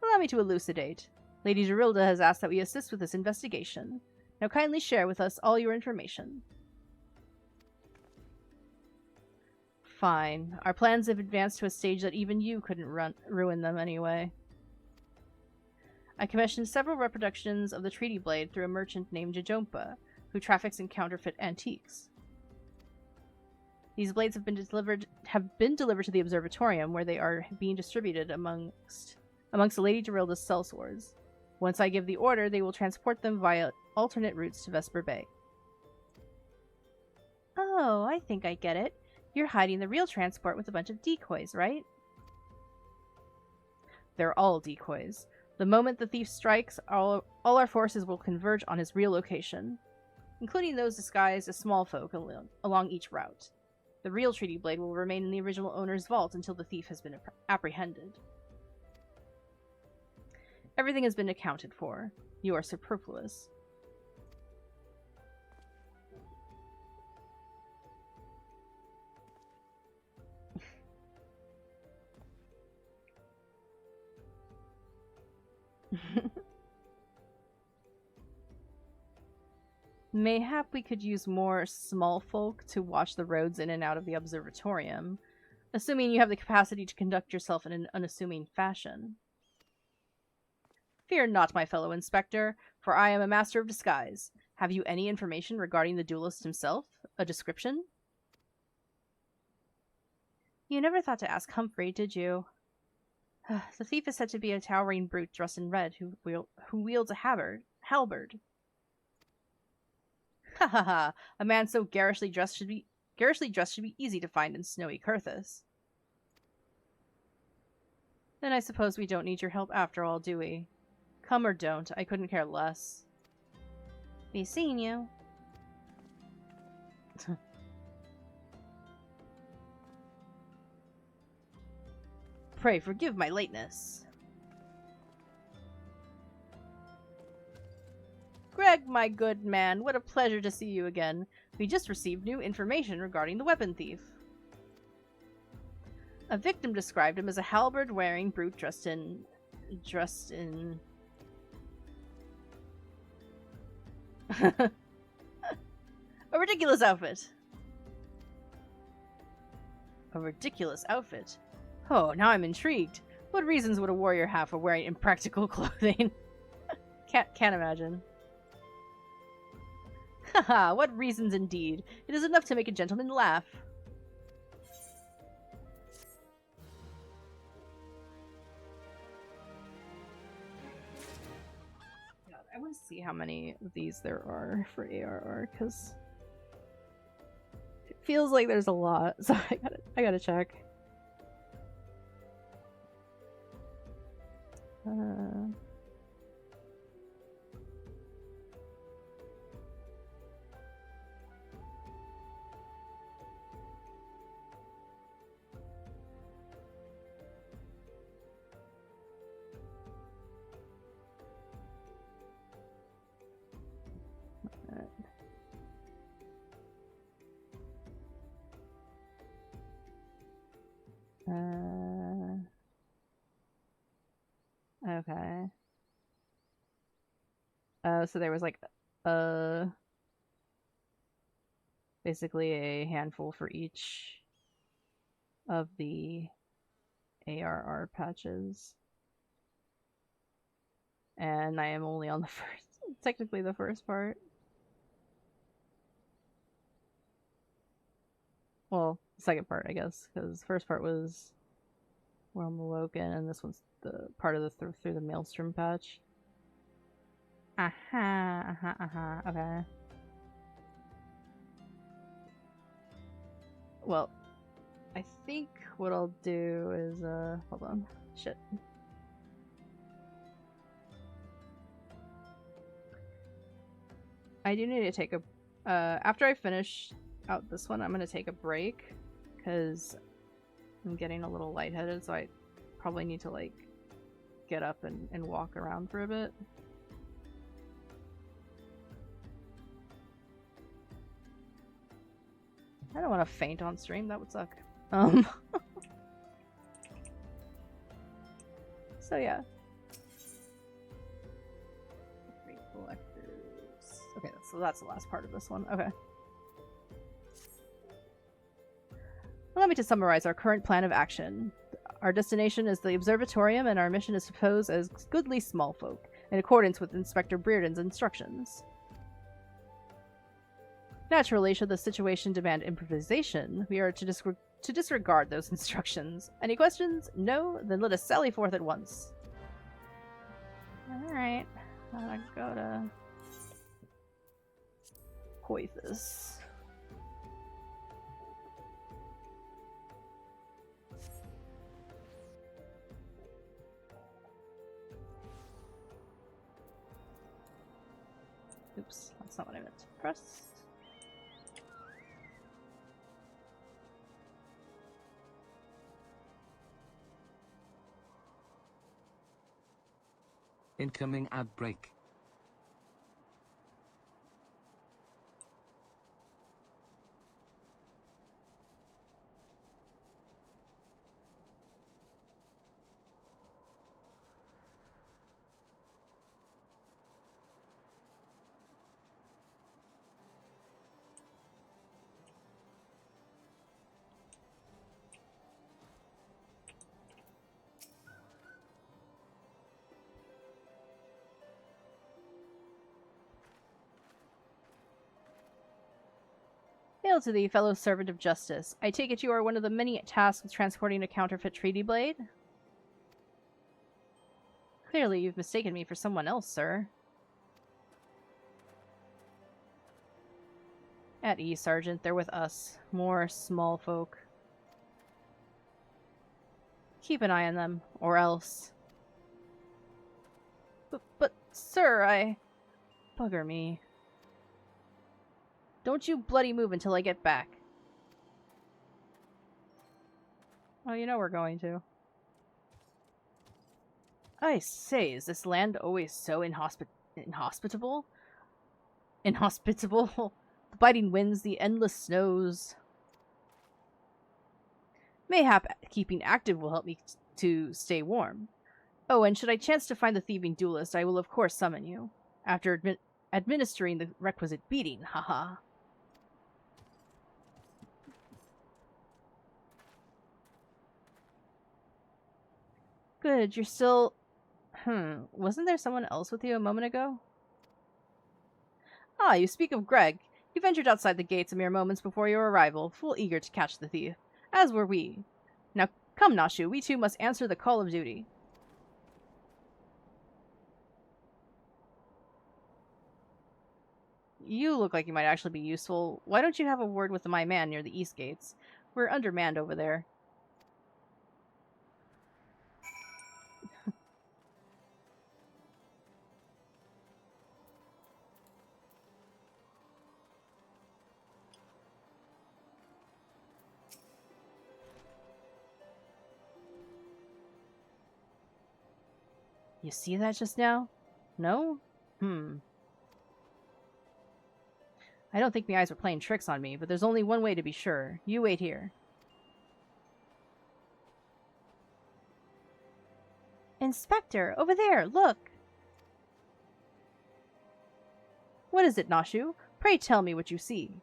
Allow me to elucidate. Lady Gerilda has asked that we assist with this investigation. Now kindly share with us all your information. Fine. Our plans have advanced to a stage that even you couldn't ruin them anyway. I commissioned several reproductions of the Treaty Blade through a merchant named Jajompa, who traffics in counterfeit antiques. These blades have been delivered to the observatorium, where they are being distributed amongst Lady Gerilda's sellswords. Once I give the order, they will transport them via alternate routes to Vesper Bay. Oh, I think I get it. You're hiding the real transport with a bunch of decoys, right? They're all decoys. The moment the thief strikes, all our forces will converge on his real location, including those disguised as small folk along each route. The real Treaty Blade will remain in the original owner's vault until the thief has been apprehended. Everything has been accounted for. You are superfluous. Mayhap we could use more small folk to watch the roads in and out of the observatorium, assuming you have the capacity to conduct yourself in an unassuming fashion. Fear not, my fellow inspector, for I am a master of disguise. Have you any information regarding the duelist himself? A description? You never thought to ask Humphrey, did you? The thief is said to be a towering brute dressed in red who wields a halberd. Ha ha ha! A man so garishly dressed should be easy to find in snowy Kurthus. Then I suppose we don't need your help after all, do we? Come or don't, I couldn't care less. Be seeing you. Pray forgive my lateness. Greg, my good man, what a pleasure to see you again. We just received new information regarding the weapon thief. A victim described him as a halberd-wearing brute dressed in... a ridiculous outfit. A ridiculous outfit? Oh, now I'm intrigued. What reasons would a warrior have for wearing impractical clothing? Can't imagine. Haha, what reasons indeed. It is enough to make a gentleman laugh. God, I want to see how many of these there are for ARR, because it feels like there's a lot, so I gotta check. Okay. So there was like basically a handful for each of the ARR patches. And I am only on the technically the first part. Well, the second part, I guess, because the first part was Realm Awoken, and this one's the part of the through the Maelstrom patch. Okay. Well, I think what I'll do is, hold on. Shit. I do need to take a, after I finish out this one, I'm gonna take a break, because I'm getting a little lightheaded, so I probably need to, like, get up and walk around for a bit. I don't want to faint on stream, that would suck. So yeah. Great collectors. Okay, so that's the last part of this one. Okay. Allow me to summarize our current plan of action. Our destination is the observatorium, and our mission is to pose as goodly small folk, in accordance with Inspector Brereton's instructions. Naturally, should the situation demand improvisation, we are to disregard those instructions. Any questions? No? Then let us sally forth at once. Alright. Gotta go to Coithus. Oops, that's not what I meant to press.
Incoming ad break.
Hail to thee, fellow servant of justice. I take it you are one of the many tasked with transporting a counterfeit treaty blade? Clearly you've mistaken me for someone else, sir. At ease, Sergeant. They're with us. More small folk. Keep an eye on them, or else. But sir, I... Bugger me. Don't you bloody move until I get back. Oh, you know we're going to. I say, is this land always so inhospitable? Inhospitable? The biting winds, the endless snows. Mayhap keeping active will help me to stay warm. Oh, and should I chance to find the thieving duelist, I will of course summon you. After administering the requisite beating, haha. Good, you're still... wasn't there someone else with you a moment ago? Ah, you speak of Greg. He ventured outside the gates a mere moments before your arrival, full eager to catch the thief. As were we. Now come, Nashu, we too must answer the call of duty. You look like you might actually be useful. Why don't you have a word with my man near the east gates? We're undermanned over there. You see that just now? No? I don't think my eyes were playing tricks on me, but there's only one way to be sure. You wait here. Inspector, over there, look! What is it, Nashu? Pray tell me what you see.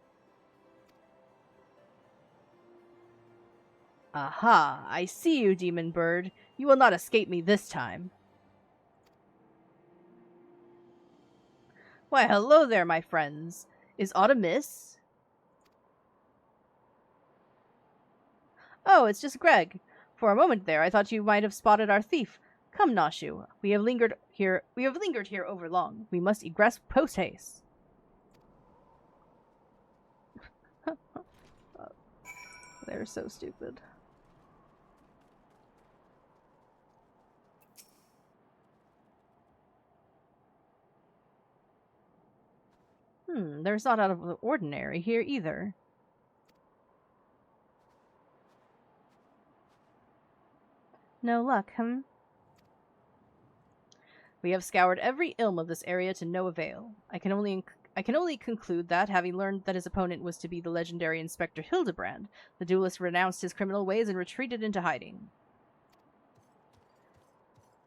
Aha! I see you, demon bird. You will not escape me this time. Why, hello there, my friends. Is aught amiss? Oh, it's just Greg. For a moment there, I thought you might have spotted our thief. Come, Nashu. We have lingered We have lingered here over long. We must egress post haste. They're so stupid. There's not out of the ordinary here either.
No luck,
We have scoured every ilm of this area to no avail. I can only conclude that, having learned that his opponent was to be the legendary Inspector Hildibrand, the duelist renounced his criminal ways and retreated into hiding.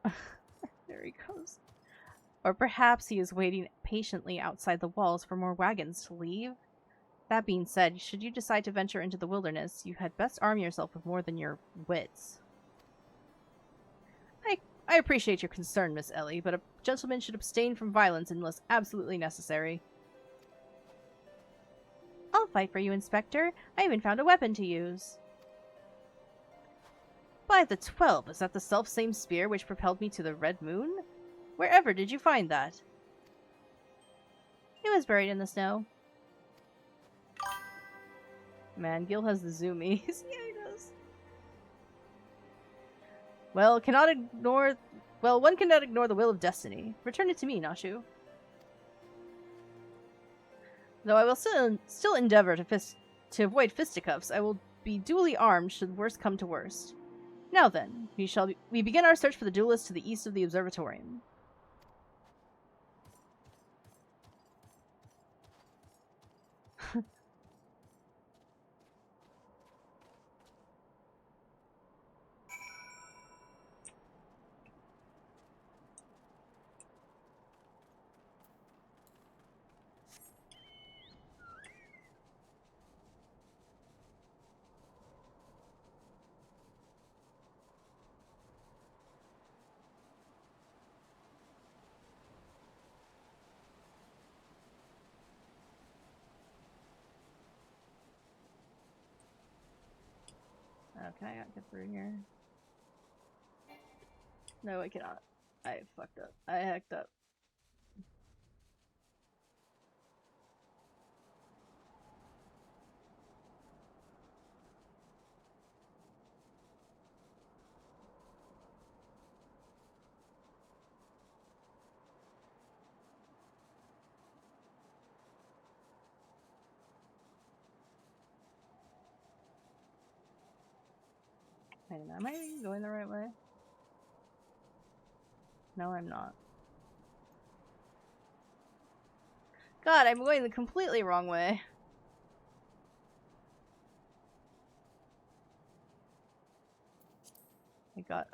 There he goes. Or perhaps he is waiting patiently outside the walls for more wagons to leave. That being said, should you decide to venture into the wilderness, you had best arm yourself with more than your wits. I appreciate your concern, Miss Ellie, but a gentleman should abstain from violence unless absolutely necessary.
I'll fight for you, Inspector. I even found a weapon to use.
By the 12, is that the self-same spear which propelled me to the Red Moon? Wherever did you find that?
It was buried in the snow.
Man, Gil has the zoomies. Yeah, he does. Well, one cannot ignore the will of destiny. Return it to me, Nashu. Though I will still endeavor to avoid fisticuffs, I will be duly armed should worst come to worst. Now then, we begin our search for the duelist to the east of the observatorium. Can I not get through here? No, I cannot. I fucked up. I hacked up. Wait a minute, am I going the right way? No, I'm not. God, I'm going the completely wrong way.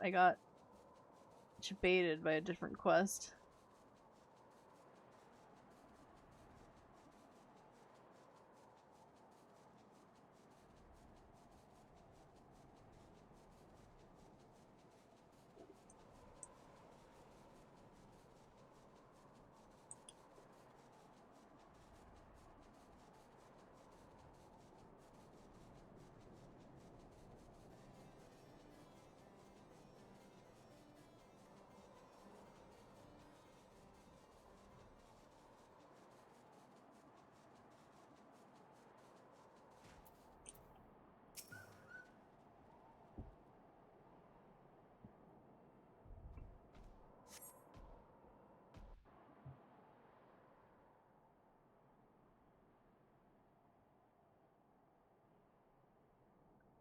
I got baited by a different quest.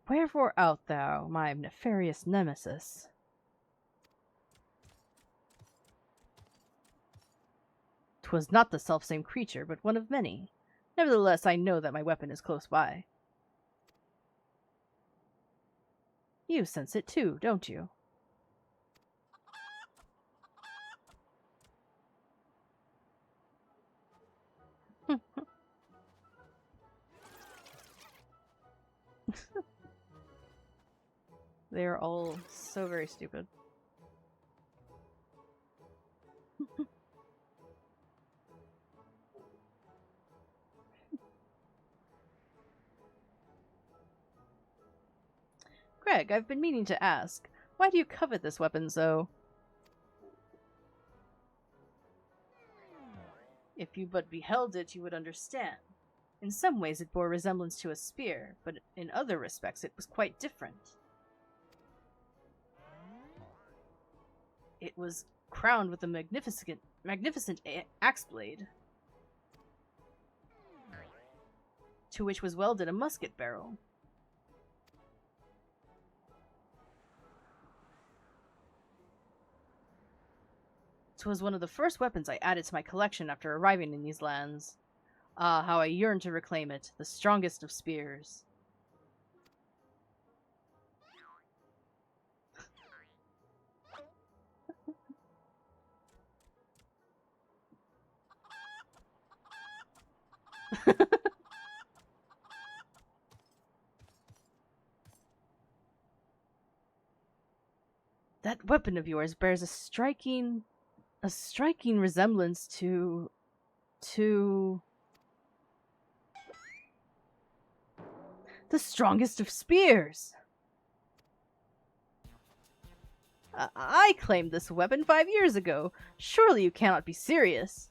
Wherefore art thou, my nefarious nemesis? 'Twas not the selfsame creature, but one of many. Nevertheless, I know that my weapon is close by. You sense it too, don't you? They are all so very stupid. Greg, I've been meaning to ask, why do you covet this weapon so? If you but beheld it, you would understand. In some ways it bore resemblance to a spear, but in other respects it was quite different. It was crowned with a magnificent axe blade, to which was welded a musket barrel. 'Twas one of the first weapons I added to my collection after arriving in these lands. Ah, how I yearned to reclaim it, the strongest of spears. That weapon of yours bears a striking resemblance to the strongest of spears. I claimed this weapon 5 years ago. Surely you cannot be serious.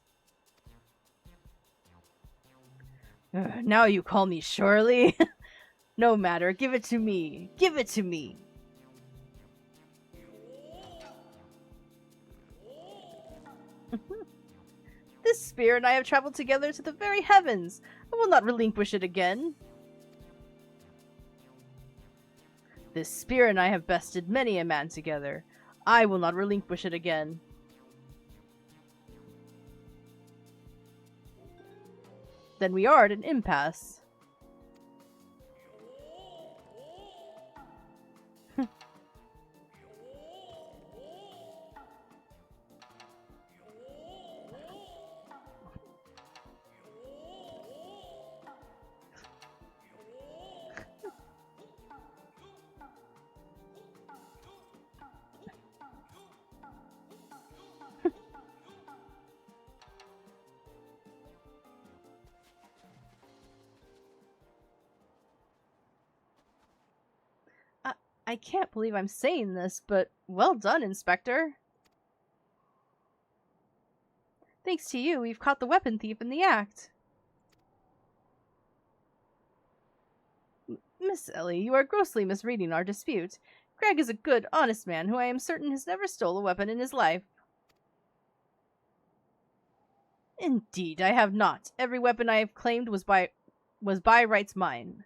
Now you call me surely? No matter, give it to me. Give it to me. This spear and I have traveled together to the very heavens. I will not relinquish it again. This spear and I have bested many a man together. I will not relinquish it again. Then we are at an impasse. I can't believe I'm saying this, but well done, Inspector. Thanks to you, we've caught the weapon thief in the act. Miss Ellie, you are grossly misreading our dispute. Greg is a good, honest man who I am certain has never stole a weapon in his life. Indeed, I have not. Every weapon I have claimed was by rights mine.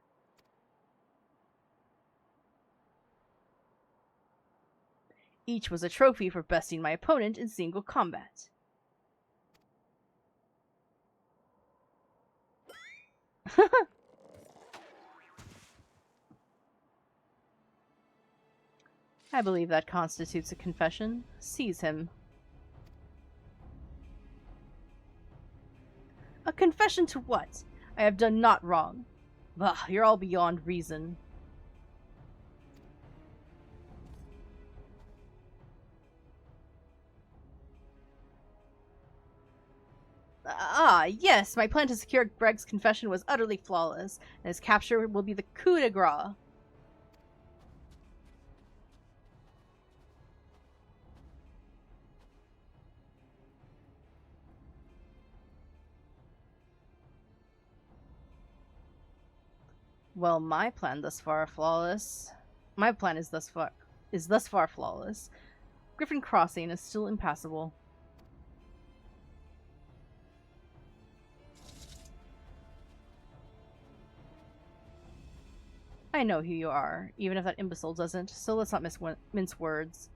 Each was a trophy for besting my opponent in single combat. I believe that constitutes a confession. Seize him. A confession to what? I have done naught wrong. Bah, you're all beyond reason. Ah, yes, my plan to secure Greg's confession was utterly flawless, and his capture will be the coup de grace. Well, my plan is thus far flawless. Griffin Crossing is still impassable. I know who you are, even if that imbecile doesn't, so let's not mince words.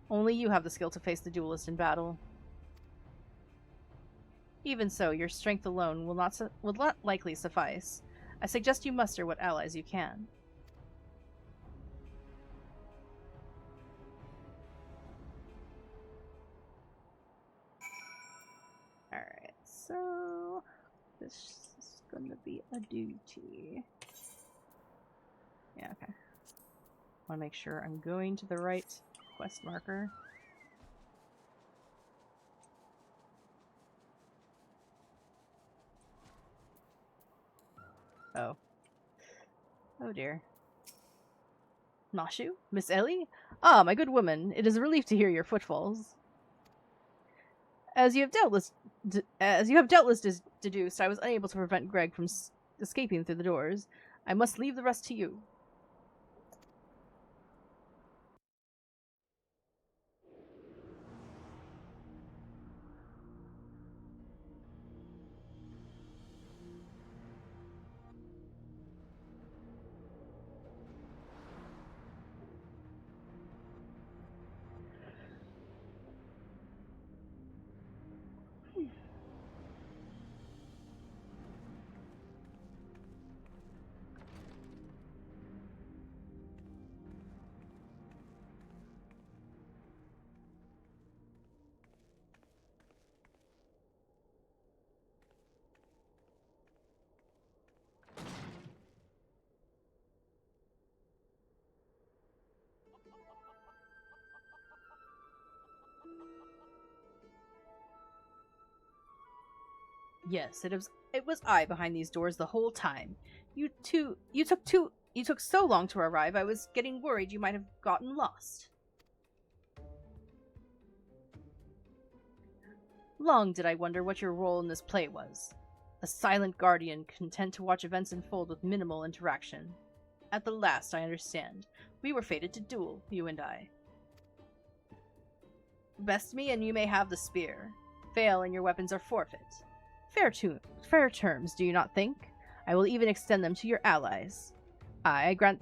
Only you have the skill to face the duelist in battle. Even so, your strength alone will not likely suffice. I suggest you muster what allies you can. Alright, so this is gonna be a duty. Yeah, okay. Want to make sure I'm going to the right quest marker. Oh. Oh dear. Nashu? Miss Ellie? Ah, my good woman, it is a relief to hear your footfalls. As you have As you have doubtless deduced, I was unable to prevent Greg from escaping through the doors. I must leave the rest to you. Yes, it was I behind these doors the whole time. You took so long to arrive, I was getting worried you might have gotten lost. Long did I wonder what your role in this play was. A silent guardian content to watch events unfold with minimal interaction. At the last, I understand. We were fated to duel, you and I. Best me and you may have the spear. Fail and your weapons are forfeit. Fair terms, do you not think? I will even extend them to your allies. I grant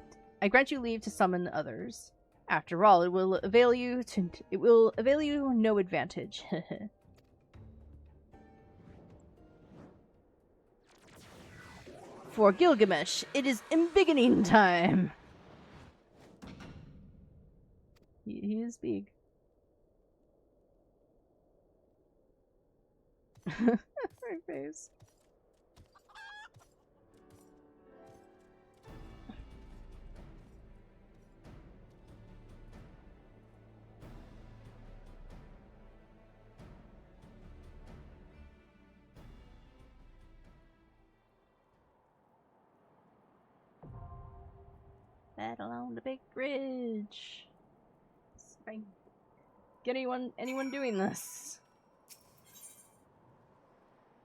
you leave to summon others. After all, it will avail you no advantage. For Gilgamesh, it is embiggening time. He is big. My face. Battle on the big bridge. Get anyone doing this?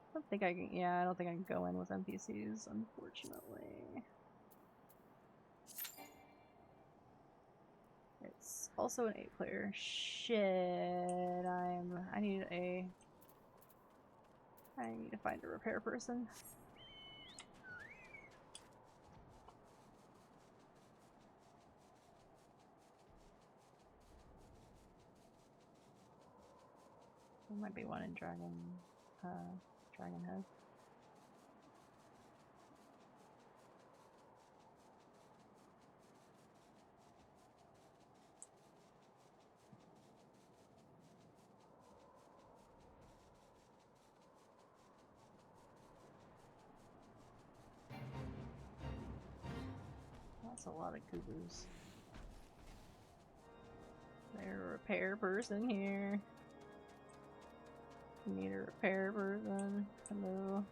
I don't think I can. Yeah, I don't think I can go in with NPCs, unfortunately. It's also an 8-player. Shit, I need to find a repair person. There might be one in Dragon Head. That's a lot of cuckoos. There's a repair person here. Need a repair person. Hello.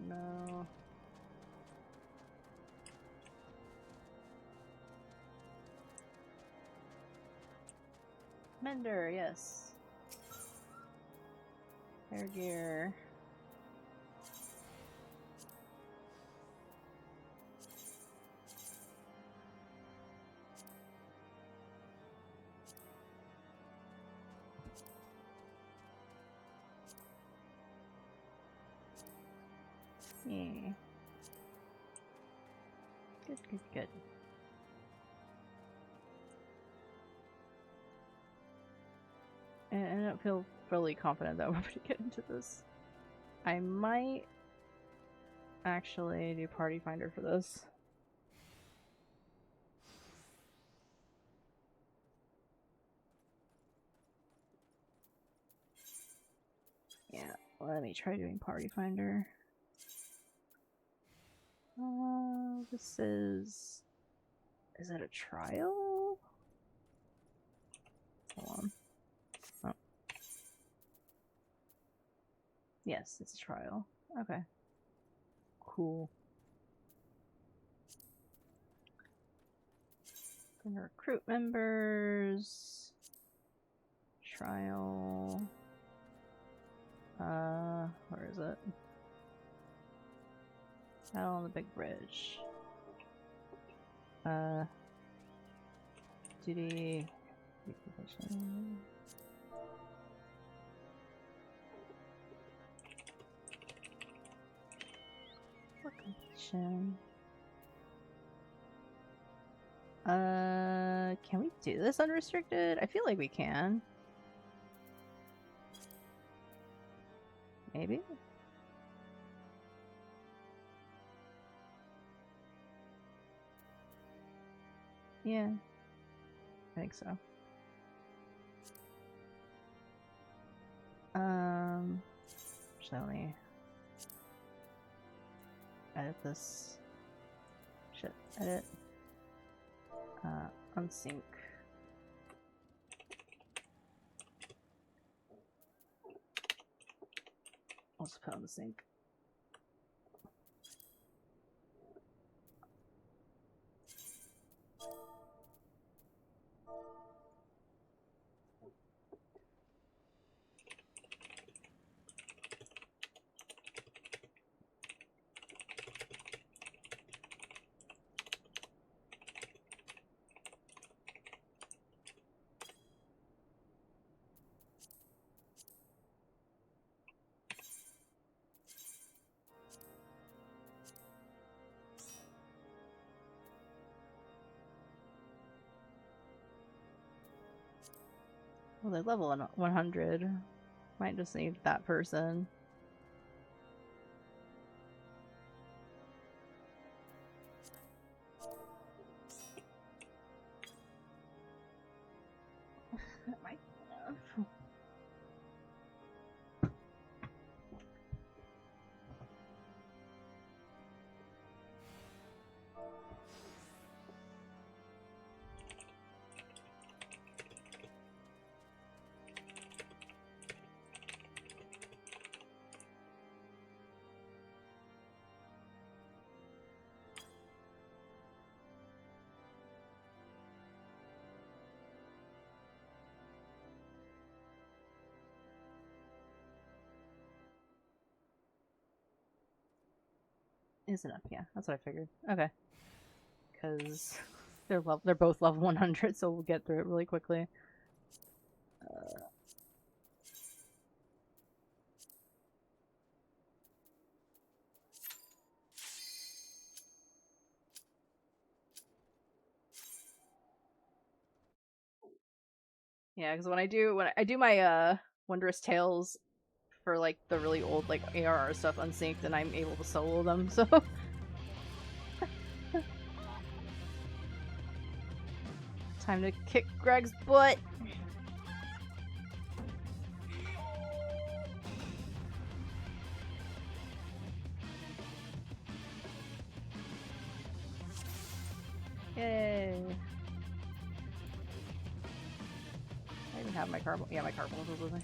No. Mender, yes. Air gear. Yeah. Good. And I don't feel fully confident that we're going to get into this. I might actually do Party Finder for this. Yeah, let me try doing Party Finder. This is it a trial? Hold on. Oh. Yes, it's a trial. Okay. Cool. Gonna recruit members. Trial. Where is it? Out on the big bridge. Duty. Reposition. For completion. Can we do this unrestricted? I feel like we can. Maybe? Yeah. I think so. Shall we edit this? Shit, edit. Unsync. I'll just put on the sync. Well, they level 100. Might just need that person. That might be enough. Is enough, yeah. That's what I figured. Okay. Because they're both level 100, so we'll get through it really quickly. Yeah, because when I do my Wondrous Tales for like the really old like ARR stuff unsynced, and I'm able to solo them, so time to kick Greg's butt. Yay! I even have my carbon. Yeah, my carbon was with me.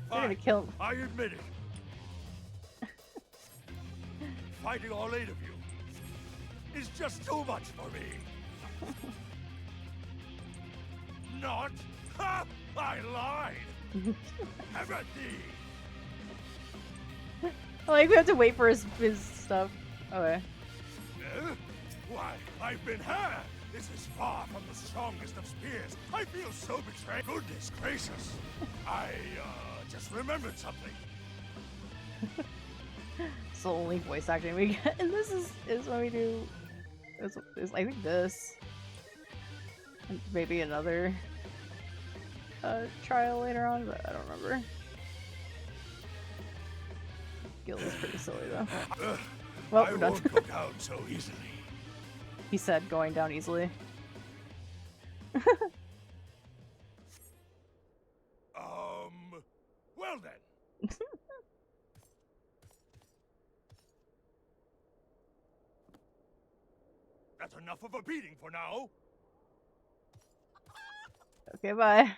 They're gonna kill.
I admit it. Fighting all 8 of you is just too much for me. Not? Ha! I lied. Everything.
Like we have to wait for his stuff. Okay.
Why, I've been had. This is far from the strongest of spears. I feel so betrayed. Goodness gracious. I, just remembered something.
It's the only voice acting we get, and this is when we do. Is I think this, and maybe another trial later on, but I don't remember. Guild is pretty silly though. Well, we're
I
done.
won't go down so easily.
He said going down easily.
Well then. That's enough of a beating for now.
Okay, bye.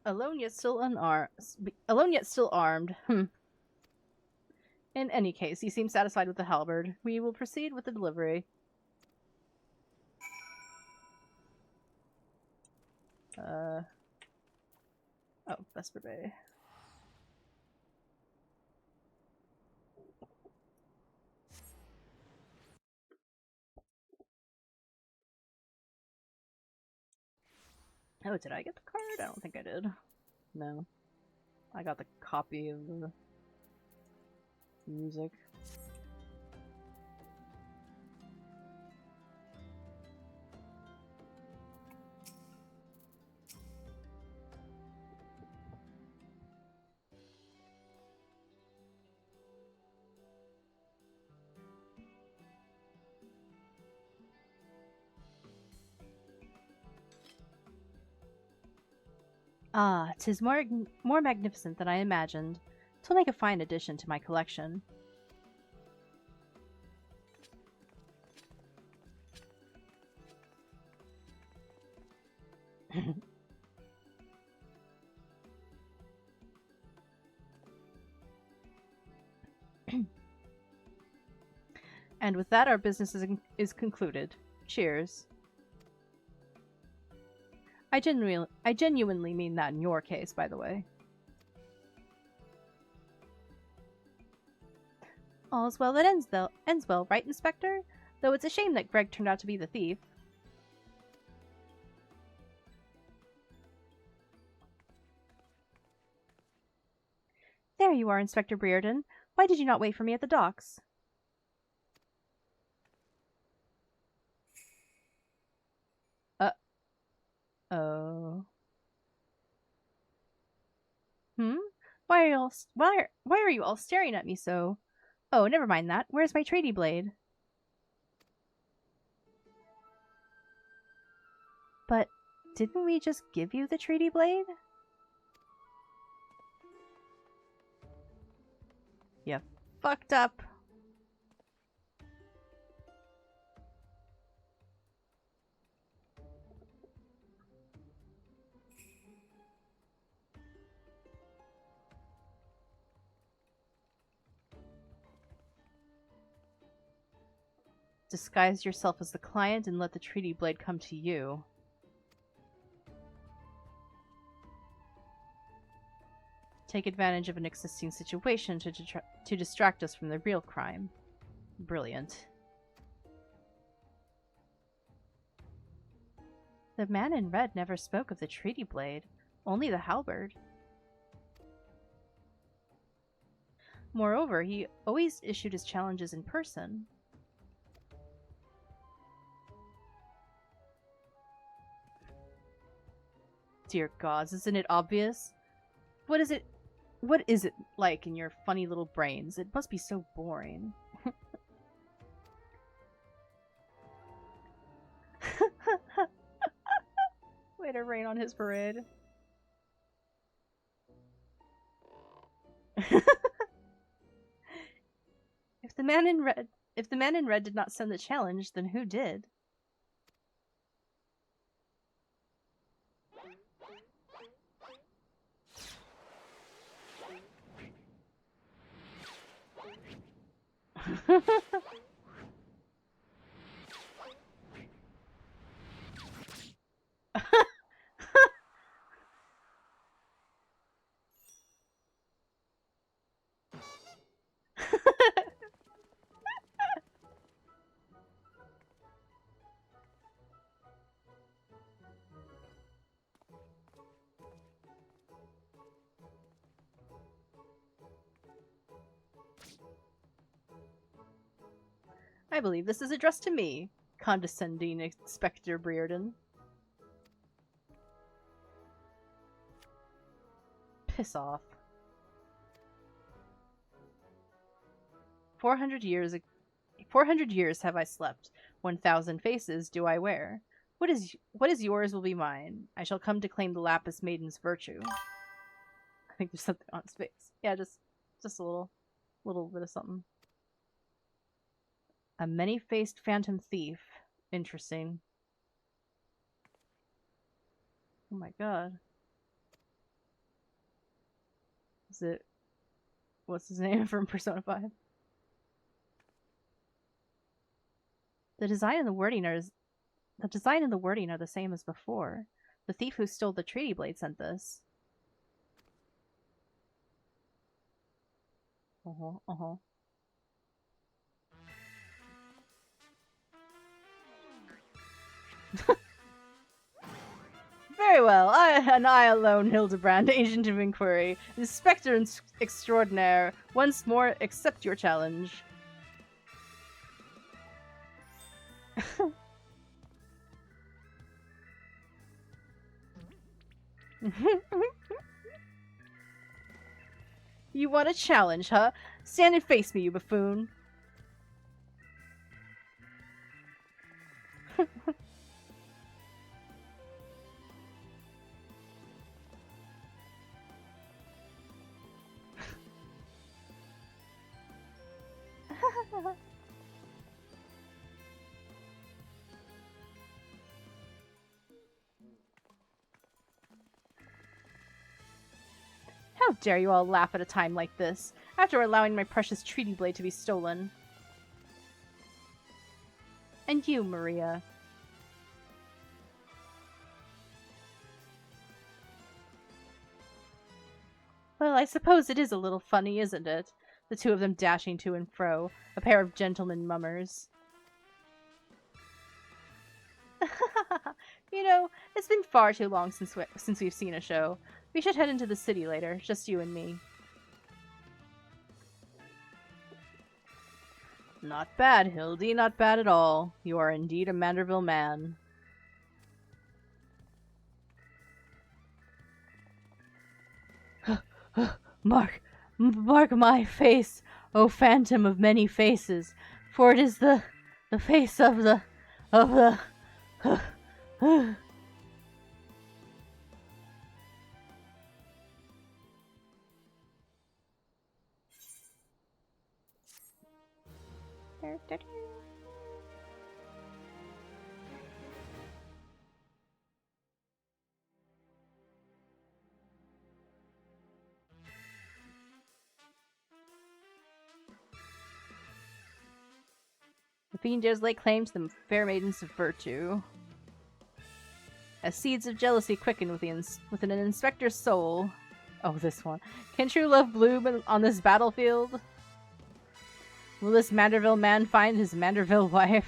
Alone yet still unarmed. Alone yet still armed. In any case, he seems satisfied with the halberd. We will proceed with the delivery. Oh, Vesper Bay. Oh, did I get the card? I don't think I did. No. I got the copy of the music. Ah, 'tis more magnificent than I imagined. 'Twill make a fine addition to my collection. And with that, our business is concluded. Cheers. I genuinely mean that in your case, by the way. All's well that ends well, right, Inspector? Though it's a shame that Greg turned out to be the thief. There you are, Inspector Brereton. Why did you not wait for me at the docks? Oh. Why are you all staring at me so? Oh, never mind that. Where's my tradie blade? But didn't we just give you the tradie blade? You fucked up. Disguise yourself as the client and let the treaty blade come to you. Take advantage of an existing situation to distract us from the real crime. Brilliant. The man in red never spoke of the treaty blade, only the halberd. Moreover, he always issued his challenges in person. Dear gods, isn't it obvious? What is it like in your funny little brains? It must be so boring. Way to rain on his parade. If the man in red did not send the challenge, then who did? I believe this is addressed to me, condescending Inspector Brereton. Piss off. 400 years have I slept. 1,000 faces do I wear. What is yours will be mine. I shall come to claim the Lapis Maiden's virtue. I think there's something on his face. Yeah, just a little bit of something. A many-faced phantom thief. Interesting. Oh my god. Is it... What's his name from Persona 5? The design and the wording are the same as before. The thief who stole the treaty blade sent this. Very well. I alone, Hildibrand, agent of inquiry, inspector extraordinaire, once more accept your challenge. You want a challenge, huh? Stand and face me, you buffoon. How dare you all laugh at a time like this, after allowing my precious treaty blade to be stolen? And you, Maria. Well, I suppose it is a little funny, isn't it? The two of them dashing to and fro, a pair of gentlemen mummers. You know, it's been far too long since we've seen a show. We should head into the city later, just you and me. Not bad, Hildy, not bad at all. You are indeed a Manderville man. Mark my face, O phantom of many faces, for it is the face of the The fiend dares lay claim to the fair maidens of virtue. As seeds of jealousy quicken within an inspector's soul. Oh, this one. Can true love bloom on this battlefield? Will this Manderville man find his Manderville wife?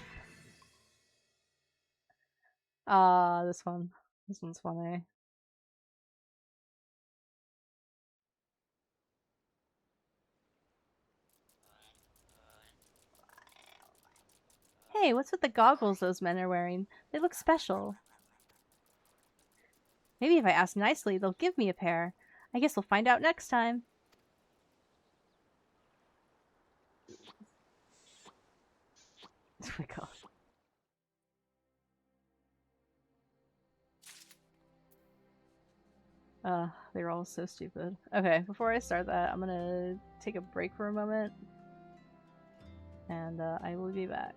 This one. This one's funny. Hey, what's with the goggles those men are wearing? They look special. Maybe if I ask nicely, they'll give me a pair. I guess we'll find out next time. Oh my god. They're all so stupid. Okay, before I start that, I'm gonna take a break for a moment. And I will be back.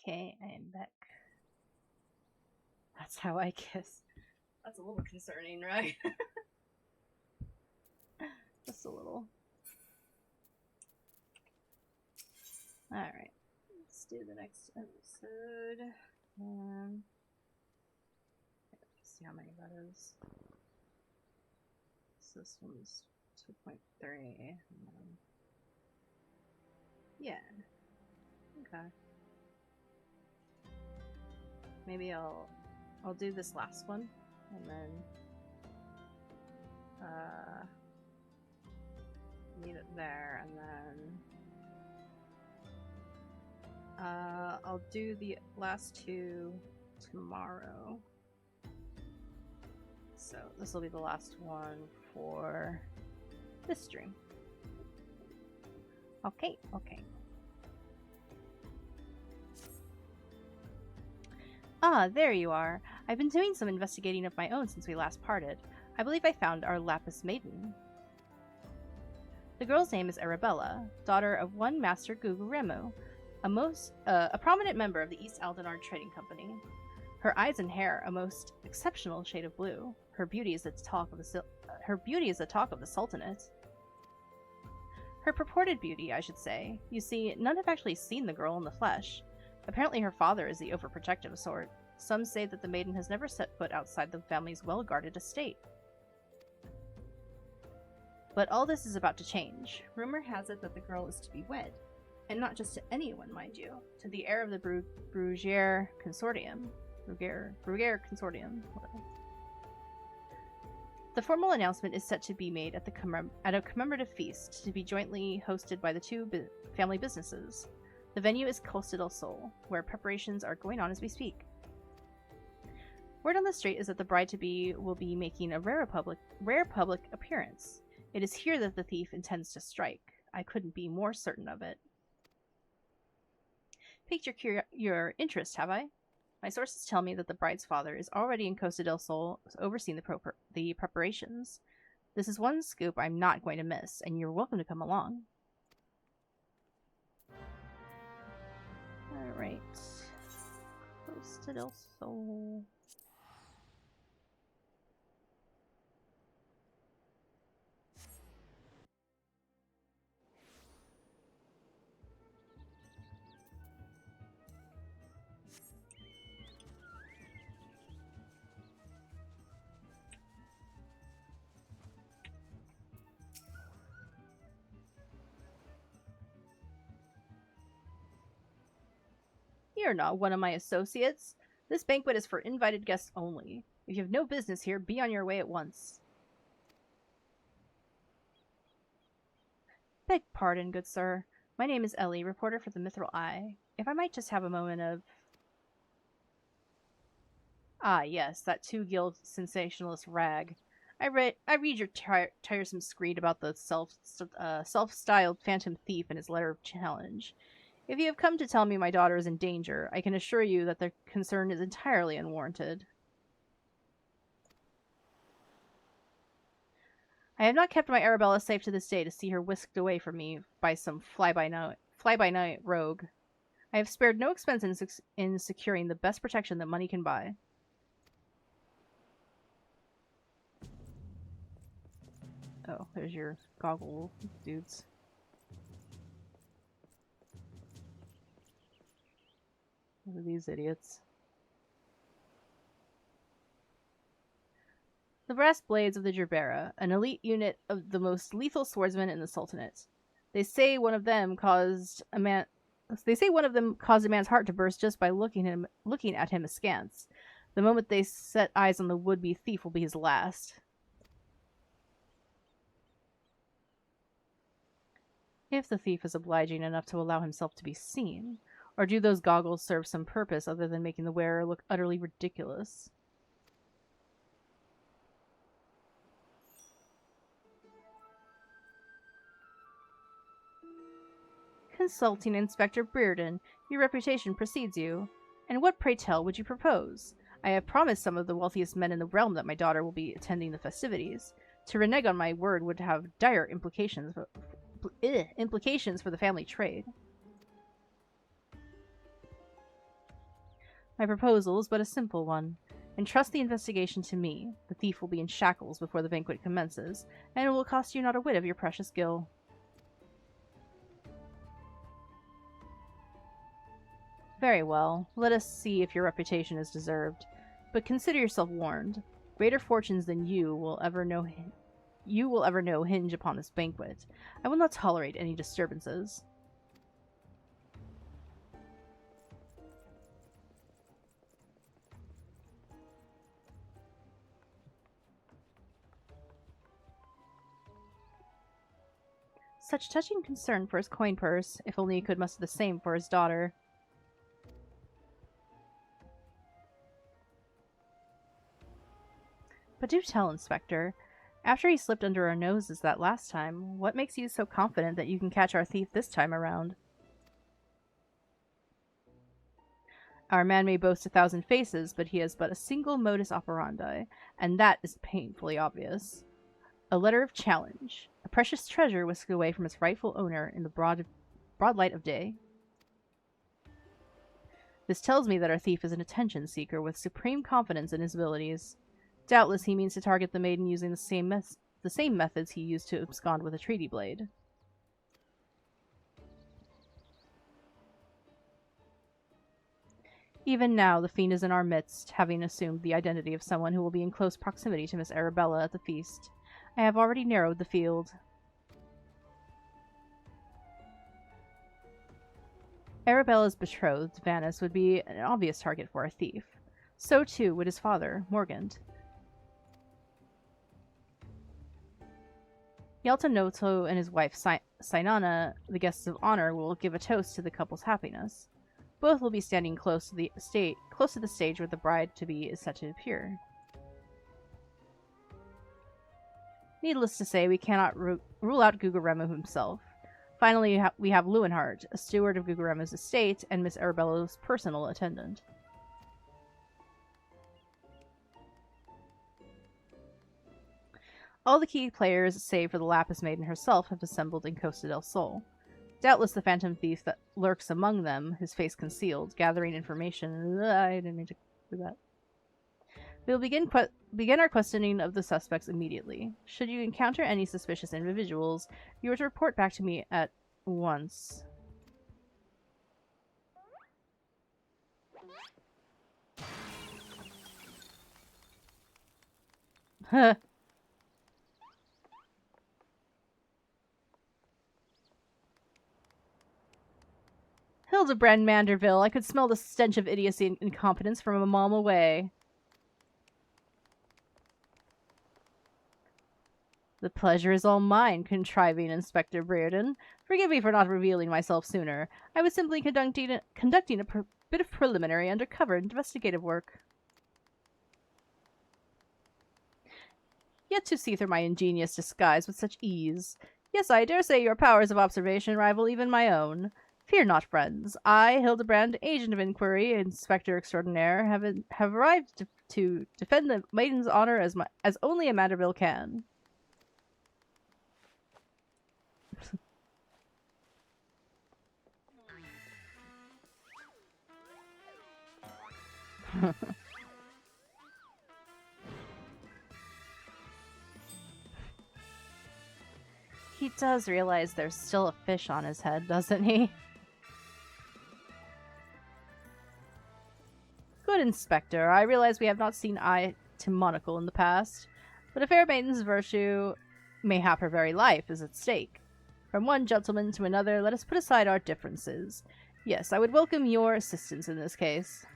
Okay, I am back. That's how I kiss. That's a little concerning, right? Just a little. Alright. Let's do the next episode. Let's see how many that is. So this one's 2.3. Yeah. Okay. Maybe I'll do this last one and then leave it there, and then I'll do the last two tomorrow. So this will be the last one for this stream. Okay. Ah, there you are. I've been doing some investigating of my own since we last parted. I believe I found our Lapis Maiden. The girl's name is Arabella, daughter of one Master Guguremu, a prominent member of the East Aldenar Trading Company. Her eyes and hair a most exceptional shade of blue. Her beauty is the talk of the Sultanate. Her purported beauty, I should say. You see, none have actually seen the girl in the flesh. Apparently her father is the overprotective sort. Some say that the maiden has never set foot outside the family's well-guarded estate. But all this is about to change. Rumor has it that the girl is to be wed. And not just to anyone, mind you. To the heir of the Brugier Consortium. Brugier Consortium. The formal announcement is set to be made at a commemorative feast to be jointly hosted by the two family businesses. The venue is Costa del Sol, where preparations are going on as we speak. Word on the street is that the bride-to-be will be making a rare public appearance. It is here that the thief intends to strike. I couldn't be more certain of it. Piqued your interest, have I? My sources tell me that the bride's father is already in Costa del Sol overseeing the preparations. This is one scoop I'm not going to miss, and you're welcome to come along. Alright. Costa del Sol. You're not one of my associates. This banquet is for invited guests only. If you have no business here, be on your way at once. Beg pardon, good sir. My name is Ellie, reporter for the Mithril Eye. If I might just have a moment of... Ah, yes, that two-guild sensationalist rag. I read your tiresome screed about the self-styled phantom thief and his letter of challenge. If you have come to tell me my daughter is in danger, I can assure you that the concern is entirely unwarranted. I have not kept my Arabella safe to this day to see her whisked away from me by some fly-by-night rogue. I have spared no expense in securing the best protection that money can buy. Oh, there's your goggle dudes. What are these idiots? The brass blades of the Gerbera, an elite unit of the most lethal swordsmen in the Sultanate. They say one of them caused a man's heart to burst just by looking at him askance. The moment they set eyes on the would-be thief will be his last. If the thief is obliging enough to allow himself to be seen. Or do those goggles serve some purpose other than making the wearer look utterly ridiculous? Consulting Inspector Brereton, your reputation precedes you. And what, pray tell, would you propose? I have promised some of the wealthiest men in the realm that my daughter will be attending the festivities. To renege on my word would have dire implications for the family trade. My proposal is but a simple one. Entrust the investigation to me. The thief will be in shackles before the banquet commences, and it will cost you not a whit of your precious gil. Very well. Let us see if your reputation is deserved. But consider yourself warned. Greater fortunes than you will ever know hinge upon this banquet. I will not tolerate any disturbances. Such touching concern for his coin purse, if only he could muster the same for his daughter. But do tell, Inspector, after he slipped under our noses that last time, what makes you so confident that you can catch our thief this time around? Our man may boast 1,000 faces, but he has but a single modus operandi, and that is painfully obvious. A letter of challenge. A precious treasure whisked away from its rightful owner in the broad light of day. This tells me that our thief is an attention seeker with supreme confidence in his abilities. Doubtless he means to target the maiden using the same methods he used to abscond with a treaty blade. Even now, the fiend is in our midst, having assumed the identity of someone who will be in close proximity to Miss Arabella at the feast. I have already narrowed the field. Arabella's betrothed, Vanus, would be an obvious target for a thief. So too would his father, Morgant. Yaltanoto and his wife, Sinana, the guests of honor, will give a toast to the couple's happiness. Both will be standing close to the stage where the bride-to-be is set to appear. Needless to say, we cannot rule out Gugaremu himself. Finally, we have Lewenhart, a steward of Gugaremu's estate, and Miss Arabella's personal attendant. All the key players, save for the Lapis Maiden herself, have assembled in Costa del Sol. Doubtless the phantom thief that lurks among them, his face concealed, gathering information. I didn't mean to do that. We will begin our questioning of the suspects immediately. Should you encounter any suspicious individuals, you are to report back to me at once. Huh. Hildibrand Manderville, I could smell the stench of idiocy and incompetence from a mile away. The pleasure is all mine, contriving Inspector Brereton. Forgive me for not revealing myself sooner. I was simply conducting a bit of preliminary undercover investigative work. Yet to see through my ingenious disguise with such ease. Yes, I dare say your powers of observation rival even my own. Fear not, friends. I, Hildibrand, agent of inquiry, inspector extraordinaire, have arrived to defend the maiden's honor as only a Manderville can. He does realize there's still a fish on his head, doesn't he? Good Inspector, I realize we have not seen eye to monocle in the past, but a fair maiden's virtue, mayhap her very life, is at stake. From one gentleman to another, let us put aside our differences. Yes, I would welcome your assistance in this case.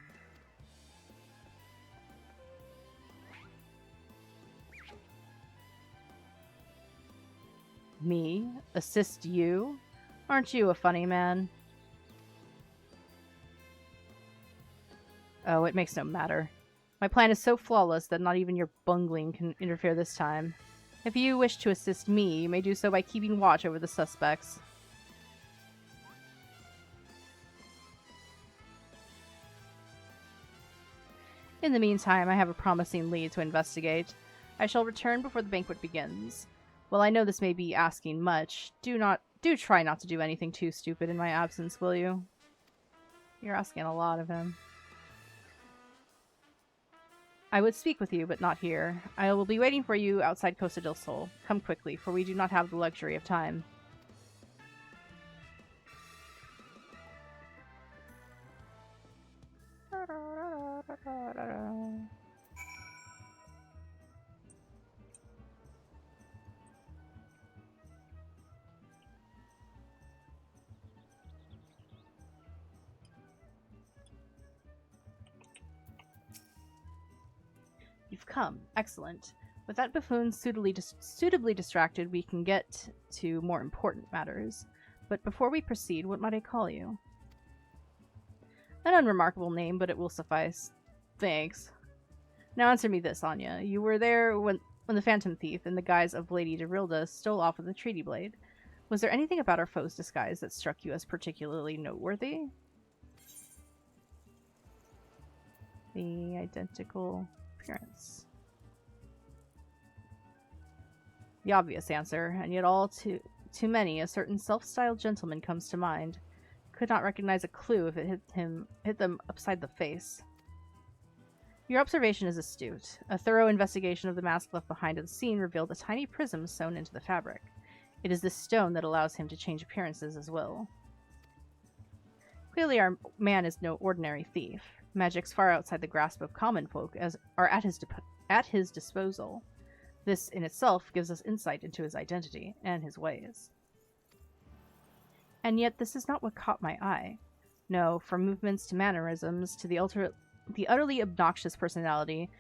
Me? Assist you? Aren't you a funny man? Oh, it makes no matter. My plan is so flawless that not even your bungling can interfere this time. If you wish to assist me, you may do so by keeping watch over the suspects. In the meantime, I have a promising lead to investigate. I shall return before the banquet begins. While I know this may be asking much, do try not to do anything too stupid in my absence, will you? You're asking a lot of him. I would speak with you, but not here. I will be waiting for you outside Costa del Sol. Come quickly, for we do not have the luxury of time. You've come. Excellent. With that buffoon suitably distracted, we can get to more important matters. But before we proceed, what might I call you? An unremarkable name, but it will suffice. Thanks. Now answer me this, Anya. You were there when the Phantom Thief, in the guise of Lady Derilda, stole off with the Treaty Blade. Was there anything about our foe's disguise that struck you as particularly noteworthy? The identical appearance. The obvious answer, and yet all too many, a certain self-styled gentleman comes to mind. Could not recognize a clue if it hit them upside the face. Your observation is astute. A thorough investigation of the mask left behind at the scene revealed a tiny prism sewn into the fabric. It is this stone that allows him to change appearances as will. Clearly our man is no ordinary thief. Magics far outside the grasp of common folk are at his disposal. This in itself gives us insight into his identity and his ways. And yet this is not what caught my eye. No, from movements to mannerisms to the utterly obnoxious personality,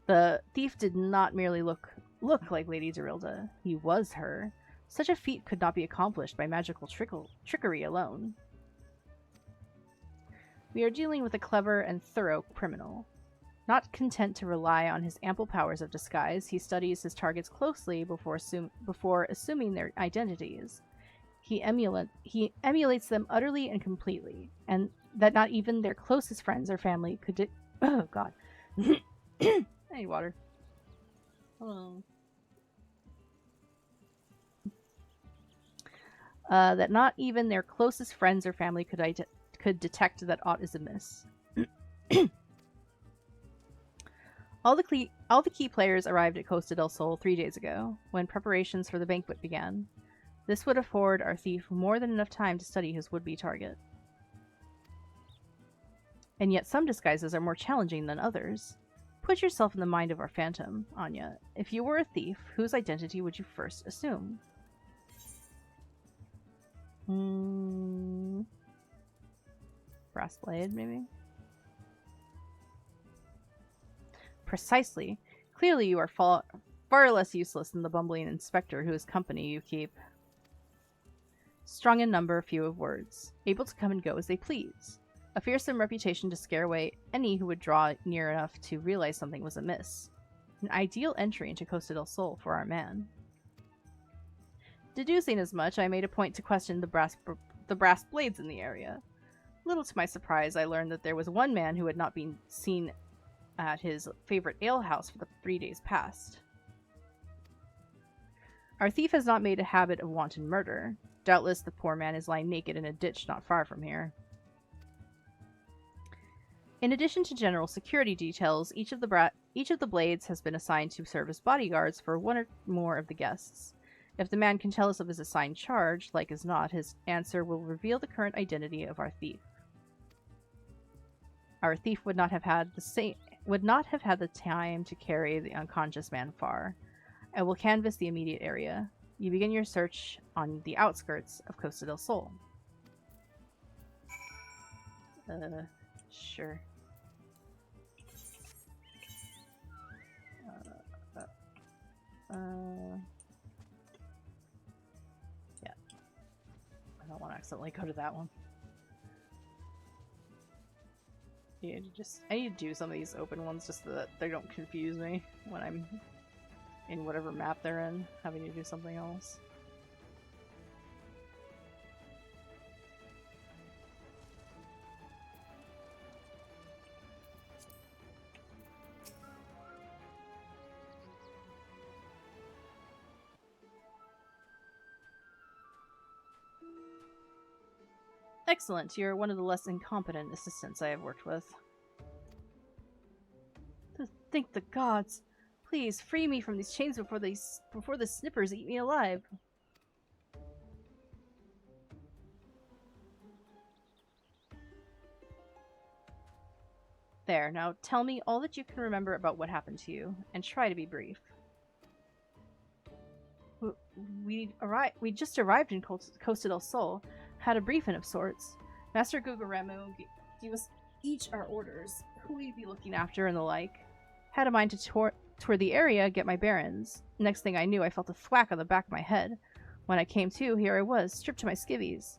the thief did not merely look like Lady Derilda. He was her. Such a feat could not be accomplished by magical trickery alone. We are dealing with a clever and thorough criminal. Not content to rely on his ample powers of disguise, he studies his targets closely before assuming their identities. He emulates them utterly and completely, and that not even their closest friends or family could oh god. I need water. Hello. That not even their closest friends or family could detect that aught is amiss. All the key players arrived at Costa del Sol 3 days ago, when preparations for the banquet began. This would afford our thief more than enough time to study his would-be target. And yet some disguises are more challenging than others. Put yourself in the mind of our phantom, Anya. If you were a thief, whose identity would you first assume? Brass blade, maybe? Precisely. Clearly you are far less useless than the bumbling inspector whose company you keep. Strong in number, few of words. Able to come and go as they please. A fearsome reputation to scare away any who would draw near enough to realize something was amiss. An ideal entry into Costa del Sol for our man. Deducing as much, I made a point to question the brass blades in the area. Little to my surprise, I learned that there was one man who had not been seen at his favorite alehouse for the 3 days past. Our thief has not made a habit of wanton murder. Doubtless the poor man is lying naked in a ditch not far from here. In addition to general security details, each of the blades has been assigned to serve as bodyguards for one or more of the guests. If the man can tell us of his assigned charge, like as not, his answer will reveal the current identity of our thief. Our thief would not have had the time to carry the unconscious man far. I will canvass the immediate area. You begin your search on the outskirts of Costa del Sol. Sure. Yeah. I don't want to accidentally go to that one. Yeah, I need to do some of these open ones just so that they don't confuse me when I'm in whatever map they're in, having to do something else. Excellent, you're one of the less incompetent assistants I have worked with. Thank the gods. Please, free me from these chains before the snippers eat me alive. There, now tell me all that you can remember about what happened to you, and try to be brief. We just arrived in Costa del Sol, had a briefing of sorts. Master Gugaremu gave us each our orders, who we'd be looking after and the like. Had a mind to tour the area, get my bearings. Next thing I knew, I felt a thwack on the back of my head. When I came to, here I was, stripped to my skivvies.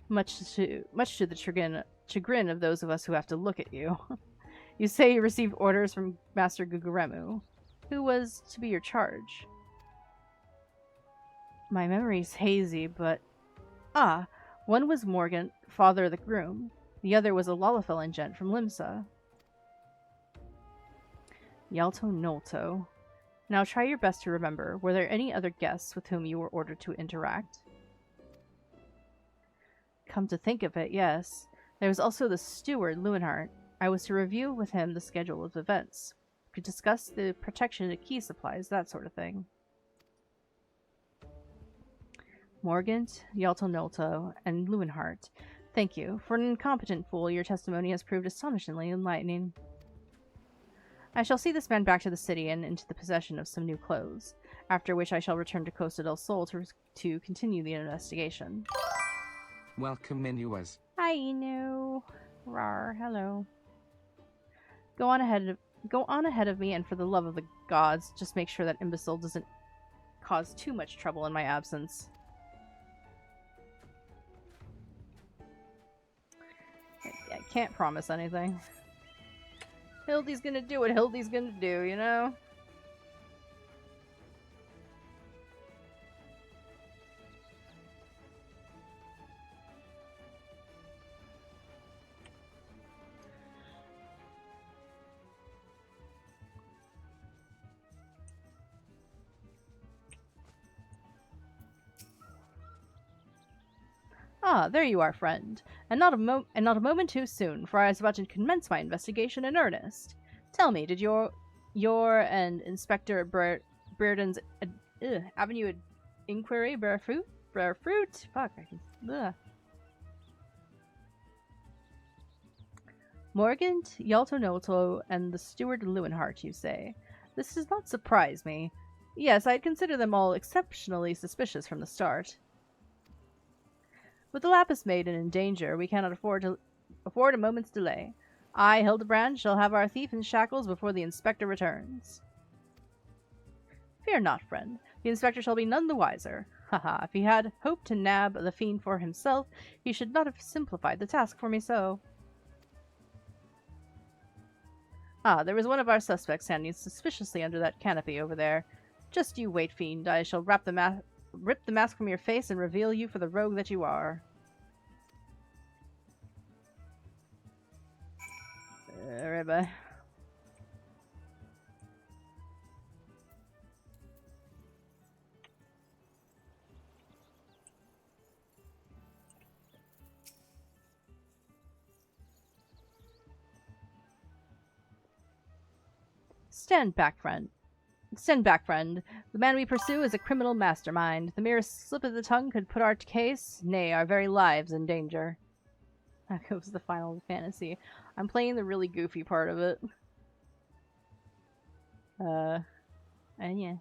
Much to the chagrin of those of us who have to look at you. You say you received orders from Master Gugaremu. Who was to be your charge? My memory's hazy, but... Ah, one was Morgan, father of the groom. The other was a Lalafellin gent from Limsa. Yalto Nolto. Now try your best to remember. Were there any other guests with whom you were ordered to interact? Come to think of it, yes. There was also the steward, Lewenhart. I was to review with him the schedule of events. We could discuss the protection of key supplies, that sort of thing. Morgant, Yalto Nolto, and Lewenhart. Thank you. For an incompetent fool, your testimony has proved astonishingly enlightening. I shall see this man back to the city and into the possession of some new clothes, after which I shall return to Costa del Sol to continue the investigation.
Welcome, Inuas.
Hi, Inu. Rar, hello. Go on ahead of me, and for the love of the gods, just make sure that imbecile doesn't cause too much trouble in my absence. I can't promise anything. Hildy's gonna do what Hildy's gonna do, you know? Ah, there you are, friend. And not a moment too soon, for I was about to commence my investigation in earnest. Tell me, did your and Inspector Breredan's Avenue inquiry bear fruit? Fuck, I can... Ugh. Morgant, Yalto Nolto, and the steward Lewenhart, you say? This does not surprise me. Yes, I'd consider them all exceptionally suspicious from the start. With the Lapis Maiden in danger, we cannot afford a moment's delay. I, Hildibrand, shall have our thief in shackles before the inspector returns. Fear not, friend. The inspector shall be none the wiser. Haha, if he had hoped to nab the fiend for himself, he should not have simplified the task for me so. Ah, there was one of our suspects standing suspiciously under that canopy over there. Just you wait, fiend. I shall rip the mask from your face and reveal you for the rogue that you are. Alright, bye. Stand back, friend. Stand back, friend. The man we pursue is a criminal mastermind. The merest slip of the tongue could put our case, nay, our very lives, in danger. That goes the Final Fantasy. I'm playing the really goofy part of it. And yeah.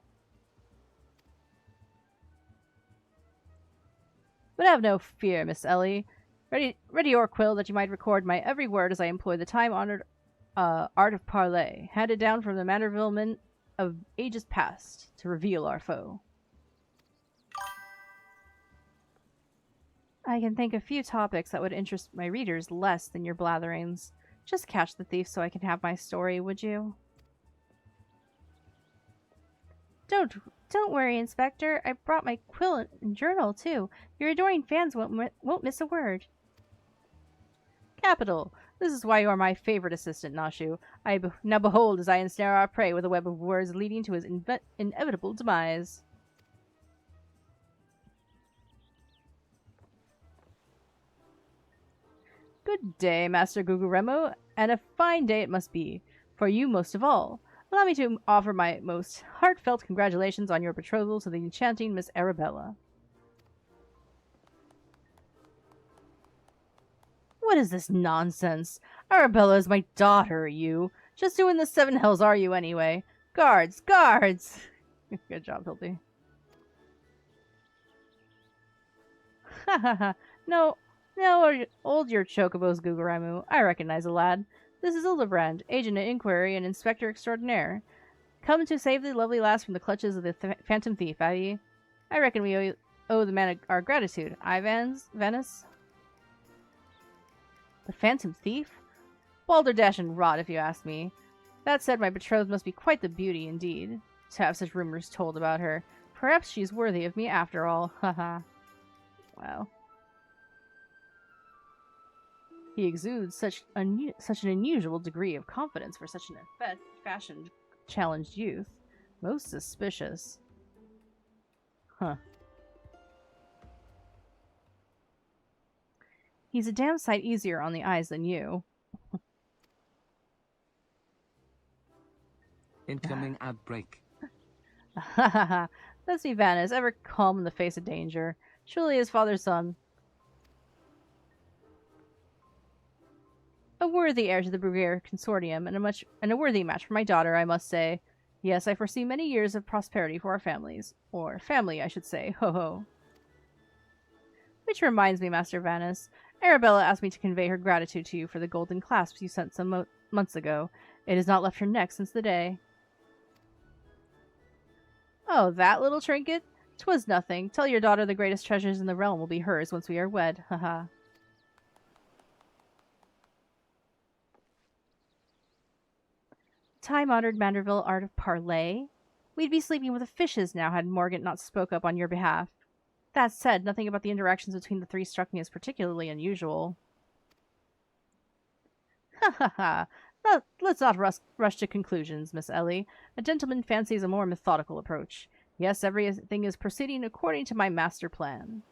But have no fear, Miss Ellie. Ready your quill that you might record my every word as I employ the time-honored art of parley, handed down from the Manderville men of ages past, to reveal our foe. I can think of few topics that would interest my readers less than your blatherings. Just catch the thief so I can have my story, would you? Don't worry, Inspector. I brought my quill and journal, too. Your adoring fans won't miss a word. Capital. This is why you are my favorite assistant, Nashu. Now behold as I ensnare our prey with a web of words leading to his inevitable demise. Good day, Master Gugaremu, and a fine day it must be. For you most of all. Allow me to offer my most heartfelt congratulations on your betrothal to the enchanting Miss Arabella. What is this nonsense? Arabella is my daughter, you. Just who in the seven hells are you, anyway? Guards! Guards! Good job, Hildy. Ha ha ha. No, hold your chocobos, Guguramu. I recognize the lad. This is Hildibrand, agent at inquiry and inspector extraordinaire. Come to save the lovely lass from the clutches of the phantom thief, have ye? I reckon we owe the man our gratitude. Venice? The phantom thief? Balderdash and rot, if you ask me. That said, my betrothed must be quite the beauty indeed, to have such rumors told about her. Perhaps she's worthy of me after all. Haha. Wow. He exudes such an unusual degree of confidence for such an fashion-challenged youth. Most suspicious. Huh. He's a damn sight easier on the eyes than you.
Incoming outbreak.
Let's see Venice, ever calm in the face of danger. Surely his father's son. A worthy heir to the Brugere consortium, and a worthy match for my daughter, I must say. Yes, I foresee many years of prosperity for our families. Or family, I should say. Ho ho. Which reminds me, Master Venice, Arabella asked me to convey her gratitude to you for the golden clasps you sent some months ago. It has not left her neck since the day. Oh, that little trinket? 'Twas nothing. Tell your daughter the greatest treasures in the realm will be hers once we are wed. Haha. Time-honored Manderville art of parley? We'd be sleeping with the fishes now had Morgant not spoke up on your behalf. That said, nothing about the interactions between the three struck me as particularly unusual. Ha ha ha. Let's not rush to conclusions, Miss Ellie. A gentleman fancies a more methodical approach. Yes, everything is proceeding according to my master plan.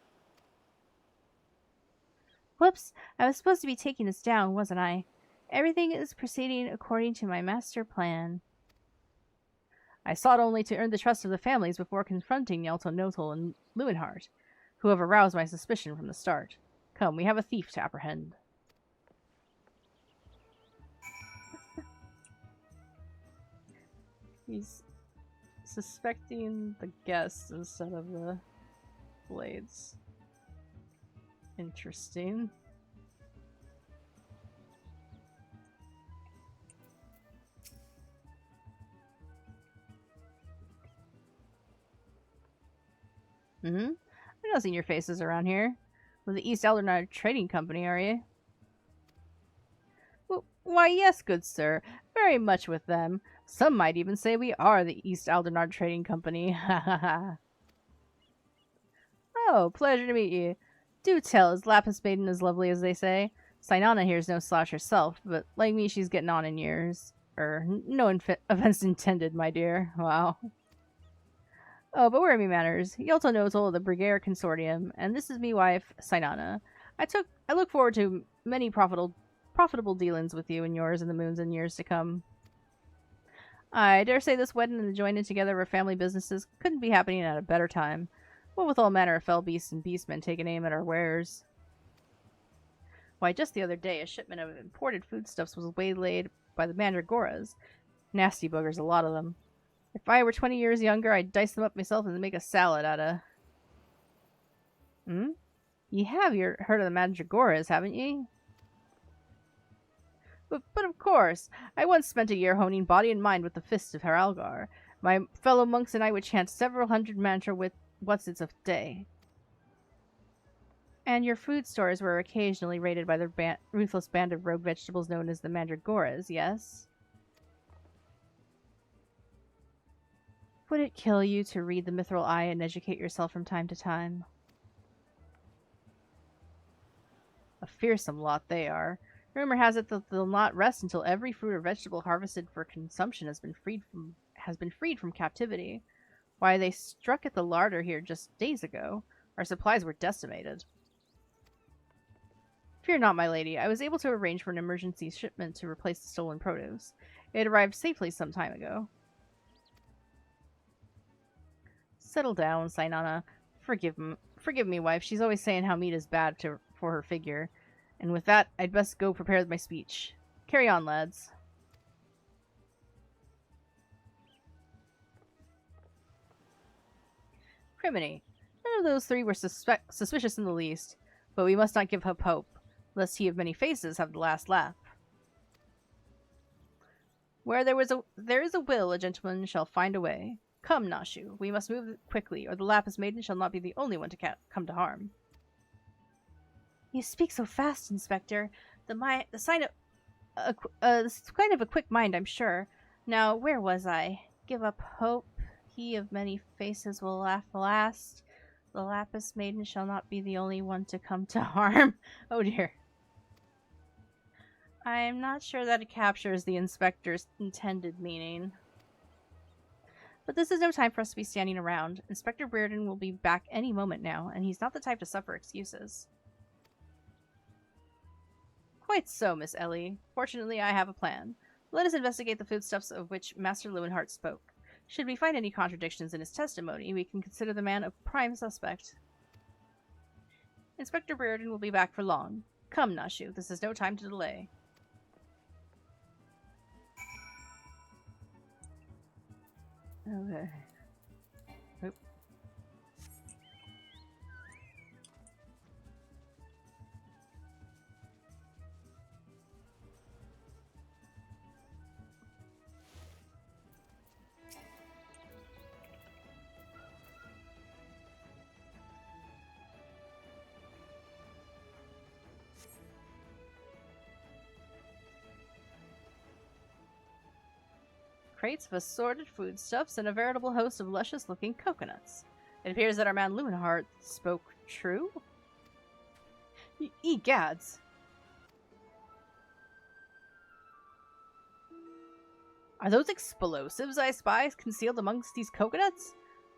Whoops, I was supposed to be taking this down, wasn't I? Everything is proceeding according to my master plan. I sought only to earn the trust of the families before confronting Yalto-Notel and Lewinhart, who have aroused my suspicion from the start. Come, we have a thief to apprehend. He's suspecting the guests instead of the blades. Interesting. I've not seen your faces around here. With the East Eldernard Trading Company, are you? Why, yes, good sir. Very much with them. Some might even say we are the East Eldernard Trading Company. Ha ha ha. Oh, pleasure to meet you. Do tell, is Lapis Maiden as lovely as they say? Sinana here's no slouch herself, but like me, she's getting on in years. No offense intended, my dear. Wow. Oh, but where me manners. Yalto-Notel of the Brugere Consortium, and this is me wife, Sinana. I look forward to many profitable dealings with you and yours in the moons and years to come. I dare say this wedding and the joining together of our family businesses couldn't be happening at a better time. What with all manner of fell beasts and beastmen taking aim at our wares. Why, just the other day, a shipment of imported foodstuffs was waylaid by the Mandragoras. Nasty boogers, a lot of them. If I were 20 years younger, I'd dice them up myself and make a salad out of... You have heard of the Mandragoras, haven't ye? But of course, I once spent a year honing body and mind with the fists of Herr Algar. My fellow monks and I would chant several hundred mantra with whatsits a day. And your food stores were occasionally raided by the ruthless band of rogue vegetables known as the Mandragoras, yes? Would it kill you to read the Mithril Eye and educate yourself from time to time? A fearsome lot they are. Rumor has it that they'll not rest until every fruit or vegetable harvested for consumption has been freed from captivity. Why, they struck at the larder here just days ago. Our supplies were decimated. Fear not, my lady. I was able to arrange for an emergency shipment to replace the stolen produce. It arrived safely some time ago. Settle down, Sainana. Forgive me, wife. She's always saying how meat is bad for her figure. And with that, I'd best go prepare my speech. Carry on, lads. Criminy. None of those three were suspicious in the least, but we must not give up hope, lest he of many faces have the last laugh. Where there is a will, a gentleman shall find a way. Come, Nashu, we must move quickly, or the Lapis Maiden shall not be the only one to come to harm. You speak so fast, Inspector. The sign of this is kind of a quick mind, I'm sure. Now, where was I? Give up hope. He of many faces will laugh last. The Lapis Maiden shall not be the only one to come to harm. Oh dear. I'm not sure that it captures the Inspector's intended meaning. But this is no time for us to be standing around. Inspector Brereton will be back any moment now, and he's not the type to suffer excuses. Quite so, Miss Ellie. Fortunately, I have a plan. Let us investigate the foodstuffs of which Master Lewenhart spoke. Should we find any contradictions in his testimony, we can consider the man a prime suspect. Inspector Brereton will be back for long. Come, Nashu, this is no time to delay. Okay. Oop. Crates of assorted foodstuffs and a veritable host of luscious-looking coconuts. It appears that our man Lewenhart spoke true? Egads! Are those explosives I spy concealed amongst these coconuts?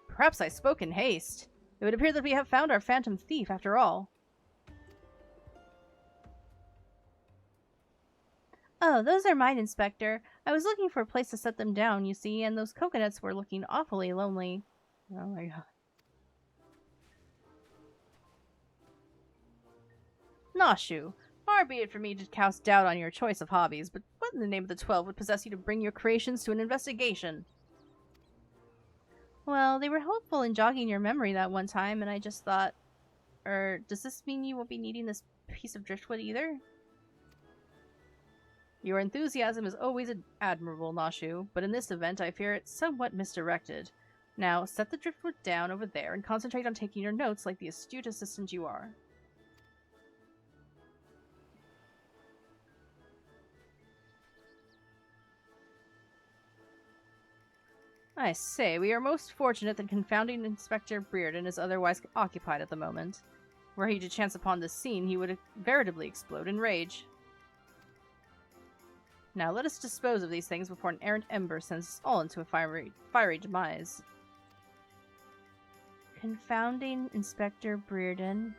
Perhaps I spoke in haste. It would appear that we have found our phantom thief after all. Oh, those are mine, Inspector. I was looking for a place to set them down, you see, and those coconuts were looking awfully lonely. Oh my god. Nashu, far be it from me to cast doubt on your choice of hobbies, but what in the name of the 12 would possess you to bring your creations to an investigation? Well, they were helpful in jogging your memory that one time, and I just thought... does this mean you won't be needing this piece of driftwood either? Your enthusiasm is always admirable, Nashu, but in this event I fear it's somewhat misdirected. Now, set the driftwood down over there and concentrate on taking your notes like the astute assistant you are. I say, we are most fortunate that confounding Inspector Brereton is otherwise occupied at the moment. Were he to chance upon this scene, he would veritably explode in rage. Now let us dispose of these things before an errant ember sends us all into a fiery demise. Confounding Inspector Brereton.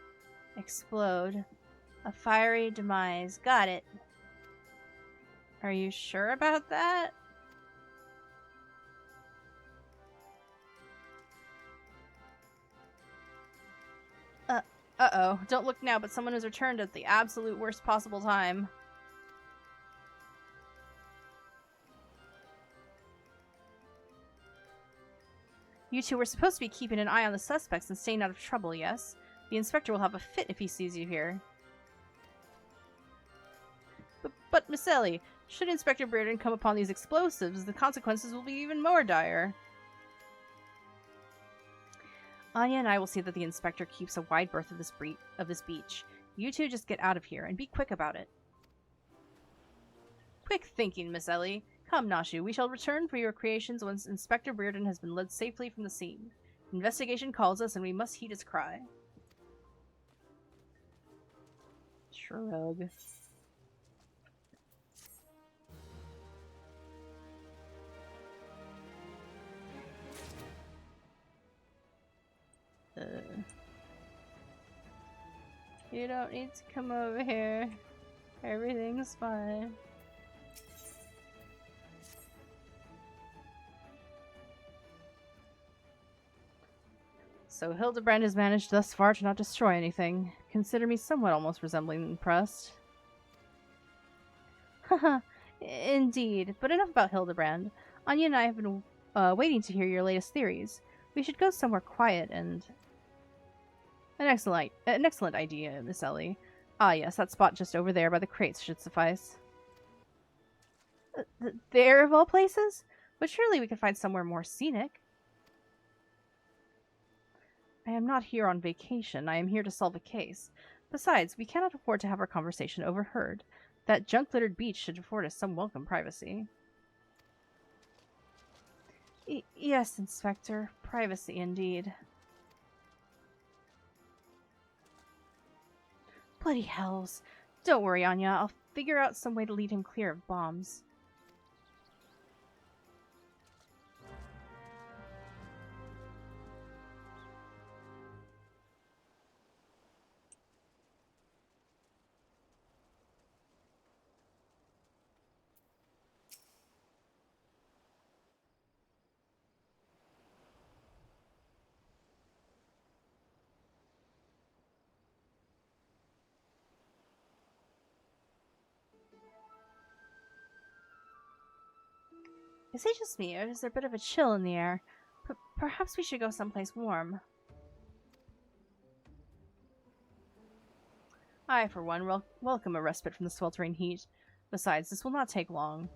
Explode. A fiery demise. Got it. Are you sure about that? Uh-oh. Don't look now, but someone has returned at the absolute worst possible time. You two were supposed to be keeping an eye on the suspects and staying out of trouble, yes? The inspector will have a fit if he sees you here. But Miss Ellie, should Inspector Brereton come upon these explosives, the consequences will be even more dire. Anya and I will see that the inspector keeps a wide berth of this beach. You two just get out of here, and be quick about it. Quick thinking, Miss Ellie. Come, Nashu, we shall return for your creations once Inspector Brereton has been led safely from the scene. Investigation calls us, and we must heed its cry. Shrug. You don't need to come over here. Everything's fine. So Hildibrand has managed thus far to not destroy anything. Consider me somewhat almost resembling impressed. Haha, indeed. But enough about Hildibrand. Anya and I have been waiting to hear your latest theories. We should go somewhere quiet and... An excellent idea, Miss Ellie. Ah yes, that spot just over there by the crates should suffice. There of all places? But surely we could find somewhere more scenic. I am not here on vacation. I am here to solve a case. Besides, we cannot afford to have our conversation overheard. That junk-littered beach should afford us some welcome privacy. Yes, Inspector. Privacy, indeed. Bloody hells. Don't worry, Anya. I'll figure out some way to lead him clear of bombs. Is it just me, or is there a bit of a chill in the air? Perhaps we should go someplace warm. I, for one, welcome a respite from the sweltering heat. Besides, this will not take long.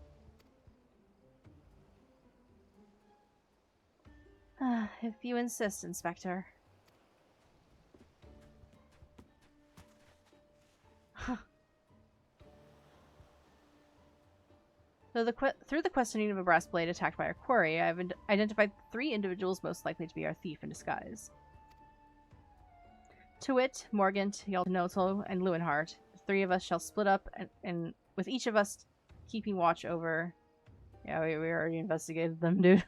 If you insist, Inspector. Through the questioning of a brass blade attacked by our quarry, I have identified 3 individuals most likely to be our thief in disguise. To wit, Morgant, Yalnoto, and Lewenhart. The 3 of us shall split up, and with each of us keeping watch over... Yeah, we already investigated them, dude.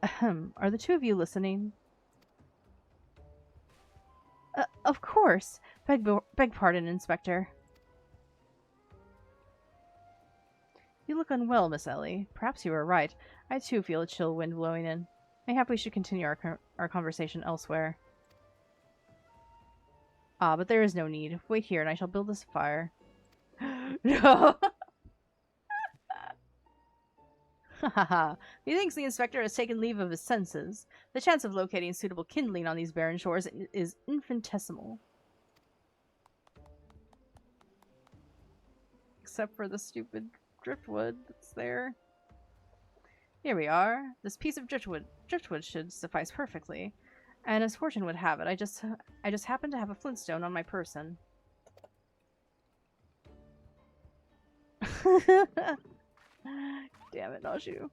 Ahem. Are the 2 of you listening? Of course. Beg pardon, Inspector. You look unwell, Miss Ellie. Perhaps you are right. I too feel a chill wind blowing in. Mayhap we should continue our conversation elsewhere. Ah, but there is no need. Wait here, and I shall build us a fire. No! Haha. Methinks the inspector has taken leave of his senses. The chance of locating suitable kindling on these barren shores is infinitesimal. Except for the stupid driftwood that's there. Here we are. This piece of driftwood should suffice perfectly. And as fortune would have it, I just happen to have a flintstone on my person. Damn it, Najou.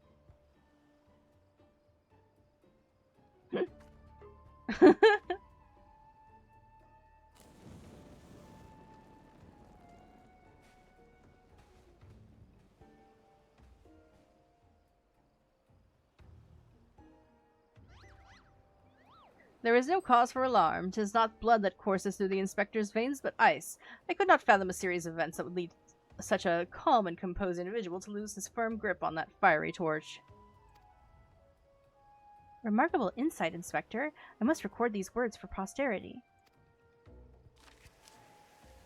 There is no cause for alarm. 'Tis not blood that courses through the inspector's veins, but ice. I could not fathom a series of events that would lead such a calm and composed individual to lose his firm grip on that fiery torch. Remarkable insight, Inspector. I must record these words for posterity.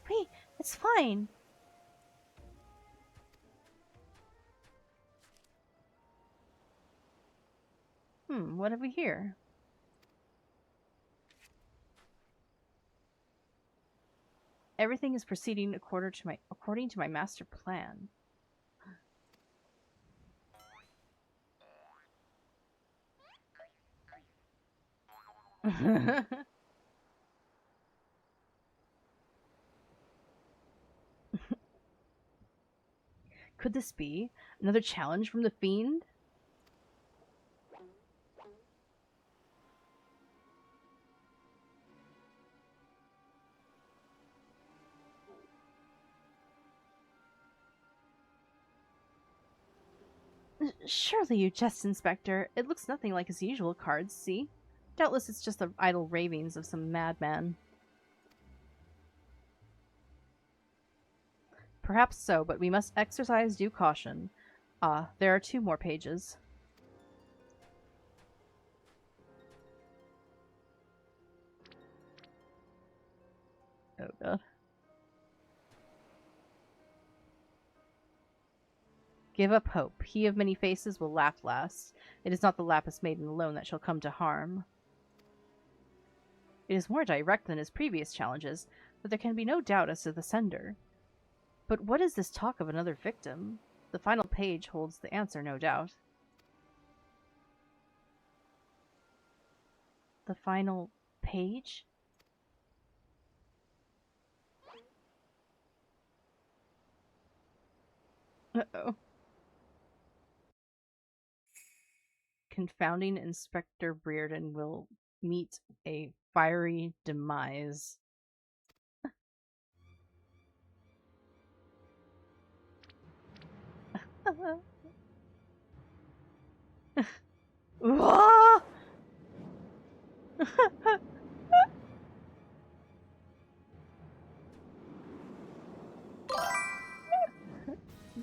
Wait, it's fine. What have we here? Everything is proceeding according to my master plan. Could this be another challenge from the fiend? Surely you jest, Inspector. It looks nothing like his usual cards, see? Doubtless it's just the idle ravings of some madman. Perhaps so, but we must exercise due caution. Ah, there are 2 more pages. Oh god. Give up hope. He of many faces will laugh last. It is not the Lapis Maiden alone that shall come to harm. It is more direct than his previous challenges, but there can be no doubt as to the sender. But what is this talk of another victim? The final page holds the answer, no doubt. The final page? Uh-oh. Confounding Inspector Reardon will meet a fiery demise.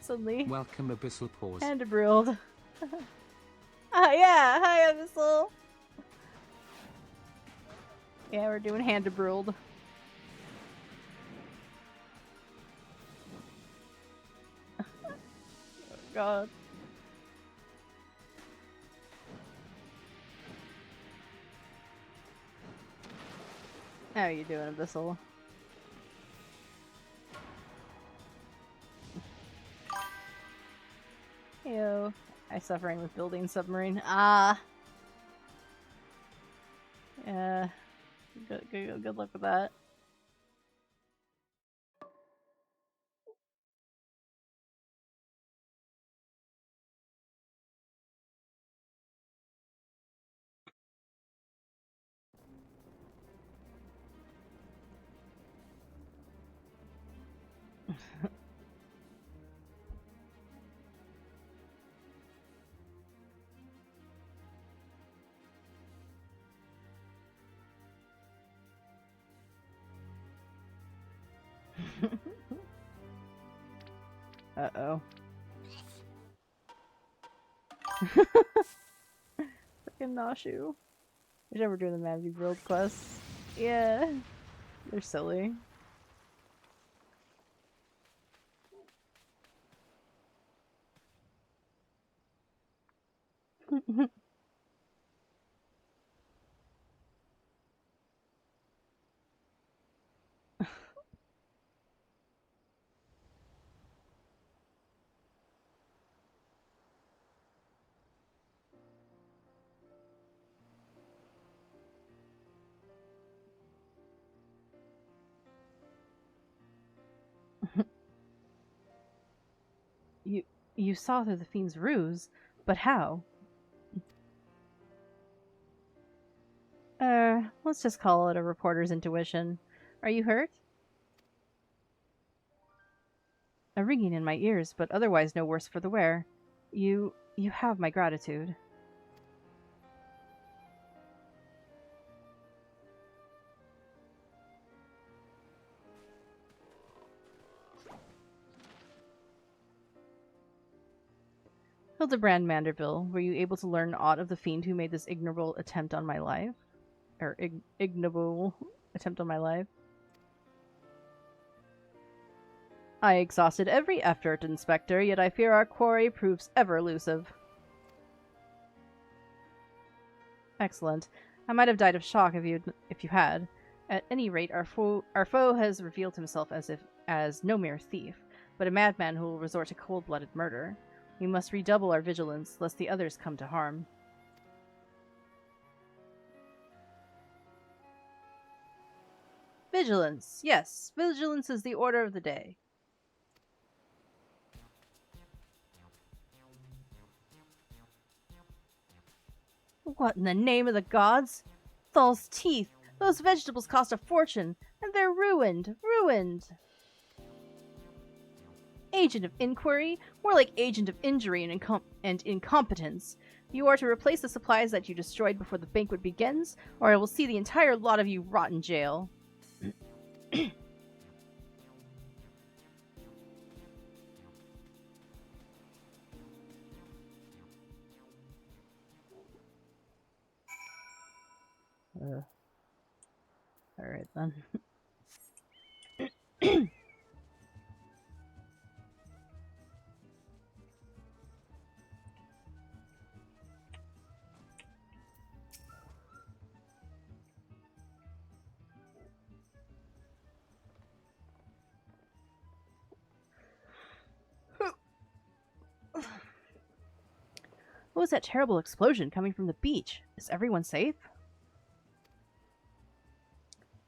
Suddenly,
Welcome Abyssal Pause.
Hildibrand. Yeah, hi Abyssal. Yeah, we're doing Hildibrand. Oh god. How are you doing, Abyssal? Heyo. I suffering with building submarine. Ah. Yeah. Good luck with that. Uh-oh. Freaking Nashu. Wish I were doing the Mavy World quests. Yeah. They're silly. You saw through the fiend's ruse, but how? Let's just call it a reporter's intuition. Are you hurt? A ringing in my ears, but otherwise no worse for the wear. You have my gratitude. Hildibrand Manderville, were you able to learn aught of the fiend who made this ignoble attempt on my life? Or ignoble attempt on my life? I exhausted every effort, Inspector, yet I fear our quarry proves ever elusive. Excellent. I might have died of shock if you had. At any rate, our foe has revealed himself as no mere thief, but a madman who will resort to cold-blooded murder. We must redouble our vigilance, lest the others come to harm. Vigilance! Yes, vigilance is the order of the day. What in the name of the gods? Thal's teeth! Those vegetables cost a fortune, and they're ruined! Ruined! Agent of inquiry? More like agent of injury and incompetence. You are to replace the supplies that you destroyed before the banquet begins, or I will see the entire lot of you rot in jail. Alright then. What was that terrible explosion coming from the beach? Is everyone safe?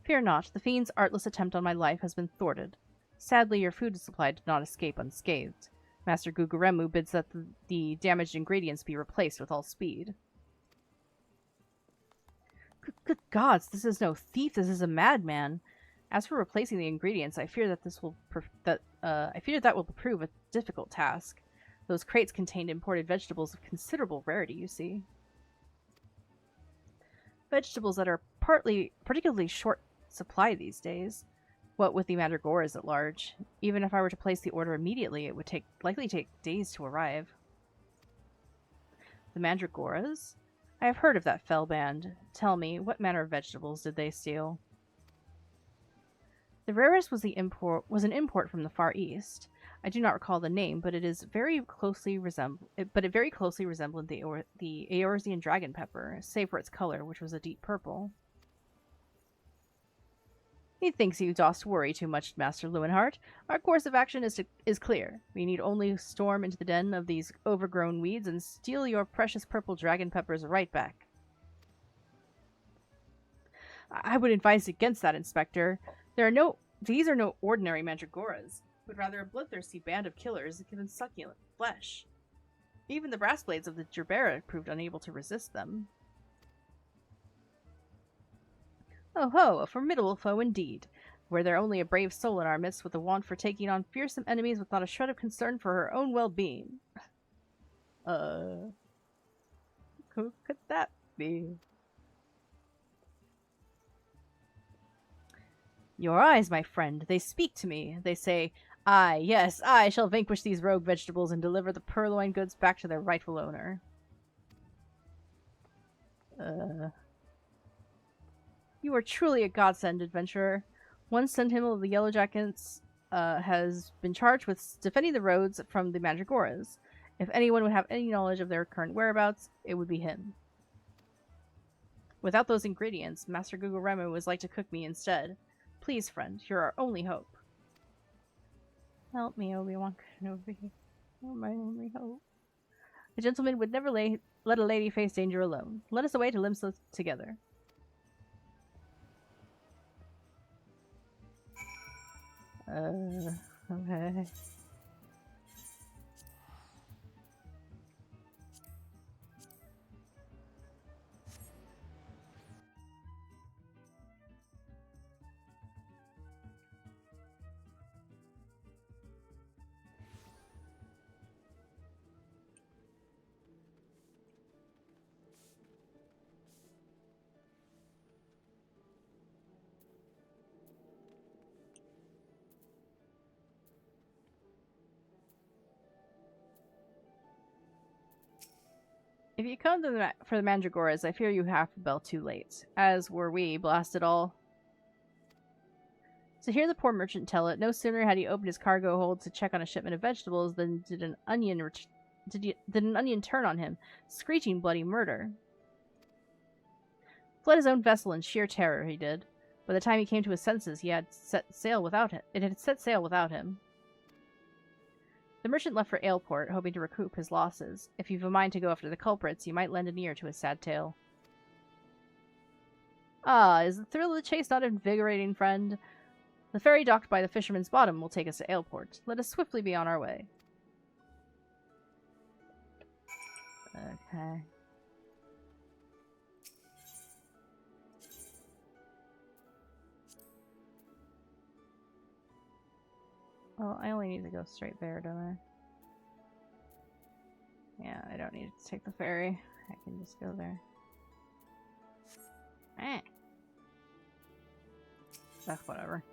Fear not, the fiend's artless attempt on my life has been thwarted. Sadly, your food supply did not escape unscathed. Master Guguremu bids that the damaged ingredients be replaced with all speed. Good gods, this is no thief, this is a madman. As for replacing the ingredients, I fear that that will prove a difficult task. Those crates contained imported vegetables of considerable rarity, you see. Vegetables that are particularly short supply these days. What with the mandragoras at large. Even if I were to place the order immediately, it would likely take days to arrive. The mandragoras? I have heard of that fell band. Tell me, what manner of vegetables did they steal? The rarest was an import from the Far East. I do not recall the name, but it very closely resembled the Eorzean dragon pepper, save for its color, which was a deep purple. Methinks you dost worry too much, Master Lewinhart. Our course of action is clear. We need only storm into the den of these overgrown weeds and steal your precious purple dragon peppers right back. I would advise against that, Inspector. These are no ordinary mandragoras, but rather a bloodthirsty band of killers given succulent flesh. Even the brass blades of the Gerbera proved unable to resist them. Oh ho, a formidable foe indeed. Were there only a brave soul in our midst with a want for taking on fearsome enemies with not a shred of concern for her own well-being. Who could that be? Your eyes, my friend, they speak to me. They say, "Aye, yes, I shall vanquish these rogue vegetables and deliver the purloined goods back to their rightful owner." You are truly a godsend, adventurer. One sentinel of the Yellow Jackets has been charged with defending the roads from the Mandragoras. If anyone would have any knowledge of their current whereabouts, it would be him. Without those ingredients, Master Guguremu was like to cook me instead. Please, friend, you're our only hope. Help me, Obi-Wan Kenobi. You're my only hope. A gentleman would never let a lady face danger alone. Let us away to Limsa together. Okay. If you come to for the Mandragoras, I fear you have to bell too late. As were we, blast it all. To hear the poor merchant tell it, no sooner had he opened his cargo hold to check on a shipment of vegetables than did an onion turn on him, screeching bloody murder. Fled his own vessel in sheer terror, he did. By the time he came to his senses, it had set sail without him. The merchant left for Aleport, hoping to recoup his losses. If you've a mind to go after the culprits, you might lend an ear to his sad tale. Ah, is the thrill of the chase not invigorating, friend? The ferry docked by the Fisherman's Bottom will take us to Aleport. Let us swiftly be on our way. Okay. Well, I only need to go straight there, don't I? Yeah, I don't need to take the ferry. I can just go there. Whatever.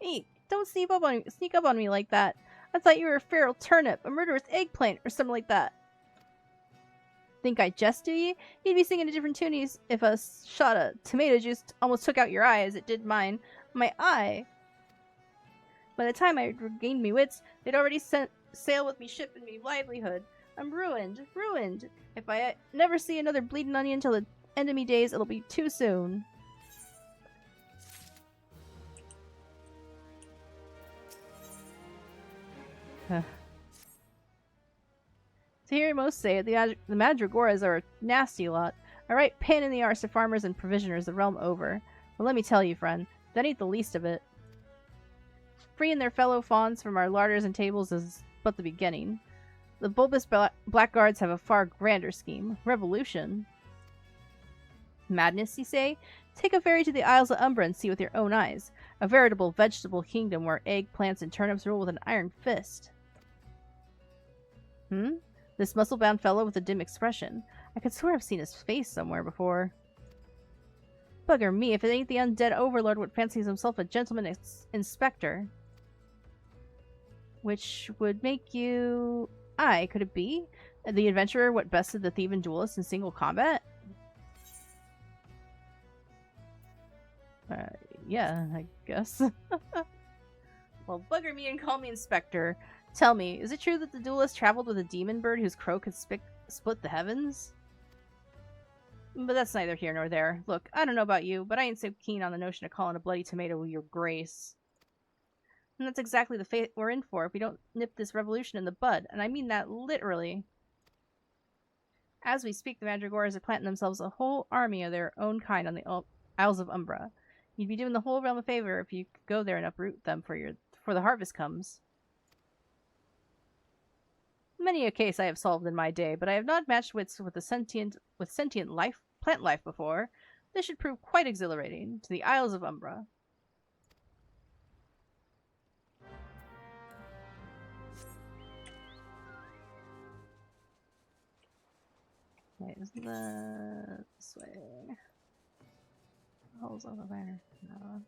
Eek, don't sneak up on me like that. I thought you were a feral turnip, a murderous eggplant, or something like that. Think I jest, do ye? You'd be singing a different tune if a shot of tomato juice almost took out your eye as it did mine. My eye! By the time I regained me wits, they'd already sent sail with me ship and me livelihood. I'm ruined, ruined. If I never see another bleeding onion till the end of me days, it'll be too soon. To hear most say it, the Mandragoras are a nasty lot. A right pain in the arse to farmers and provisioners the realm over. But let me tell you, friend, that ain't the least of it. Freeing their fellow fawns from our larders and tables is but the beginning. The bulbous blackguards have a far grander scheme. Revolution. Madness, you say? Take a ferry to the Isles of Umbra and see with your own eyes. A veritable vegetable kingdom where eggplants and turnips rule with an iron fist. This muscle-bound fellow with a dim expression. I could swear I've seen his face somewhere before. Bugger me, if it ain't the undead overlord what fancies himself a gentleman inspector. Which would make you... Aye, could it be? The adventurer what bested the thief and duelist in single combat? Yeah, I guess. Well, bugger me and call me inspector. Tell me, is it true that the duelist traveled with a demon bird whose croak could split the heavens? But that's neither here nor there. Look, I don't know about you, but I ain't so keen on the notion of calling a bloody tomato your grace. And that's exactly the fate we're in for if we don't nip this revolution in the bud, and I mean that literally. As we speak, the Mandragoras are planting themselves a whole army of their own kind on the Isles of Umbra. You'd be doing the whole realm a favor if you could go there and uproot them for the harvest comes. Many a case I have solved in my day, but I have not matched wits with sentient plant life before. This should prove quite exhilarating. To the Isles of Umbra. Wait, isn't that this way? Holes on the banner. No.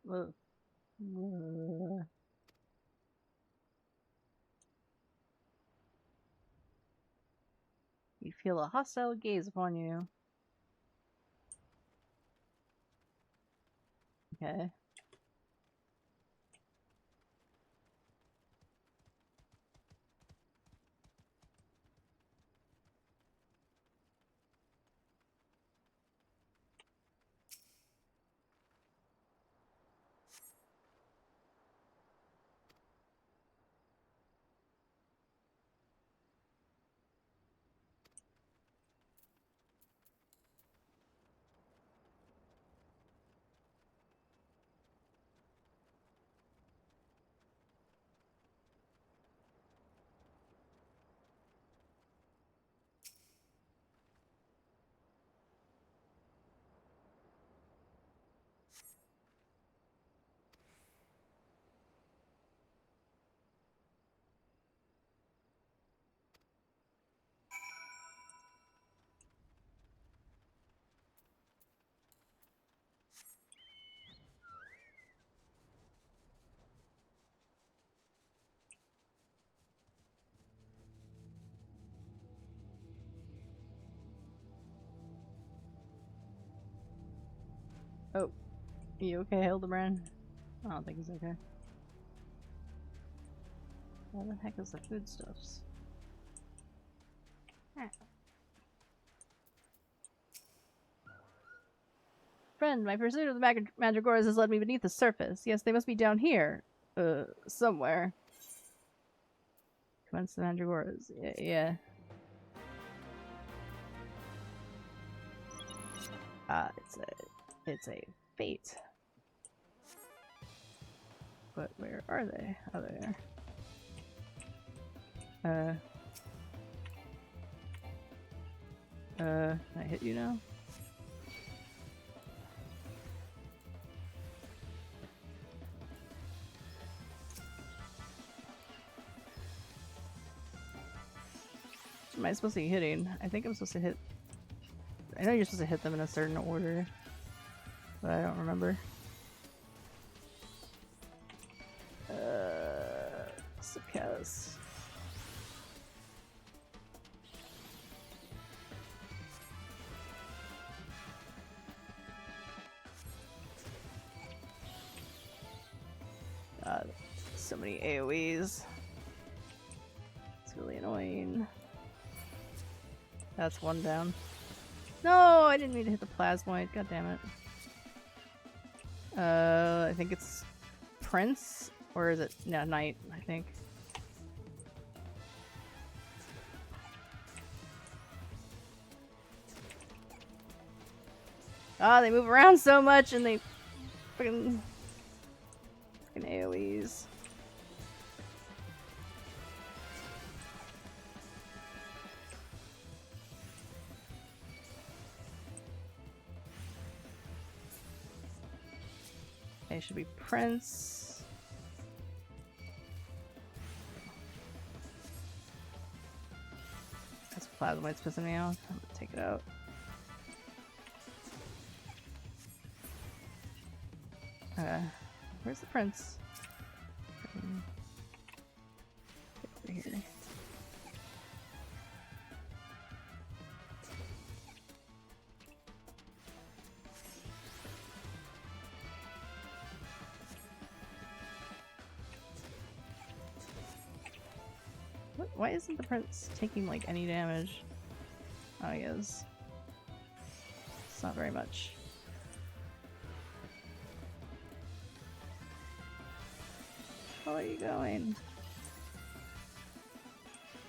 Ugh. You feel a hostile gaze upon you. Okay. Oh, you okay, Hildibrand? I don't think he's okay. Where the heck is the foodstuffs? Ah. Friend, my pursuit of the Mandragoras has led me beneath the surface. Yes, they must be down here. Somewhere. Commence the Mandragoras. Yeah. It's a fate. But where are they? Oh, there. Can I hit you now? Am I supposed to be hitting? I think I'm supposed to hit. I know you're supposed to hit them in a certain order, but I don't remember. Success. God, so many AoEs. It's really annoying. That's one down. No, I didn't mean to hit the plasmoid. God damn it. I think it's Prince, or is it? No, Knight, I think. Ah, they move around so much and they fucking AoEs. Okay, should be Prince. That's Plasmoid's pissing me off. I'm gonna take it out. Where's the Prince? Get over here. Why isn't the Prince taking like any damage? Oh, he is. It's not very much. How are you going?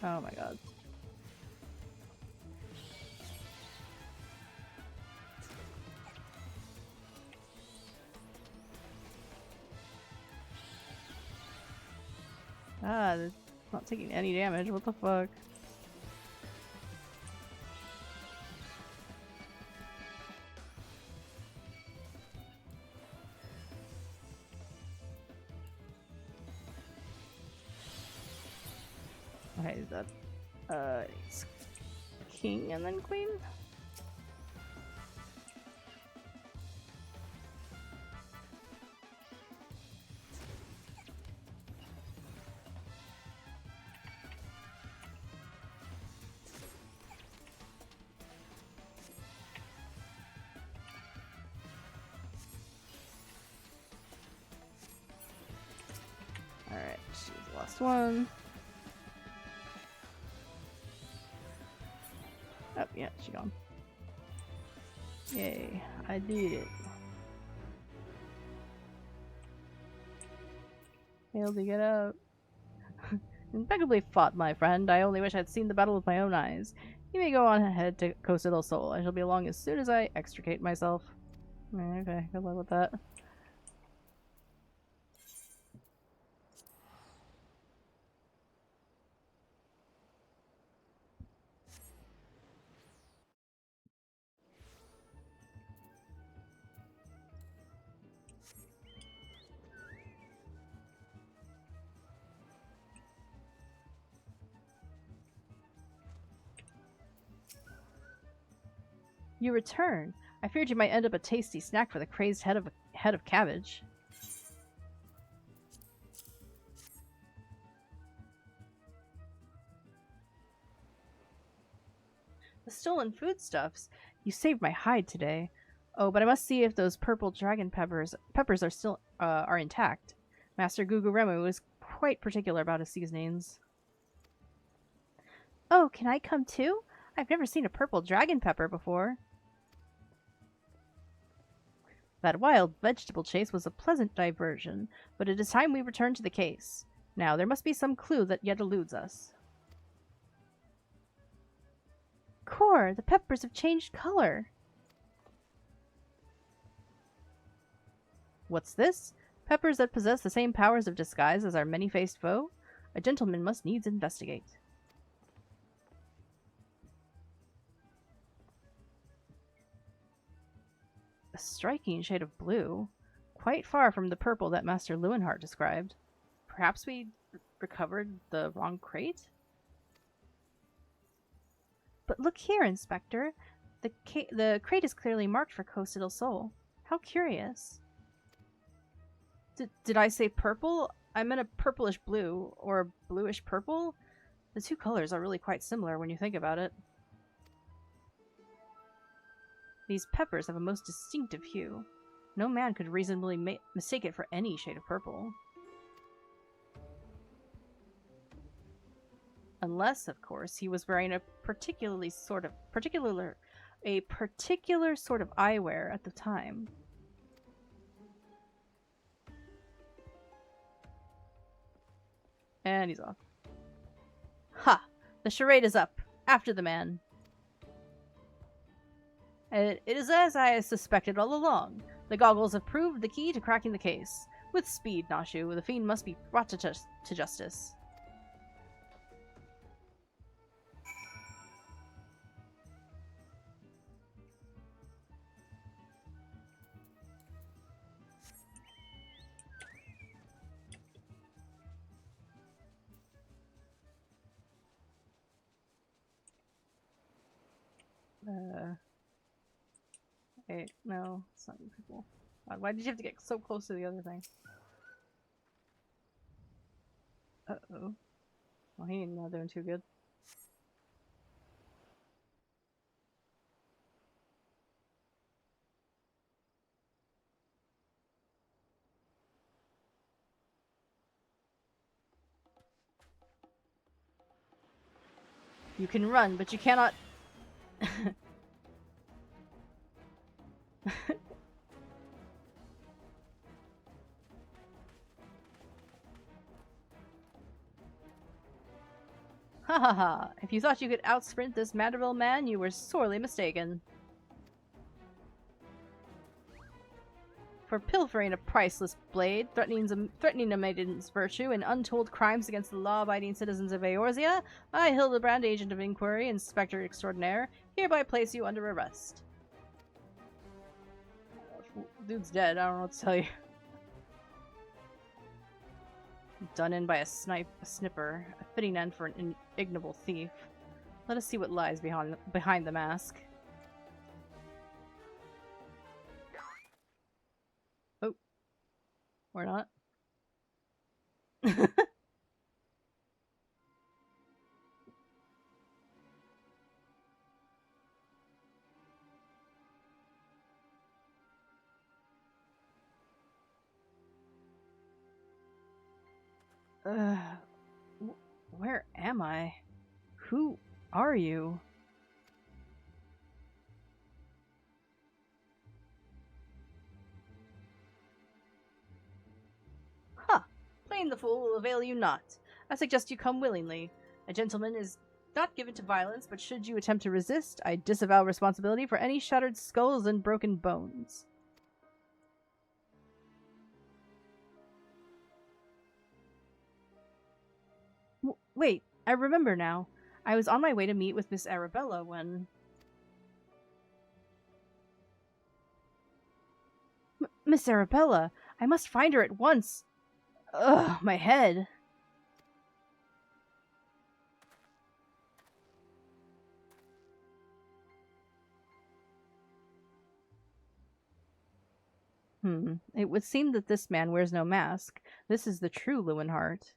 Oh my god. Ah, it's not taking any damage. What the fuck? Okay, is that it's king and then queen? Alright, she's the last one. Oh, yeah, she gone. Yay, I did it. Failed to get out. Impeccably fought, my friend. I only wish I'd seen the battle with my own eyes. You may go on ahead to Costa del Sol. I shall be along as soon as I extricate myself. Okay, good luck with that. You return. I feared you might end up a tasty snack for the crazed head of cabbage. The stolen foodstuffs. You saved my hide today. Oh, but I must see if those purple dragon peppers are still are intact. Master Guguremu was quite particular about his seasonings. Oh, can I come too? I've never seen a purple dragon pepper before. That wild vegetable chase was a pleasant diversion, but it is time we return to the case. Now, there must be some clue that yet eludes us. Core, the peppers have changed color. What's this? Peppers that possess the same powers of disguise as our many-faced foe? A gentleman must needs investigate. A striking shade of blue, quite far from the purple that Master Lewenhart described. Perhaps we recovered the wrong crate? But look here, Inspector. The crate is clearly marked for Costa del Sol. How curious. Did I say purple? I meant a purplish blue, or a bluish purple? The two colors are really quite similar when you think about it. These peppers have a most distinctive hue. No man could reasonably mistake it for any shade of purple. Unless, of course, he was wearing a particular sort of eyewear at the time. And he's off. Ha! The charade is up. After the man. It is as I suspected all along. The goggles have proved the key to cracking the case. With speed, Nashu, the fiend must be brought to justice. Wait, no, it's not you people. God, why did you have to get so close to the other thing? Uh-oh. Well, he ain't not doing too good. You can run, but you cannot... Ha ha ha! If you thought you could outsprint this Madrigal man, you were sorely mistaken. For pilfering a priceless blade, threatening a maiden's virtue, and untold crimes against the law-abiding citizens of Eorzea, I, Hildibrand, Agent of Inquiry, Inspector Extraordinaire, hereby place you under arrest. Dude's dead, I don't know what to tell you. Done in by a snipper, a fitting end for an ignoble thief. Let us see what lies behind the mask. Oh. Or not. Where am I? Who are you? Huh. Playing the fool will avail you not. I suggest you come willingly. A gentleman is not given to violence, but should you attempt to resist, I disavow responsibility for any shattered skulls and broken bones. Wait, I remember now. I was on my way to meet with Miss Arabella when... Miss Arabella! I must find her at once! Ugh, my head! It would seem that this man wears no mask. This is the true Lewenhart.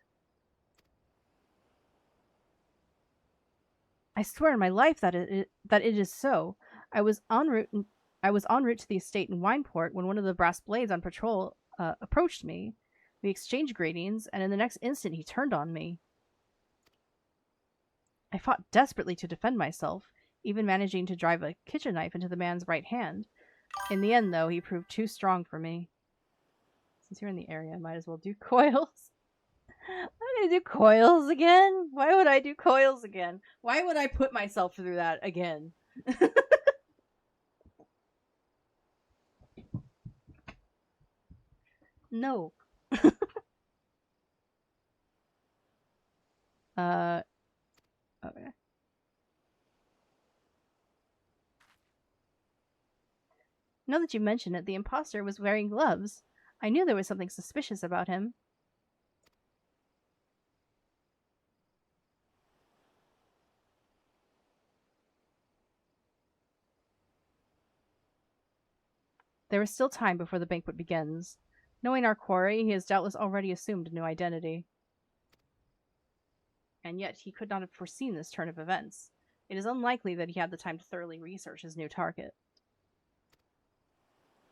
I swear on my life that it is so. I was en route to the estate in Wineport when one of the brass blades on patrol approached me. We exchanged greetings, and in the next instant he turned on me. I fought desperately to defend myself, even managing to drive a kitchen knife into the man's right hand. In the end, though, he proved too strong for me. Since you're in the area, I might as well do coils. I'm gonna do coils again? Why would I do coils again? Why would I put myself through that again? No. Okay. Now that you mention it, the imposter was wearing gloves. I knew there was something suspicious about him. There is still time before the banquet begins. Knowing our quarry, he has doubtless already assumed a new identity. And yet he could not have foreseen this turn of events. It is unlikely that he had the time to thoroughly research his new target.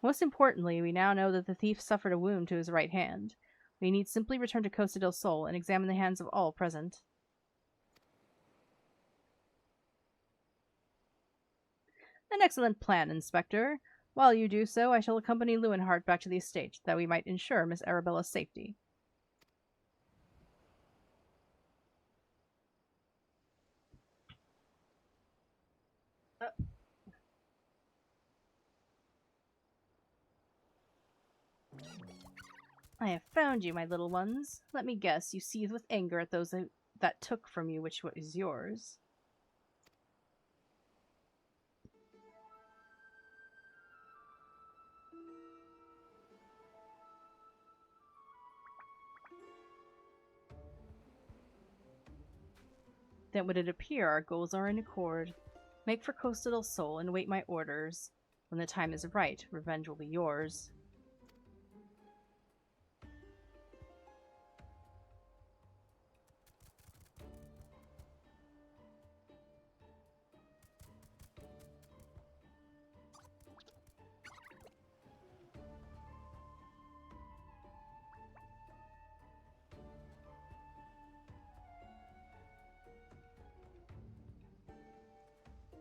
Most importantly, we now know that the thief suffered a wound to his right hand. We need simply return to Costa del Sol and examine the hands of all present. An excellent plan, Inspector. While you do so, I shall accompany Lewenhart back to the estate, that we might ensure Miss Arabella's safety. I have found you, my little ones. Let me guess, you seethe with anger at those that took from you which is yours. Then would it appear our goals are in accord. Make for Costa del Sol and wait my orders. When the time is right, revenge will be yours.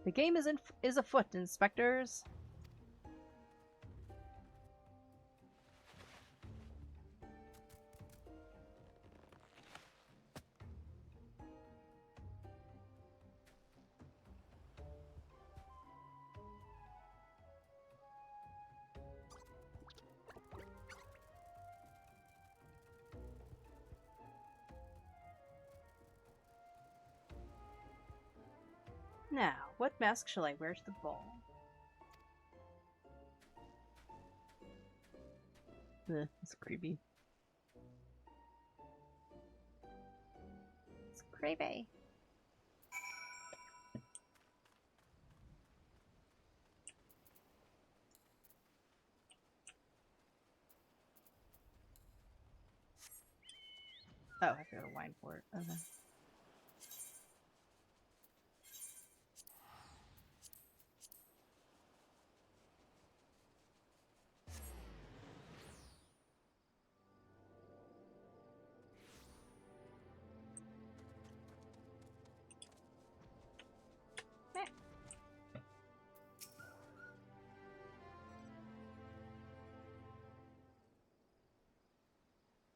The game is afoot, inspectors. Now, what mask shall I wear to the ball? It's creepy. It's creepy. Oh, I have to go to wine for it. Okay.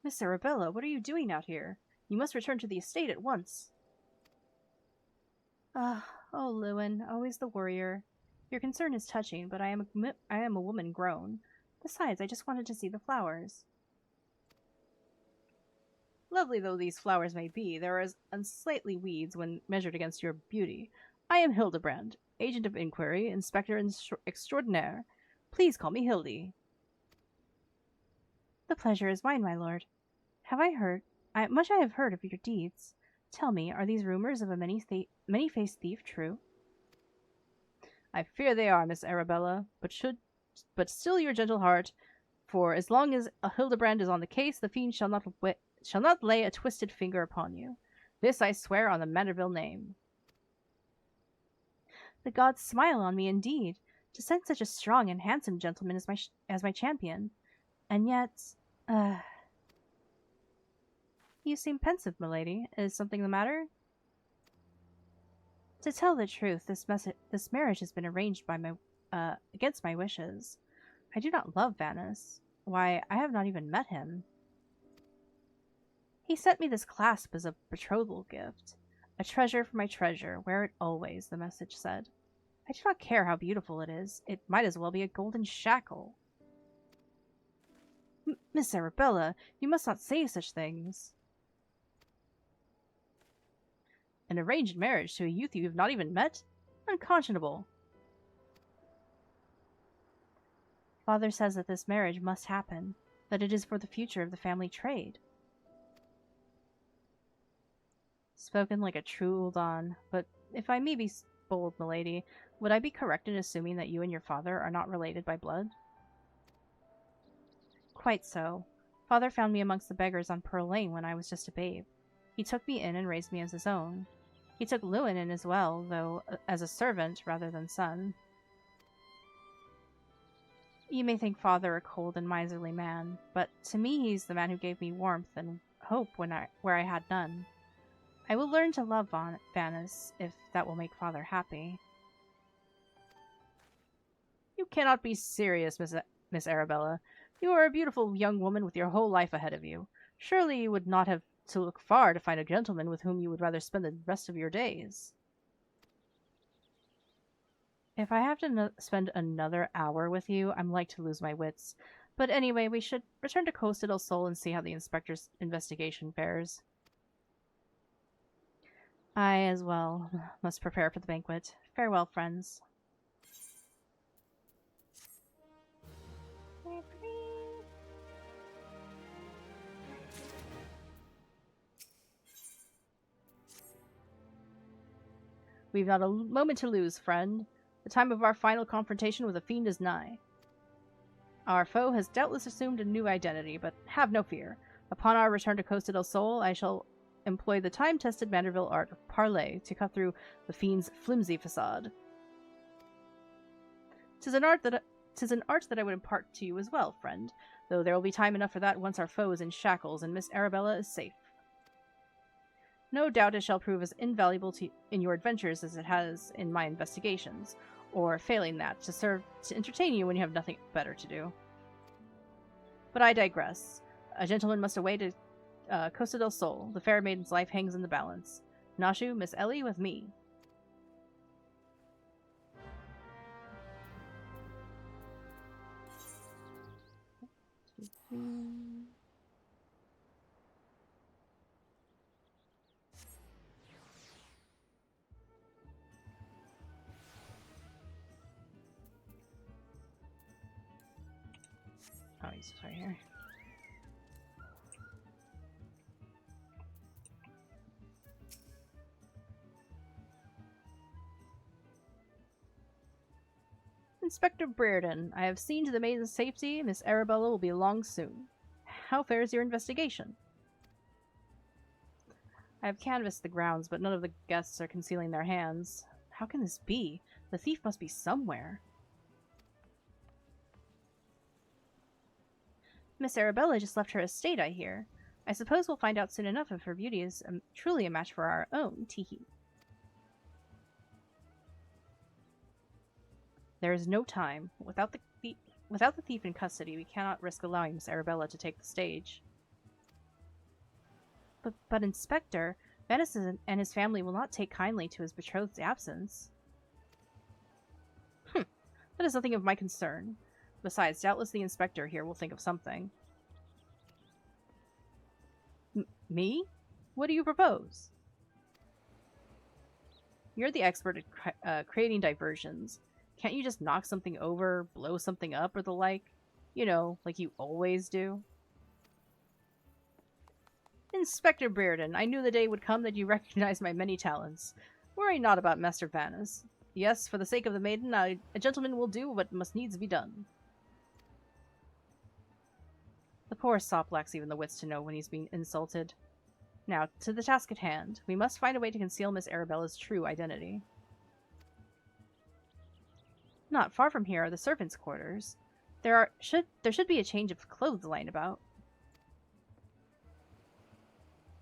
Miss Arabella, what are you doing out here? You must return to the estate at once. Ah, oh, Lewin, always the worrier. Your concern is touching, but I am a woman grown. Besides, I just wanted to see the flowers. Lovely though these flowers may be, there are as unsightly weeds when measured against your beauty. I am Hildibrand, agent of inquiry, inspector extraordinaire. Please call me Hildy. The pleasure is mine, my lord. Much I have heard of your deeds. Tell me, are these rumors of a many-faced thief true? I fear they are, Miss Arabella, but still your gentle heart, for as long as a Hildibrand is on the case, the fiend shall not lay a twisted finger upon you. This I swear on the Manderville name. The gods smile on me indeed, to send such a strong and handsome gentleman as my champion. And yet, you seem pensive, milady. Is something the matter? To tell the truth, this marriage has been arranged by against my wishes. I do not love Vanus. Why, I have not even met him. He sent me this clasp as a betrothal gift. A treasure for my treasure, wear it always, the message said. I do not care how beautiful it is. It might as well be a golden shackle. Miss Arabella, you must not say such things. An arranged marriage to a youth you have not even met? Unconscionable. Father says that this marriage must happen, that it is for the future of the family trade. Spoken like a true Uldan, but if I may be bold, milady, would I be correct in assuming that you and your father are not related by blood? Quite so. Father found me amongst the beggars on Pearl Lane when I was just a babe. He took me in and raised me as his own. He took Lewin in as well, though as a servant rather than son. You may think Father a cold and miserly man, but to me he's the man who gave me warmth and hope where I had none. I will learn to love Vanus, if that will make Father happy.
You cannot be serious, Miss Arabella. You are a beautiful young woman with your whole life ahead of you. Surely you would not have to look far to find a gentleman with whom you would rather spend the rest of your days.
If I have to spend another hour with you, I'm like to lose my wits. But anyway, we should return to Costa del Sol and see how the inspector's investigation fares. I, as well, must prepare for the banquet. Farewell, friends.
We've not a moment to lose, friend. The time of our final confrontation with the fiend is nigh. Our foe has doubtless assumed a new identity, but have no fear. Upon our return to Costa del Sol, I shall employ the time-tested Manderville art of parley to cut through the fiend's flimsy facade. 'Tis an art that I would impart to you as well, friend, though there will be time enough for that once our foe is in shackles and Miss Arabella is safe. No doubt it shall prove as invaluable in your adventures as it has in my investigations, or, failing that, to serve to entertain you when you have nothing better to do. But I digress. A gentleman must away to Costa del Sol. The fair maiden's life hangs in the balance. Nashu, Miss Ellie, with me.
Oh, he's right here.
Inspector Brereton, I have seen to the maiden's safety. Miss Arabella will be along soon. How fares your investigation?
I have canvassed the grounds, but none of the guests are concealing their hands. How can this be? The thief must be somewhere.
Miss Arabella just left her estate, I hear. I suppose we'll find out soon enough if her beauty is truly a match for our own teehee.
There is no time. Without the thief in custody, we cannot risk allowing Miss Arabella to take the stage.
But Inspector, Vanus and his family will not take kindly to his betrothed's absence. That is nothing of my concern. Besides, doubtless the inspector here will think of something. Me? What do you propose? You're the expert at creating diversions. Can't you just knock something over, blow something up, or the like? You know, like you always do. Inspector Brereton, I knew the day would come that you recognized my many talents. Worry not about Master Vanus. Yes, for the sake of the maiden, a gentleman will do what must needs be done.
The poor sop lacks even the wits to know when he's being insulted. Now, to the task at hand. We must find a way to conceal Miss Arabella's true identity. Not far from here are the servants' quarters. There should be a change of clothes lying about.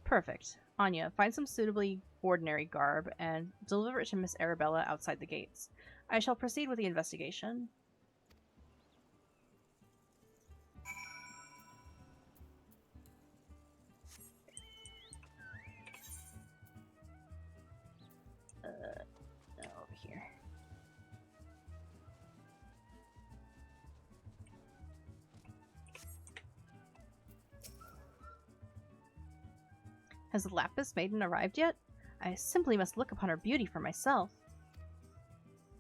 Perfect. Anya, find some suitably ordinary garb and deliver it to Miss Arabella outside the gates. I shall proceed with the investigation. Over here. Has the Lapis Maiden arrived yet? I simply must look upon her beauty for myself.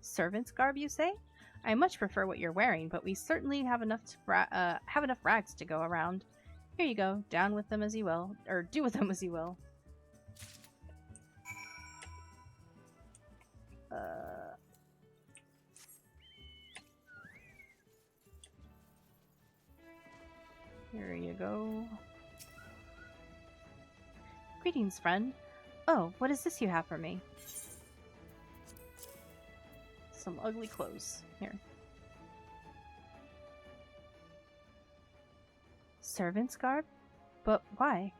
Servant's garb, you say? I much prefer what you're wearing, but we certainly have enough rags to go around. Here you go. Down with them as you will, or do with them as you will. Here you go. Greetings, friend. Oh, what is this you have for me? Some ugly clothes. Here. Servant's garb? But why?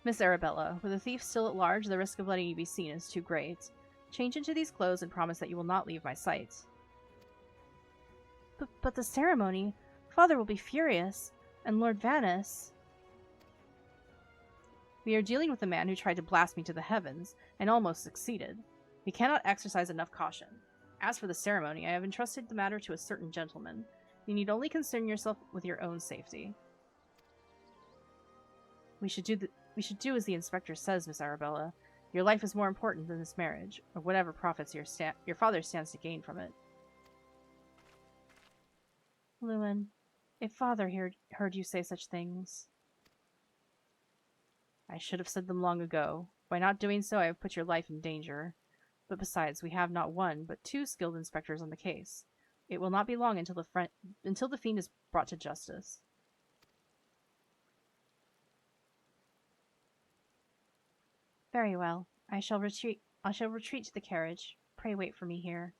Miss Arabella, with a thief still at large, the risk of letting you be seen is too great. Change into these clothes and promise that you will not leave my sight. But the ceremony? Father will be furious. And Lord Vanis. We are dealing with a man who tried to blast me to the heavens, and almost succeeded. We cannot exercise enough caution. As for the ceremony, I have entrusted the matter to a certain gentleman. You need only concern yourself with your own safety. We should do as the inspector says, Miss Arabella. Your life is more important than this marriage, or whatever profits your father stands to gain from it. Lewin, if father heard you say such things... I should have said them long ago. By not doing so, I have put your life in danger. But besides, we have not one, but two skilled inspectors on the case. It will not be long until the fiend is brought to justice. Very well. I shall retreat to the carriage. Pray wait for me here.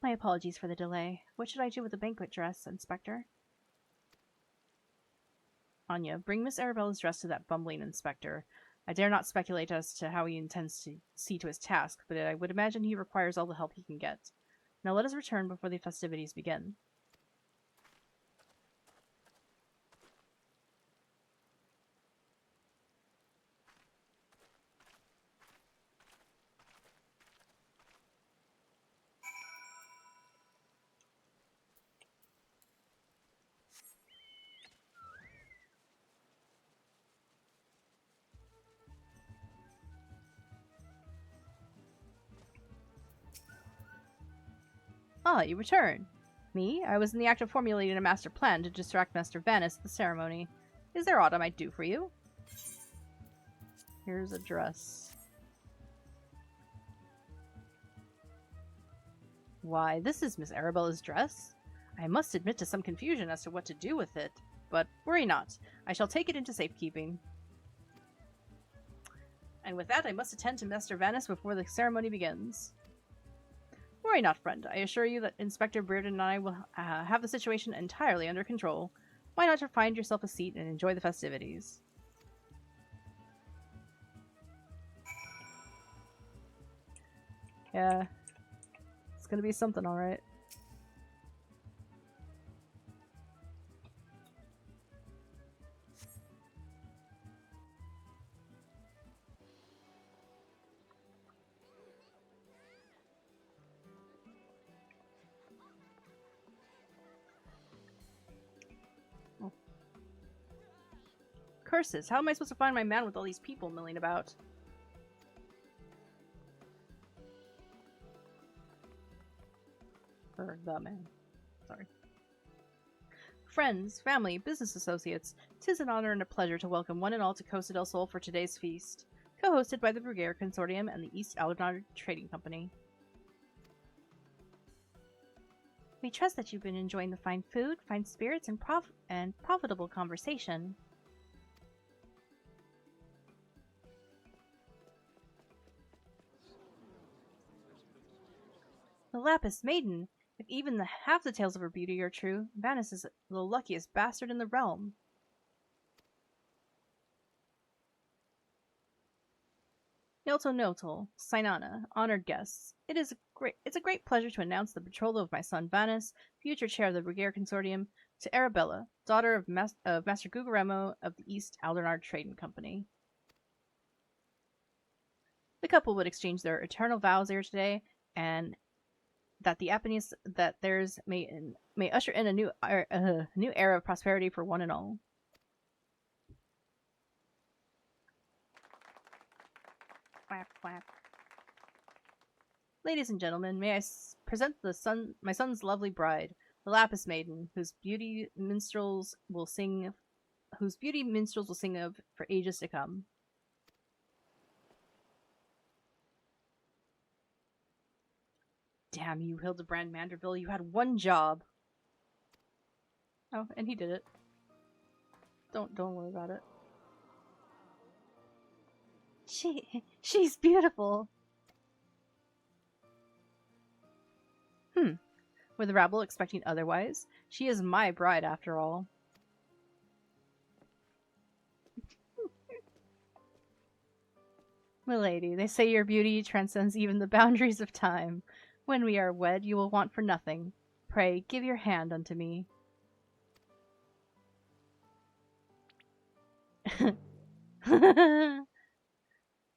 My apologies for the delay. What should I do with the banquet dress, Inspector? Anya, bring Miss Arabella's dress to that bumbling inspector. I dare not speculate as to how he intends to see to his task, but I would imagine he requires all the help he can get. Now let us return before the festivities begin. Ah, you return. Me? I was in the act of formulating a master plan to distract Master Vanis at the ceremony. Is there aught I might do for you? Here's a dress. Why, this is Miss Arabella's dress. I must admit to some confusion as to what to do with it, but worry not. I shall take it into safekeeping. And with that, I must attend to Master Vanis before the ceremony begins. Worry not, friend. I assure you that Inspector Bearden and I will have the situation entirely under control. Why not find yourself a seat and enjoy the festivities? Yeah. It's gonna be something, alright. Curses! How am I supposed to find my man with all these people milling about? Or the man. Sorry. Friends, family, business associates, 'tis an honor and a pleasure to welcome one and all to Costa del Sol for today's feast, co-hosted by the Bruguiere Consortium and the East Alunar Trading Company. We trust that you've been enjoying the fine food, fine spirits, and profitable conversation. The Lapis Maiden! If even half the tales of her beauty are true, Vanus is the luckiest bastard in the realm. Nilto Notel, Sinana, honored guests. It's a great pleasure to announce the betrothal of my son Vanus, future chair of the Brigare Consortium, to Arabella, daughter of Master Gugaremo of the East Aldernard Trading Company. The couple would exchange their eternal vows here today, and that the Apennines that theirs may usher in a new era of prosperity for one and all. Quack, quack. Ladies and gentlemen, may I present my son's lovely bride, the Lapis Maiden, whose beauty minstrels will sing of for ages to come. Damn you, Hildibrand Manderville, you had one job. Oh, and he did it. Don't worry about it. She's beautiful. Were the rabble expecting otherwise? She is my bride, after all. Milady, they say your beauty transcends even the boundaries of time. When we are wed, you will want for nothing. Pray, give your hand unto me.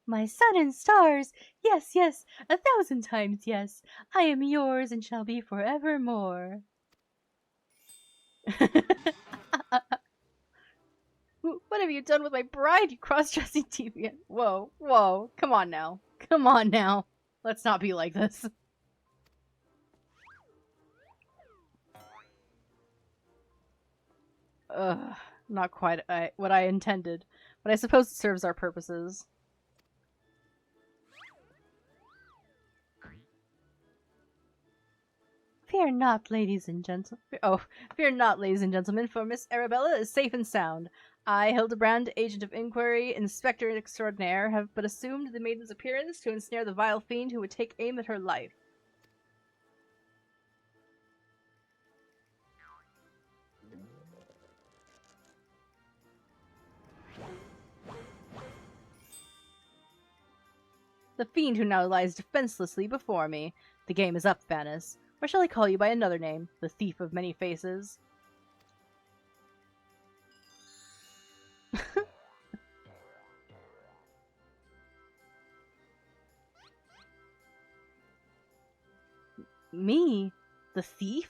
My sun and stars! Yes, yes, 1,000 times yes! I am yours and shall be forevermore. What have you done with my bride, you cross-dressing deviant? Whoa, whoa, come on now. Come on now. Let's not be like this. Ugh, not quite what I intended, but I suppose it serves our purposes. Fear not, ladies and gentlemen, for Miss Arabella is safe and sound. I, Hildibrand, agent of inquiry, inspector extraordinaire, have but assumed the maiden's appearance to ensnare the vile fiend who would take aim at her life. The fiend who now lies defenselessly before me. The game is up, Vanus. Or shall I call you by another name, the thief of many faces? Me? The thief?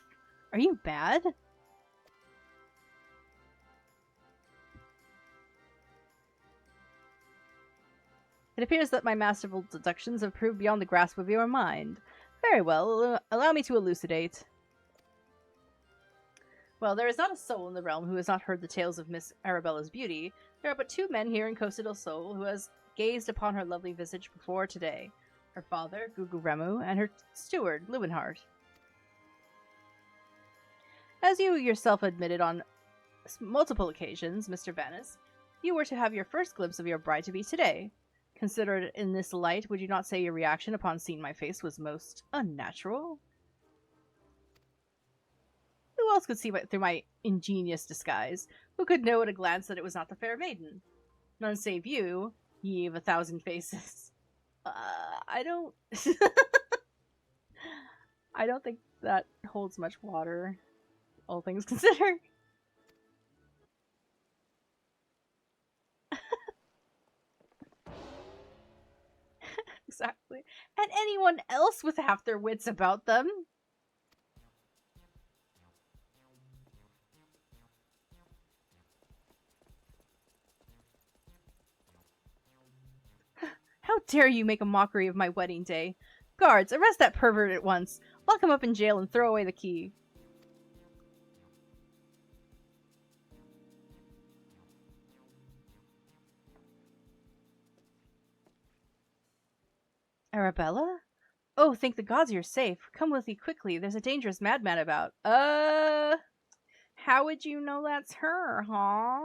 Are you bad? It appears that my masterful deductions have proved beyond the grasp of your mind. Very well, allow me to elucidate. Well, there is not a soul in the realm who has not heard the tales of Miss Arabella's beauty. There are but 2 men here in Costa del Sol who has gazed upon her lovely visage before today. Her father, Gugaremu, and her steward, Leeuwenhart. As you yourself admitted on multiple occasions, Mr. Vanus, you were to have your first glimpse of your bride-to-be today. Considered in this light, would you not say your reaction upon seeing my face was most unnatural? Who else could see through my ingenious disguise? Who could know at a glance that it was not the fair maiden? None save you, ye of 1,000 faces. I don't... I don't think that holds much water, all things considered. Exactly. And anyone else with half their wits about them. How dare you make a mockery of my wedding day? Guards, arrest that pervert at once. Lock him up in jail and throw away the key. Arabella? Oh, thank the gods you're safe. Come with me quickly. There's a dangerous madman about. How would you know that's her, huh?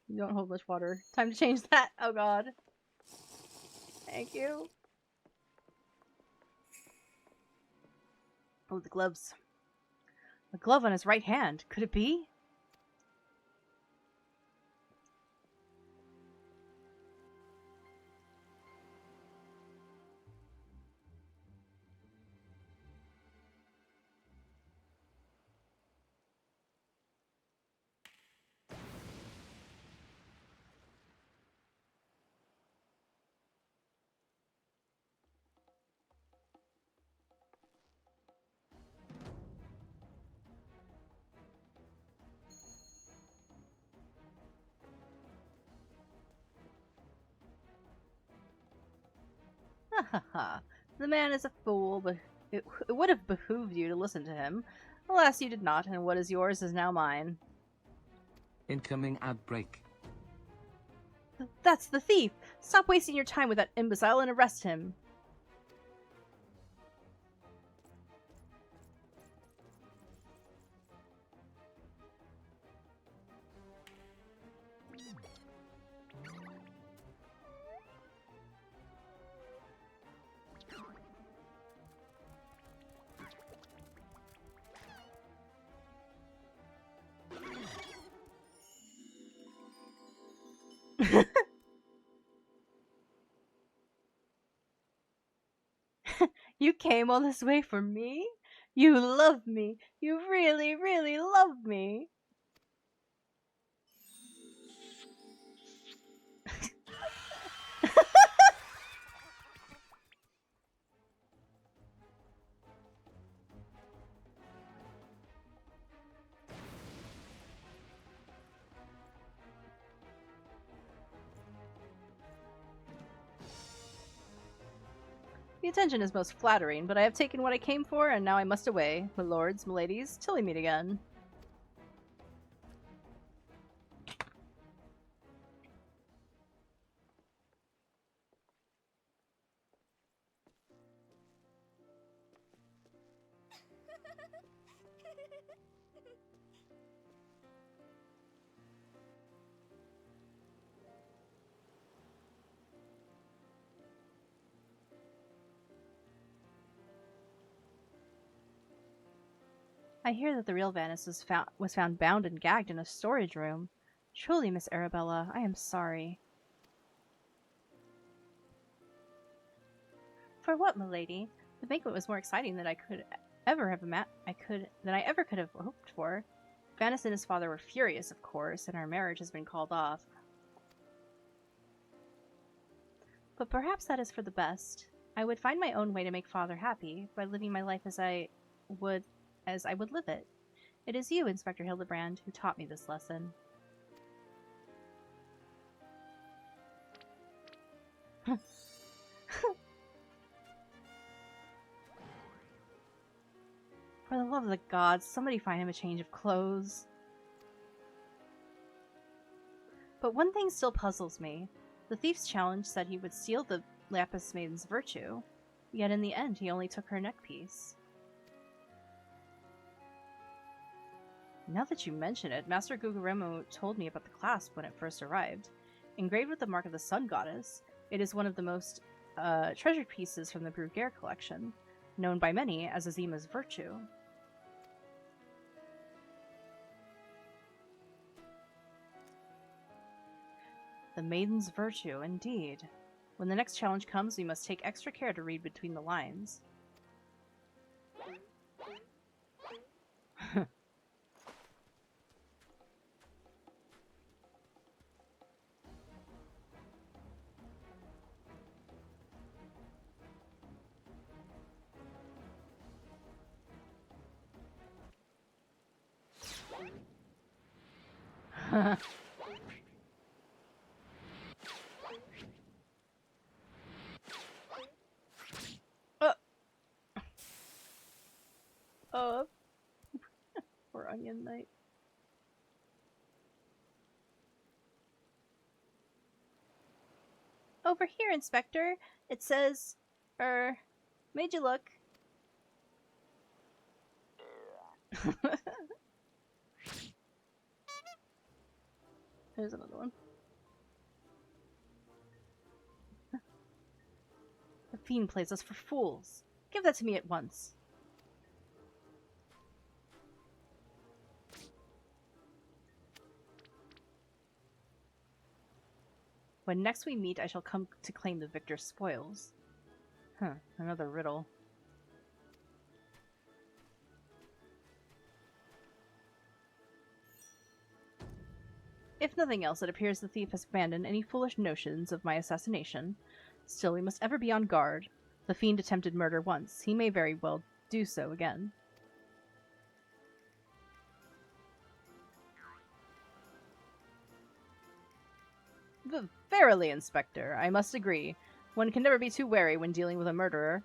You don't hold much water. Time to change that. Oh god. Thank you. Oh, the gloves. A glove on his right hand. Could it be? Ha ha ha. The man is a fool, but it would have behooved you to listen to him. Alas, you did not, and what is yours is now mine.
Incoming ad break.
That's the thief! Stop wasting your time with that imbecile and arrest him! You came all this way for me? You love me. You really, really love me. The attention is most flattering, but I have taken what I came for, and now I must away. My lords, my ladies, till we meet again. I hear that the real Vanus was found bound and gagged in a storage room. Truly, Miss Arabella, I am sorry. For what, milady? The banquet was more exciting than I ever could have hoped for. Vanus and his father were furious, of course, and our marriage has been called off. But perhaps that is for the best. I would find my own way to make father happy by living my life as I would live it. It is you, Inspector Hildibrand, who taught me this lesson. For the love of the gods, somebody find him a change of clothes. But one thing still puzzles me. The thief's challenge said he would steal the Lapis Maiden's virtue, yet in the end he only took her neckpiece. Now that you mention it, Master Gugaremo told me about the clasp when it first arrived. Engraved with the mark of the Sun Goddess, it is one of the most treasured pieces from the Bruguiere collection, known by many as Azima's virtue. The Maiden's virtue, indeed. When the next challenge comes, we must take extra care to read between the lines. Oh, poor Onion Knight. Over here, Inspector. It says, made you look. There's another one. The fiend plays us for fools. Give that to me at once. When next we meet, I shall come to claim the victor's spoils. Huh, another riddle. If nothing else, it appears the thief has abandoned any foolish notions of my assassination. Still, we must ever be on guard. The fiend attempted murder once. He may very well do so again. Verily, Inspector, I must agree. One can never be too wary when dealing with a murderer.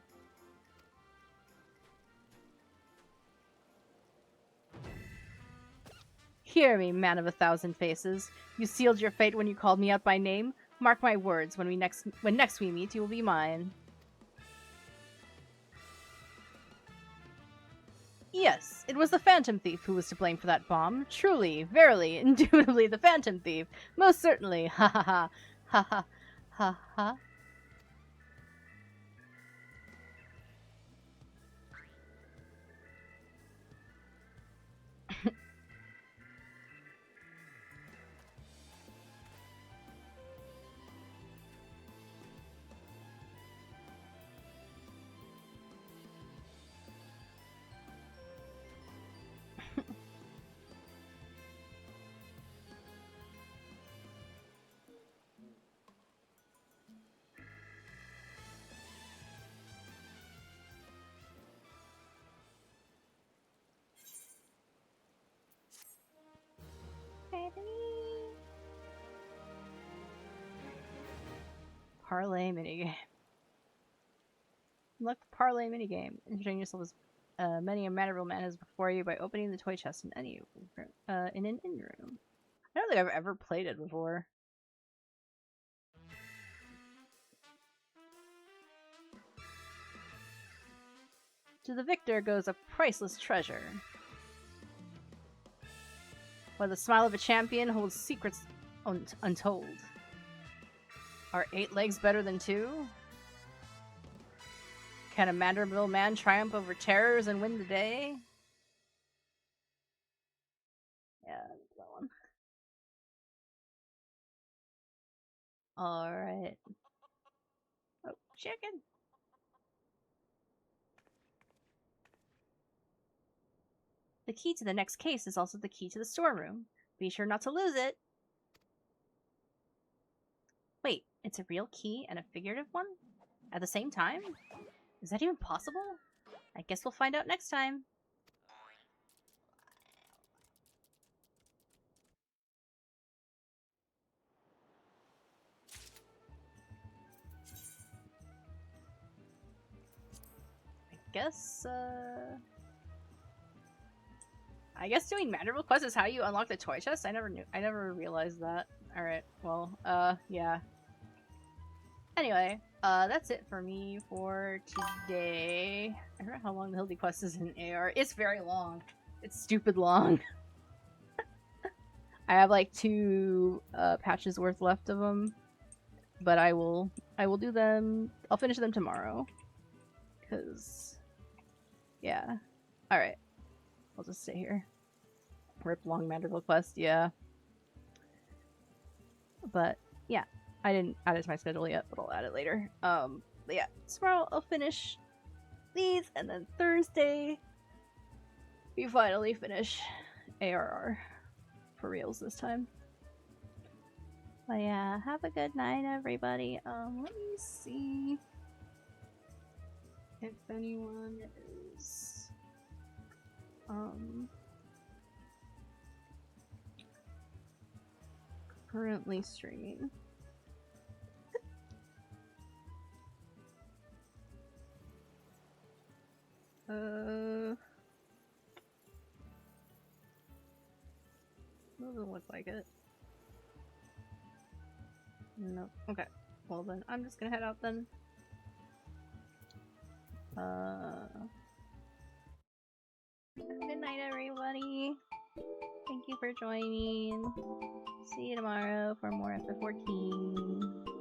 Hear me, man of 1,000 faces. You sealed your fate when you called me out by name. Mark my words, when next we meet, you will be mine. Yes, it was the Phantom Thief who was to blame for that bomb. Truly, verily, indubitably the Phantom Thief. Most certainly. Ha ha ha. Ha ha. Ha ha. Parlay minigame. Unlock the parlay minigame. Entertain yourself as many a Manderville man as before you by opening the toy chest in an inn room. I don't think I've ever played it before. To the victor goes a priceless treasure. Where the smile of a champion holds secrets untold. Are 8 legs better than 2? Can a Manderville man triumph over terrors and win the day? Yeah, that one. Alright. Oh, chicken! The key to the next case is also the key to the storeroom. Be sure not to lose it! Wait, it's a real key and a figurative one? At the same time? Is that even possible? I guess we'll find out next time. I guess doing Manderville quest is how you unlock the toy chest? I never realized that. Alright, well, yeah. Anyway, that's it for me for today. I forgot how long the Hildy quest is in AR. It's very long. It's stupid long. I have like 2 patches worth left of them. But I will do them. I'll finish them tomorrow. Cause yeah. Alright. I'll just stay here. Rip long Manderville quest, yeah. But yeah. I didn't add it to my schedule yet, but I'll add it later. But yeah, tomorrow I'll finish these, and then Thursday we finally finish ARR for reals this time. But yeah, have a good night, everybody. Let me see if anyone is currently streaming. Doesn't look like it. Nope. Okay. Well then, I'm just gonna head out then. Good night, everybody. Thank you for joining. See you tomorrow for more FF14.